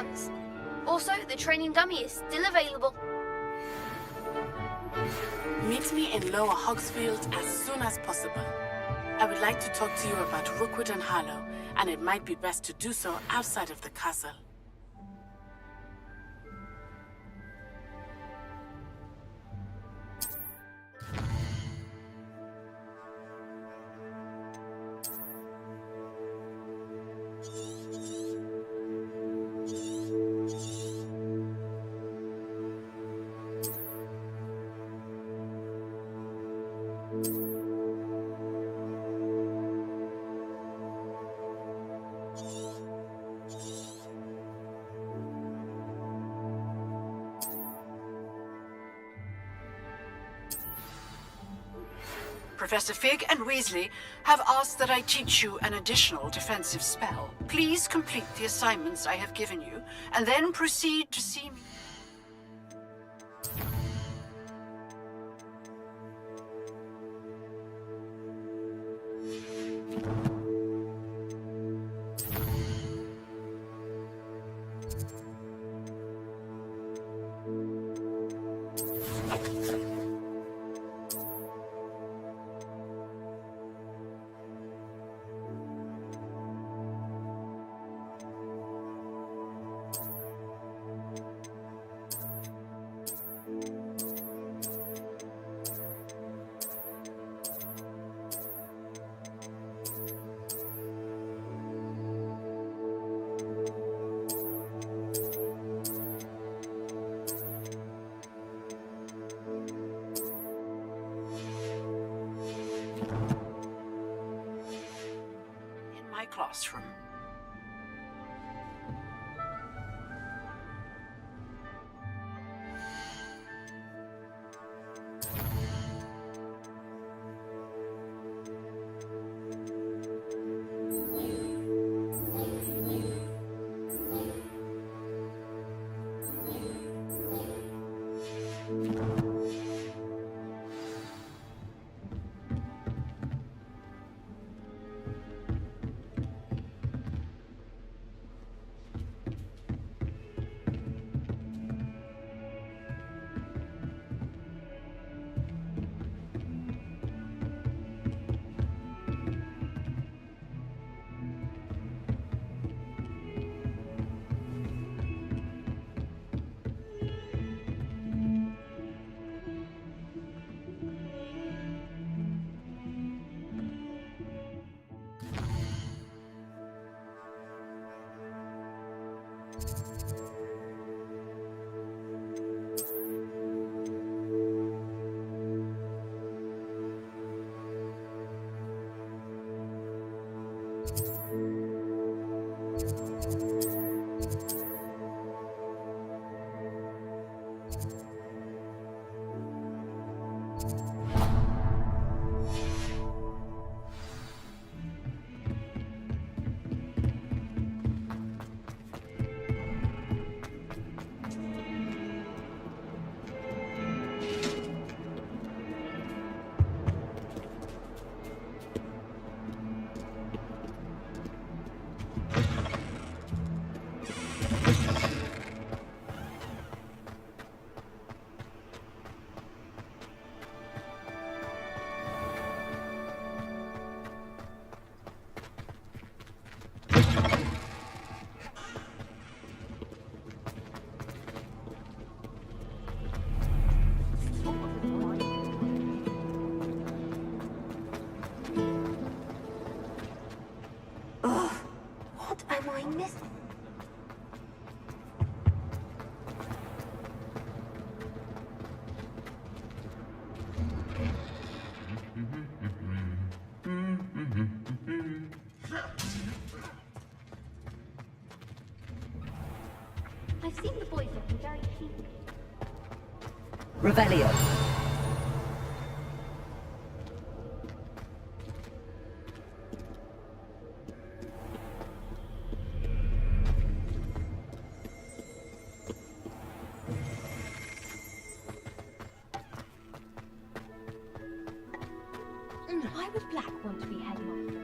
ones. Also, the training dummy is still available. Meet me in Lower Hogsfield as soon as possible. I would like to talk to you about Rookwood and Harlow, and it might be best to do so outside of the castle. Professor Fig and Weasley have asked that I teach you an additional defensive spell. Please complete the assignments I have given you, and then proceed to see me. Classroom. I've seen the boys looking very keen. Revelio. Why would Black want to be headmaster?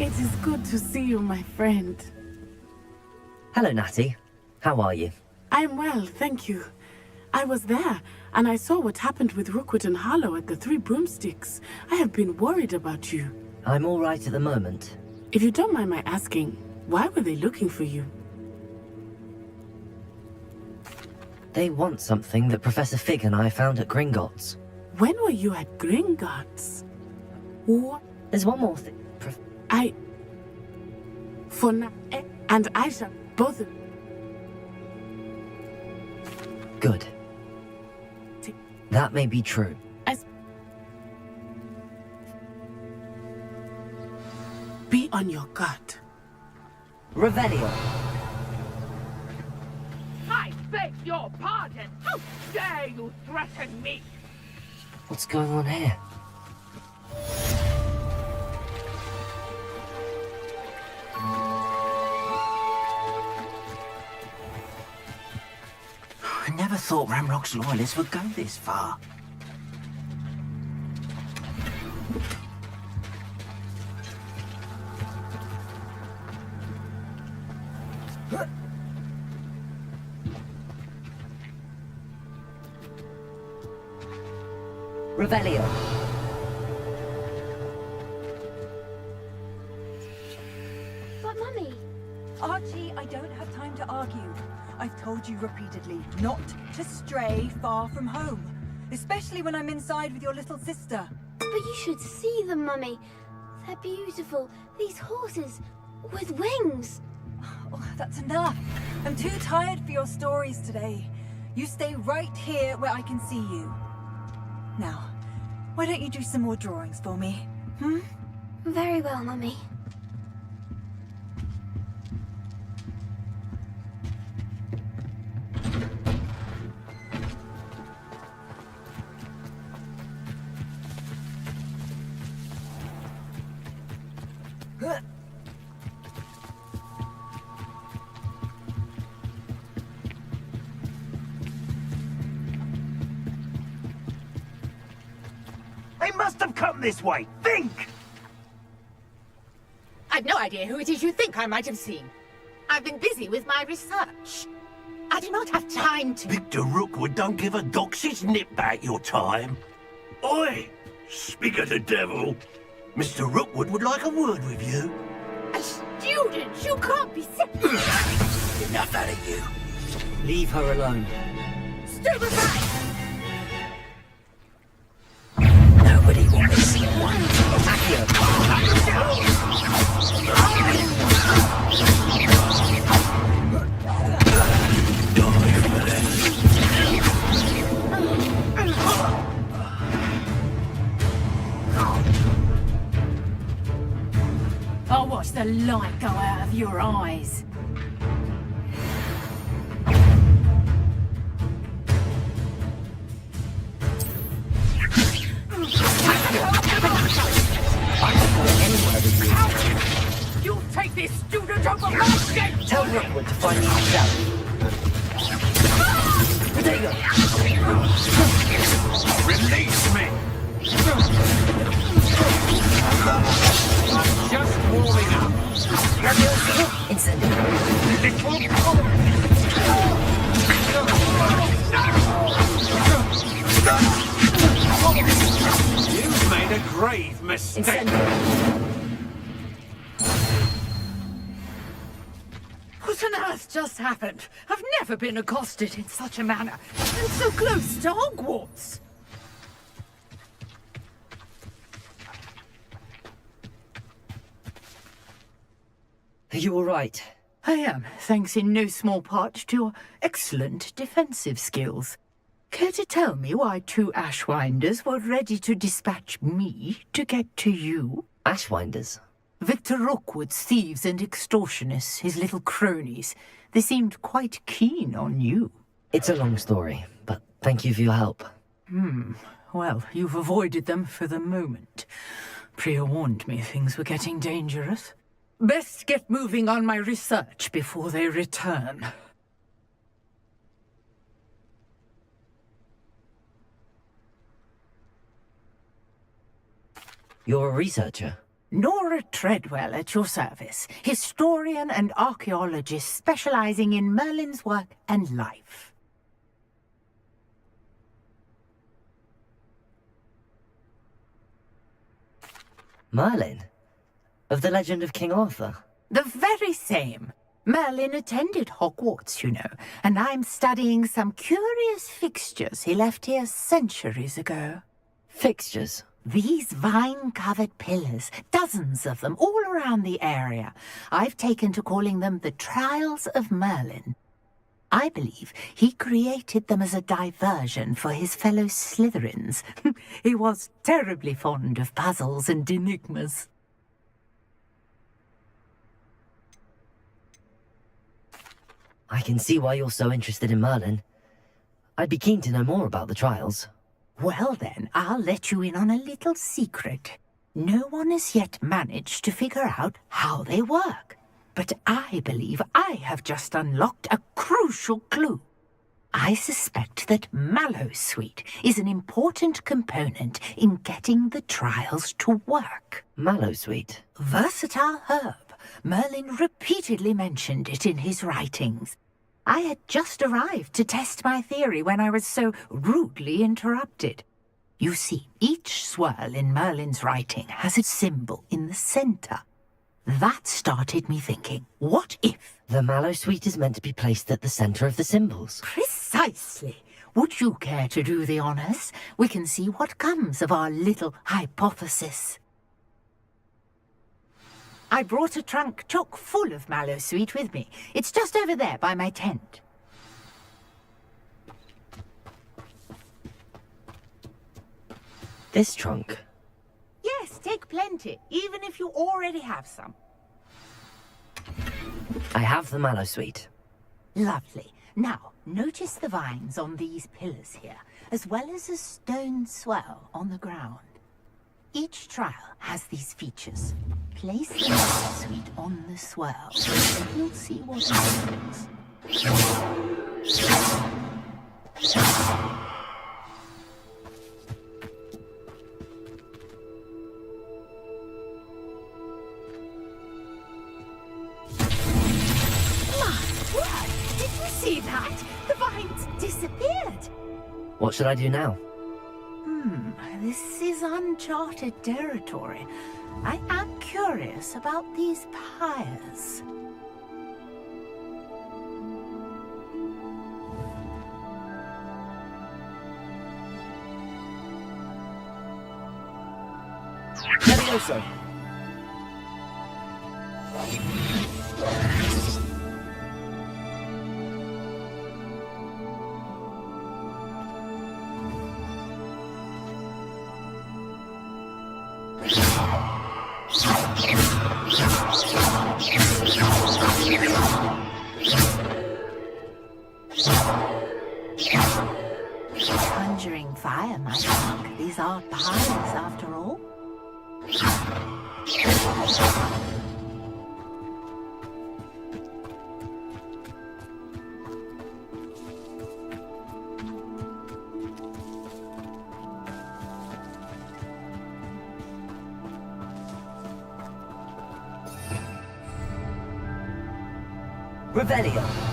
It is good to see you, my friend. Hello, Natty. How are you? I'm well, thank you. I was there, and I saw what happened with Rookwood and Harlow at the Three Broomsticks. I have been worried about you. I'm all right at the moment. If you don't mind my asking, why were they looking for you? They want something that Professor Fig and I found at Gringotts. When were you at Gringotts? What? There's one more thing. For now, and Aisha, both. Good. That may be true. Be on your guard. Revelio. I beg your pardon! How dare you threaten me? What's going on here? I never thought Ramrock's loyalists would go this far. Revelio. But Mummy... Archie, I don't have time to argue. I've told you repeatedly not to stray far from home. Especially when I'm inside with your little sister. But you should see them, Mummy. They're beautiful. These horses with wings. Oh, that's enough. I'm too tired for your stories today. You stay right here where I can see you. Now, why don't you do some more drawings for me? Hmm? Very well, Mummy. They must have come this way. Think! I've no idea who it is you think I might have seen. I've been busy with my research. I do not have time to... Victor Rookwood don't give a doxy's nip back your time. Oi! Speak of the devil. Mr. Rookwood would like a word with you. A student? You can't be sick. Enough out of you. Leave her alone. Step aside! Nobody will miss one. Accio. I'll watch the light go out of your eyes. You'll take this student over my head! Tell Rookwood to find me himself. There you go. Release me! I'm just warming up. Incendiary. You've made a grave mistake. What on earth just happened? I've never been accosted in such a manner, and so close to Hogwarts. Are you all right? I am, thanks in no small part to your excellent defensive skills. Care to tell me why 2 Ashwinders were ready to dispatch me to get to you? Ashwinders? Victor Rookwood's thieves and extortionists, his little cronies. They seemed quite keen on you. It's a long story, but thank you for your help. Well, you've avoided them for the moment. Priya warned me things were getting dangerous. Best get moving on my research before they return. You're a researcher? Nora Treadwell at your service, historian and archaeologist specializing in Merlin's work and life. Merlin? Of the legend of King Arthur? The very same. Merlin attended Hogwarts, you know, and I'm studying some curious fixtures he left here centuries ago. Fixtures? These vine-covered pillars, dozens of them, all around the area. I've taken to calling them the Trials of Merlin. I believe he created them as a diversion for his fellow Slytherins. He was terribly fond of puzzles and enigmas. I can see why you're so interested in Merlin. I'd be keen to know more about the trials. Well then, I'll let you in on a little secret. No one has yet managed to figure out how they work. But I believe I have just unlocked a crucial clue. I suspect that Mallowsweet is an important component in getting the trials to work. Mallowsweet? Versatile herb. Merlin repeatedly mentioned it in his writings. I had just arrived to test my theory when I was so rudely interrupted. You see, each swirl in Merlin's writing has a symbol in the center. That started me thinking, what if... The Mallowsweet is meant to be placed at the center of the symbols. Precisely. Would you care to do the honors? We can see what comes of our little hypothesis. I brought a trunk chock full of Mallowsweet with me. It's just over there by my tent. This trunk? Yes, take plenty, even if you already have some. I have the Mallowsweet. Lovely. Now, notice the vines on these pillars here, as well as a stone swell on the ground. Each trial has these features. Place the Mallowsweet on the swell, and you'll see what happens. disappeared. What should I do now? This is uncharted territory. I am curious about these pyres. Levioso! Conjuring fire, my dog. These are pyres, after all. Revelio.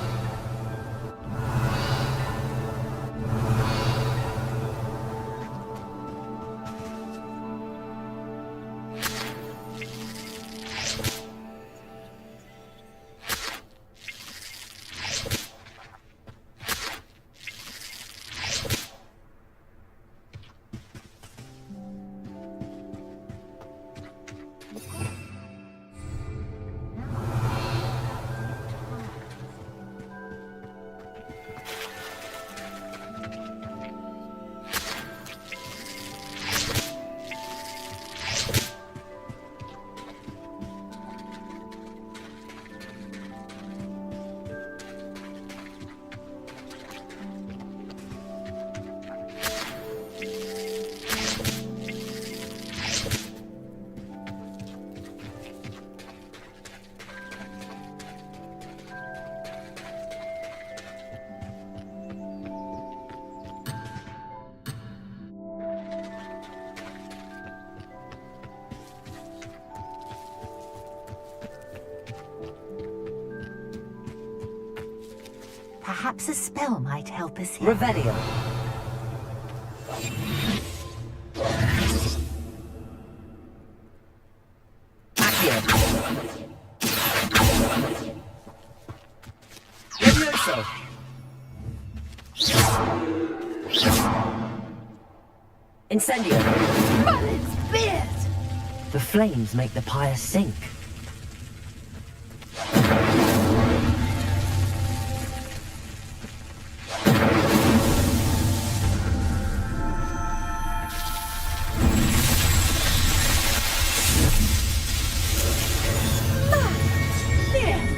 Perhaps a spell might help us here. Revelio. Levioso! Incendio. Merlin's beard! The flames make the pyre sink.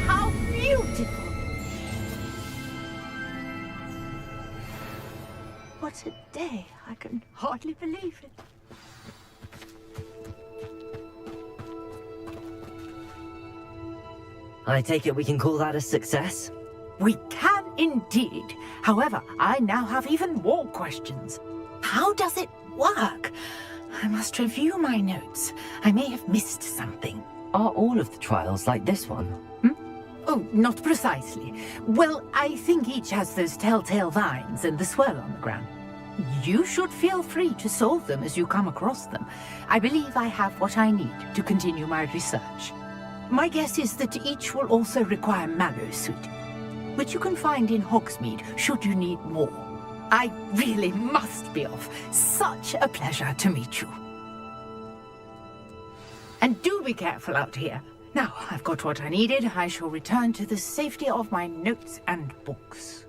How beautiful! What a day! I can hardly believe it. I take it we can call that a success? We can indeed. However, I now have even more questions. How does it work? I must review my notes. I may have missed something. Are all of the trials like this one? Oh, not precisely. Well, I think each has those telltale vines and the swirl on the ground. You should feel free to solve them as you come across them. I believe I have what I need to continue my research. My guess is that each will also require mallow sweet, which you can find in Hogsmeade should you need more. I really must be off. Such a pleasure to meet you. And do be careful out here. Now, I've got what I needed. I shall return to the safety of my notes and books.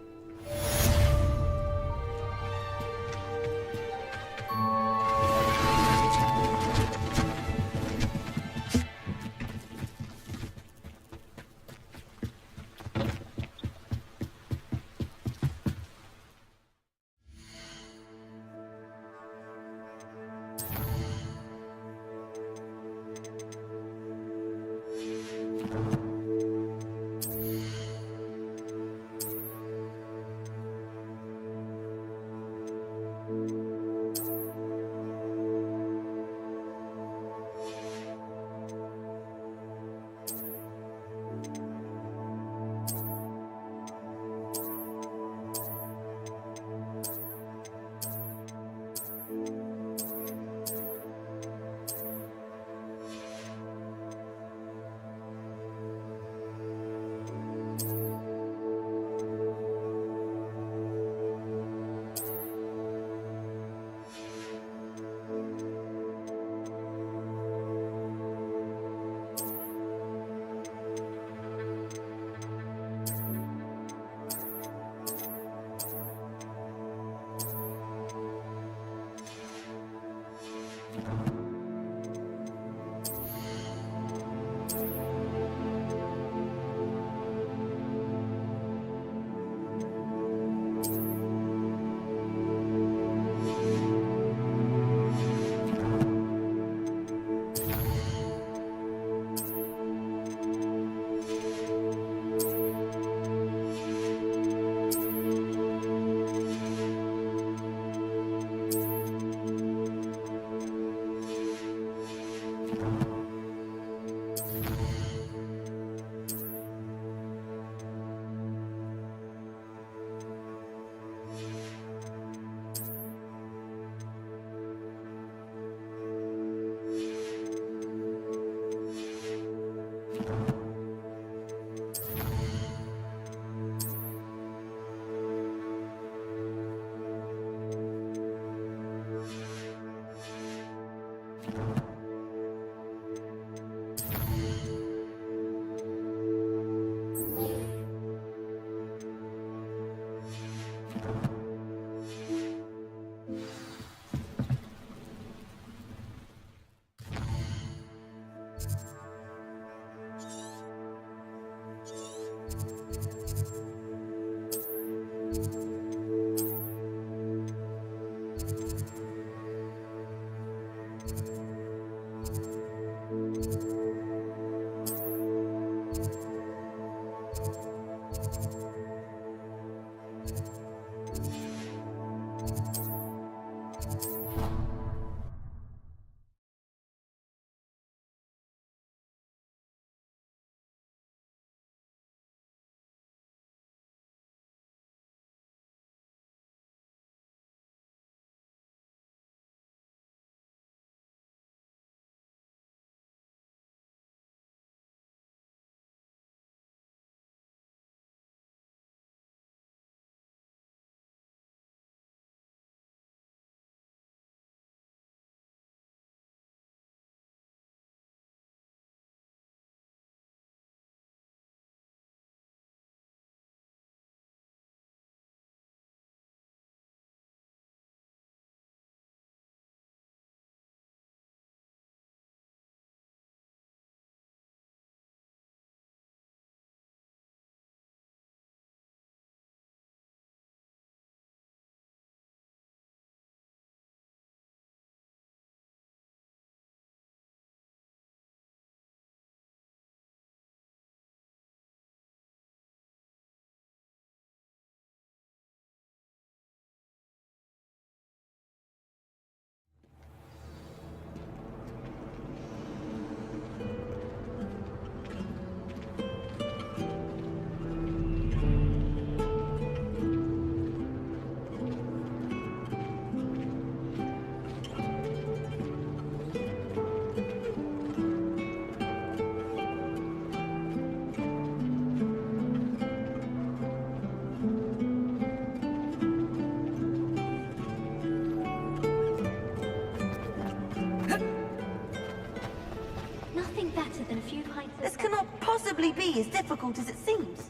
This cannot possibly be as difficult as it seems.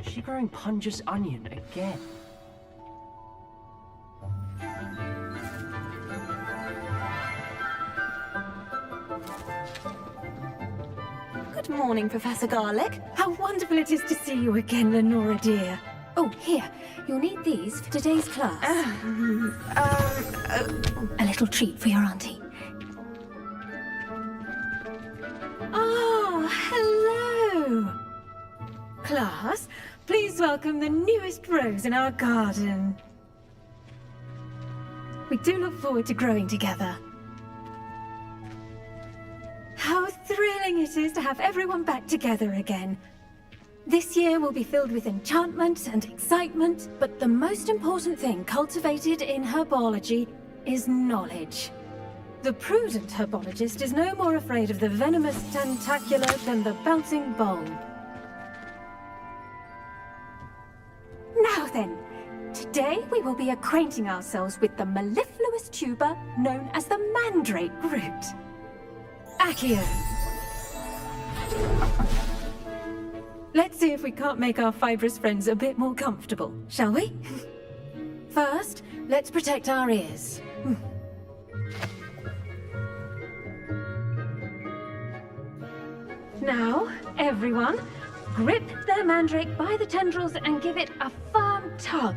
Is she growing Punja's onion again? Good morning, Professor Garlic. How wonderful it is to see you again, Lenora dear. Oh, here. You'll need these for today's class. A little treat for your auntie. Oh, hello! Class, please welcome the newest rose in our garden. We do look forward to growing together. How thrilling it is to have everyone back together again. This year will be filled with enchantment and excitement, but the most important thing cultivated in herbology is knowledge. The prudent herbologist is no more afraid of the venomous tentacula than the bouncing bulb. Now then, today we will be acquainting ourselves with the mellifluous tuber known as the mandrake root. Accio. Let's see if we can't make our fibrous friends a bit more comfortable, shall we? First, let's protect our ears. Now, everyone, grip their mandrake by the tendrils and give it a firm tug.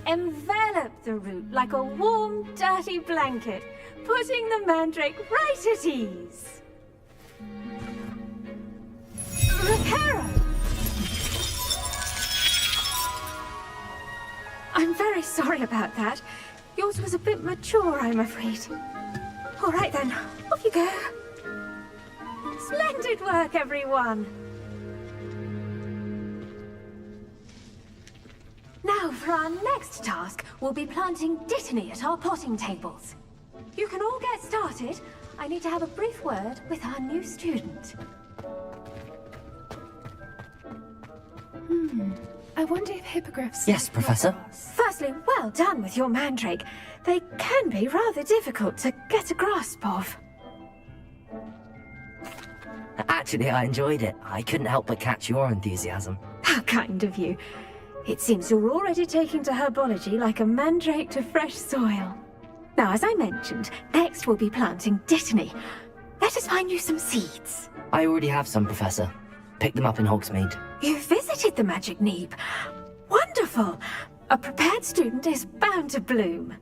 envelop the root like a warm, dirty blanket, putting the mandrake right at ease. Reparo! I'm very sorry about that. Yours was a bit mature, I'm afraid. All right then, off you go. Splendid work, everyone. Now, for our next task, we'll be planting dittany at our potting tables. You can all get started. I need to have a brief word with our new student. I wonder if hippogriffs... Yes, Professor? Firstly, well done with your mandrake. They can be rather difficult to get a grasp of. Actually, I enjoyed it. I couldn't help but catch your enthusiasm. How kind of you. It seems you're already taking to herbology like a mandrake to fresh soil. Now, as I mentioned, next we'll be planting dittany. Let us find you some seeds. I already have some, Professor. Picked them up in Hogsmeade. You visited the Magic Neeb. Wonderful! A prepared student is bound to bloom.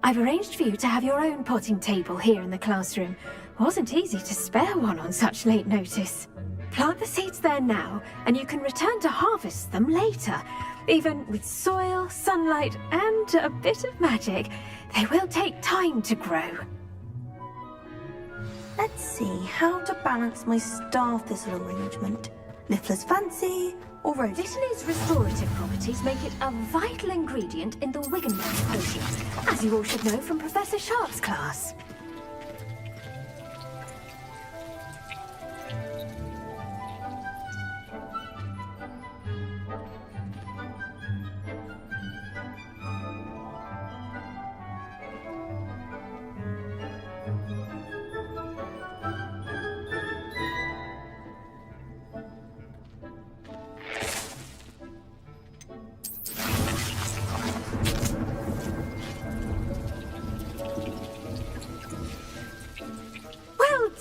I've arranged for you to have your own potting table here in the classroom. Wasn't easy to spare one on such late notice. Plant the seeds there now, and you can return to harvest them later. Even with soil, sunlight, and a bit of magic, they will take time to grow. Let's see how to balance my star thistle arrangement. Liffler's fancy or rose? Dittany's restorative properties make it a vital ingredient in the Wiggenweld potion, as you all should know from Professor Sharp's class.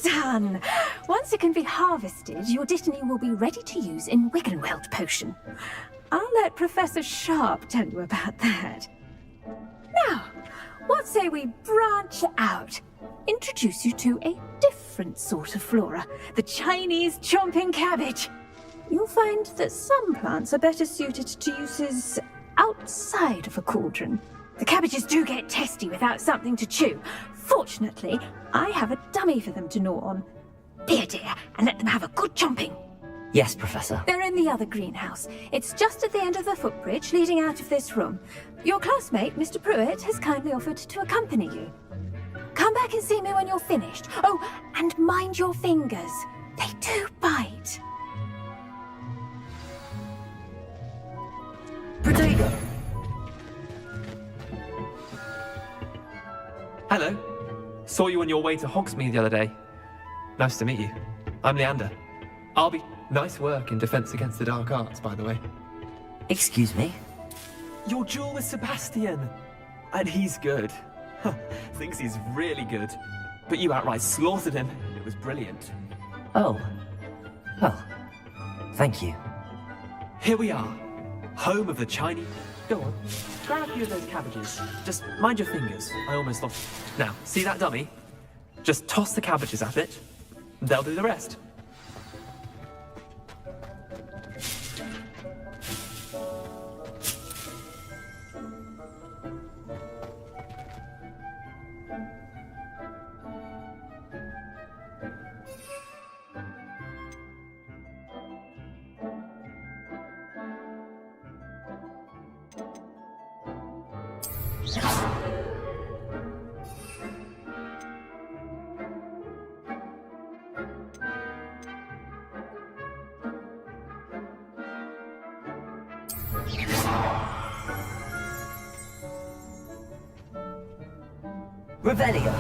Done! Once it can be harvested, your dittany will be ready to use in Wiggenweld potion. I'll let Professor Sharp tell you about that. Now, what say we branch out? Introduce you to a different sort of flora, the Chinese chomping cabbage. You'll find that some plants are better suited to uses outside of a cauldron. The cabbages do get testy without something to chew. Fortunately, I have a dummy for them to gnaw on. Be a dear and let them have a good chomping. Yes, Professor. They're in the other greenhouse. It's just at the end of the footbridge leading out of this room. Your classmate, Mr. Pruitt, has kindly offered to accompany you. Come back and see me when you're finished. Oh, and mind your fingers. They do bite. Potato! Hello. Saw you on your way to Hogsmeade the other day. Nice to meet you. I'm Leander. I'll be... Nice work in Defense Against the Dark Arts, by the way. Excuse me? Your duel with Sebastian. And he's good. Thinks he's really good. But you outright slaughtered him. It was brilliant. Oh. Well, thank you. Here we are. Home of the Chinese... Go on. Grab a few of those cabbages. Just mind your fingers. I almost lost... Now, see that dummy? Just toss the cabbages at it. They'll do the rest. Revelio.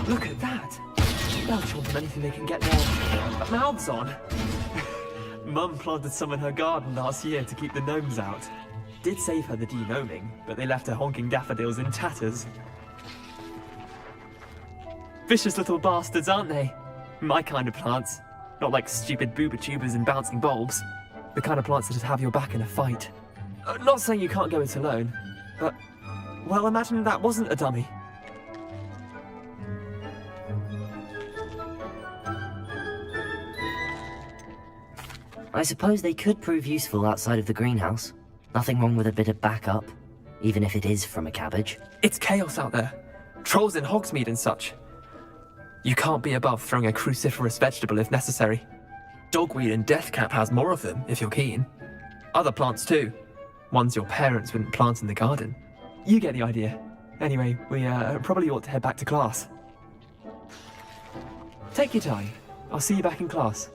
Look at that! They'll chomp on anything they can get their mouths on. Mum planted some in her garden last year to keep the gnomes out. Did save her the de-gnoming, but they left her honking daffodils in tatters. Vicious little bastards, aren't they? My kind of plants. Not like stupid booba tubers and bouncing bulbs. The kind of plants that'd have your back in a fight. Not saying you can't go it alone, but... well, imagine that wasn't a dummy. I suppose they could prove useful outside of the greenhouse. Nothing wrong with a bit of backup, even if it is from a cabbage. It's chaos out there. Trolls in Hogsmeade and such. You can't be above throwing a cruciferous vegetable if necessary. Dogweed and deathcap has more of them, if you're keen. Other plants too. Ones your parents wouldn't plant in the garden. You get the idea. Anyway, we probably ought to head back to class. Take your time. I'll see you back in class.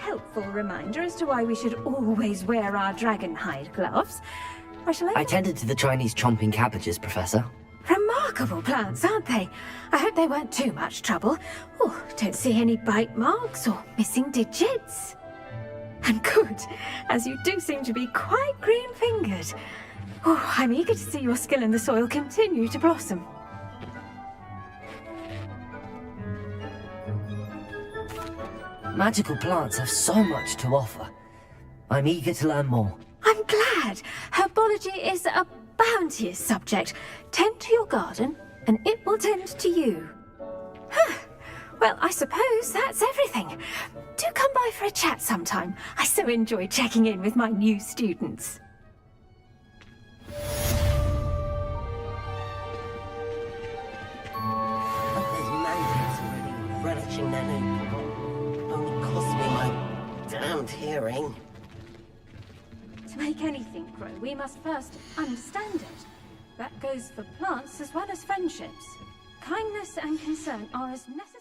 Helpful reminder as to why we should always wear our dragon hide gloves. I tended to the Chinese chomping cabbages, Professor. Remarkable plants, aren't they? I hope they weren't too much trouble. Oh, don't see any bite marks or missing digits. And good, as you do seem to be quite green-fingered. Oh, I'm eager to see your skill in the soil continue to blossom. Magical plants have so much to offer. I'm eager to learn more. I'm glad. Herbology is a bounteous subject. Tend to your garden, and it will tend to you. Huh. Well, I suppose that's everything. Do come by for a chat sometime. I so enjoy checking in with my new students. Those mandrake already relishing their new only cost me my damned hearing. To make anything grow, we must first understand it. That goes for plants as well as friendships. Kindness and concern are as necessary.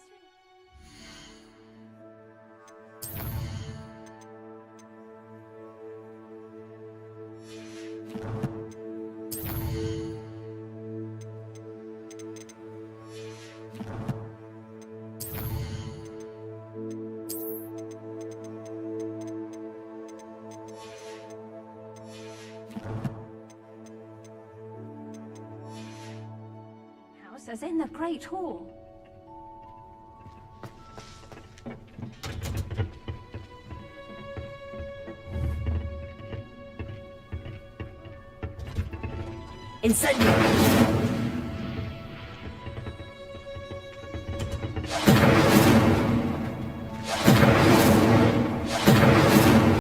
As in the Great Hall. Incendio!